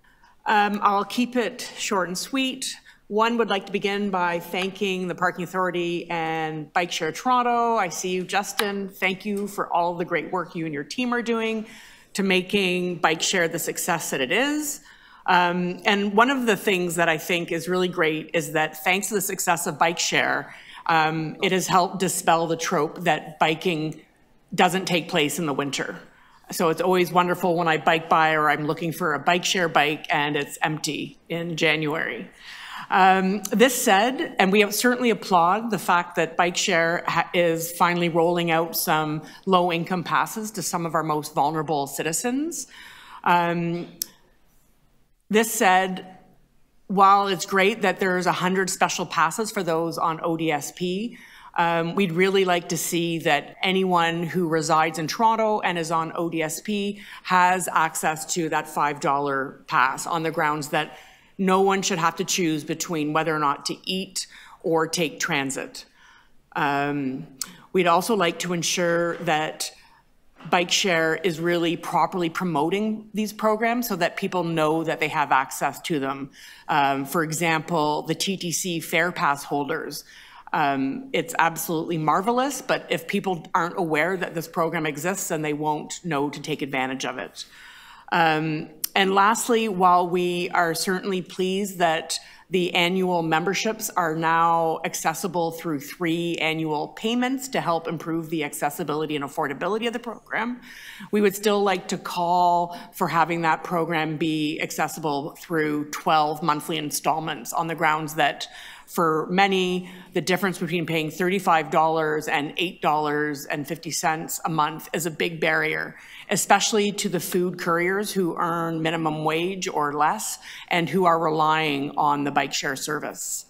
[SPEAKER 15] I'll keep it short and sweet. One, would like to begin by thanking the Parking Authority and Bike Share Toronto. I see you, Justin. Thank you for all the great work you and your team are doing to making Bike Share the success that it is. And one of the things that I think is really great is that thanks to the success of Bike Share, it has helped dispel the trope that biking doesn't take place in the winter. So it's always wonderful when I bike by or I'm looking for a bike share bike and it's empty in January. This said, and we have certainly applaud the fact that Bike Share is finally rolling out some low-income passes to some of our most vulnerable citizens. This said, while it's great that there's 100 special passes for those on ODSP, we'd really like to see that anyone who resides in Toronto and is on ODSP has access to that $5 pass on the grounds that no one should have to choose between whether or not to eat or take transit. We'd also like to ensure that Bike Share is really properly promoting these programs so that people know that they have access to them. For example, the TTC Fare Pass holders. It's absolutely marvelous, but if people aren't aware that this program exists, then they won't know to take advantage of it. And lastly, while we are certainly pleased that the annual memberships are now accessible through 3 annual payments to help improve the accessibility and affordability of the program, we would still like to call for having that program be accessible through 12 monthly installments on the grounds that for many, the difference between paying $35 and $8.50 a month is a big barrier, especially to the food couriers who earn minimum wage or less and who are relying on the Bike Share service.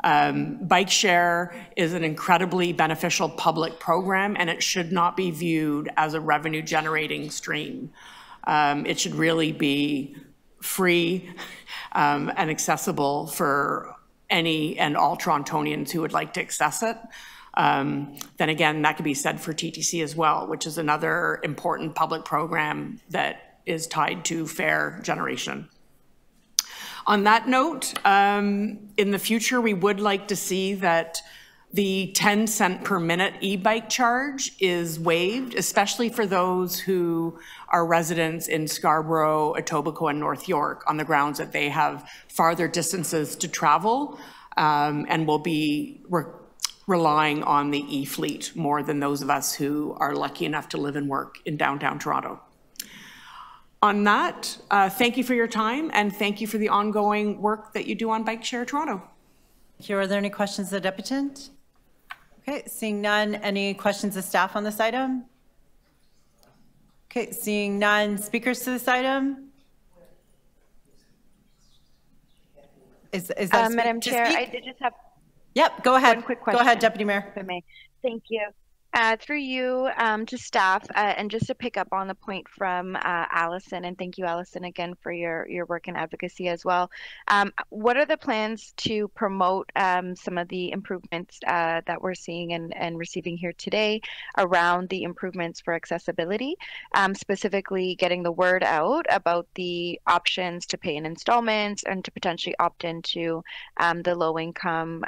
[SPEAKER 15] Bike Share is an incredibly beneficial public program, and it should not be viewed as a revenue generating stream. It should really be free and accessible for any and all Torontonians who would like to access it. Then again, that could be said for TTC as well, which is another important public program that is tied to fare generation. On that note, in the future, we would like to see that the 10-cent per minute e-bike charge is waived, especially for those who are residents in Scarborough, Etobicoke, and North York, on the grounds that they have farther distances to travel and will be relying on the e-fleet more than those of us who are lucky enough to live and work in downtown Toronto. On that, thank you for your time, and thank you for the ongoing work that you do on Bike Share Toronto.
[SPEAKER 1] Thank you. Are there any questions of the deputant? Okay, seeing none, any questions of staff on this item? Okay, seeing none, speakers to this item? Is that
[SPEAKER 8] Madam Chair, I did just have
[SPEAKER 1] Yep, go ahead.
[SPEAKER 8] one quick question.
[SPEAKER 1] Go ahead, Deputy Mayor.
[SPEAKER 8] If I may. Thank you. Through you to staff, and just to pick up on the point from Allison, and thank you, Allison, again for your work and advocacy as well. What are the plans to promote some of the improvements that we're seeing and receiving here today around the improvements for accessibility, specifically getting the word out about the options to pay in installments and to potentially opt into the low-income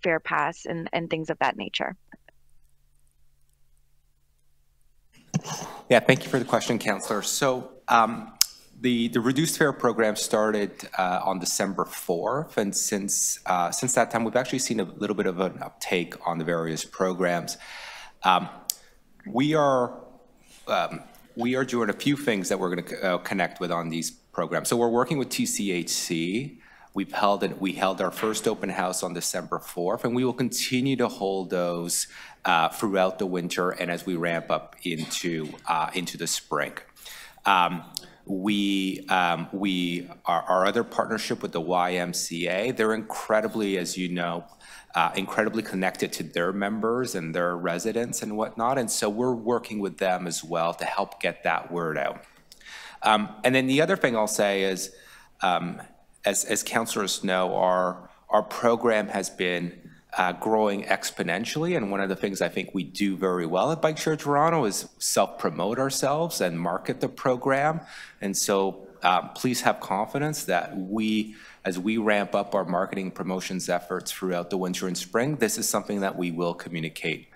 [SPEAKER 8] fare pass and things of that nature?
[SPEAKER 16] Yeah, thank you for the question, Councillor. So the reduced fare program started on December 4th, and since that time, we've actually seen a little bit of an uptake on the various programs. We are doing a few things that we're going to connect with on these programs. So we're working with TCHC. We held our first open house on December 4th, and we will continue to hold those throughout the winter and as we ramp up into the spring. Our other partnership with the YMCA, they're incredibly, as you know, incredibly connected to their members and their residents and whatnot, and so we're working with them as well to help get that word out. And then the other thing I'll say is, as councillors know, our program has been growing exponentially, and one of the things I think we do very well at Bike Share Toronto is self-promote ourselves and market the program. And so please have confidence that as we ramp up our marketing promotions efforts throughout the winter and spring, this is something that we will communicate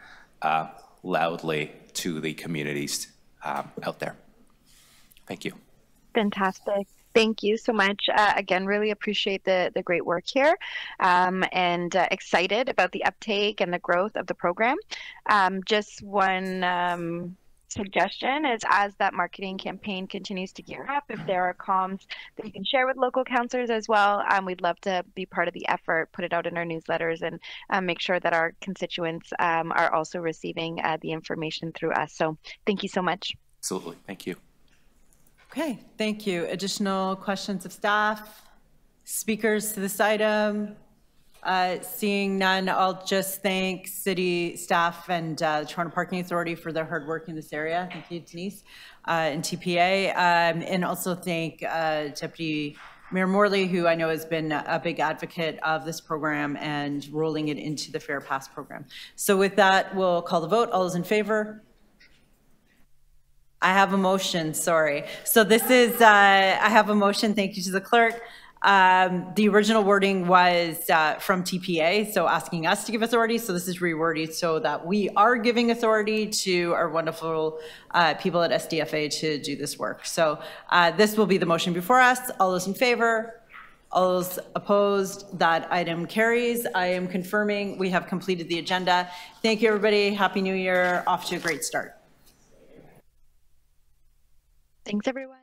[SPEAKER 16] loudly to the communities out there. Thank you.
[SPEAKER 8] Fantastic. Thank you so much. Again, really appreciate the great work here, and excited about the uptake and the growth of the program. Just one suggestion is, as that marketing campaign continues to gear up, if there are comms that you can share with local councillors as well, we'd love to be part of the effort, put it out in our newsletters, and make sure that our constituents are also receiving the information through us. So thank you so much.
[SPEAKER 16] Absolutely. Thank you.
[SPEAKER 1] Okay, thank you. Additional questions of staff? Speakers to this item? Seeing none, I'll just thank city staff and the Toronto Parking Authority for their hard work in this area. Thank you, Denise, and TPA. And also thank Deputy Mayor Morley, who I know has been a big advocate of this program and rolling it into the Fair Pass program. So with that, we'll call the vote. All those in favor? I have a motion, sorry. So this is, I have a motion, thank you to the clerk. The original wording was from TPA, so asking us to give authority. So this is reworded so that we are giving authority to our wonderful people at SDFA to do this work. So this will be the motion before us. All those in favor? All those opposed? That item carries. I am confirming we have completed the agenda. Thank you, everybody. Happy New Year. Off to a great start.
[SPEAKER 8] Thanks, everyone.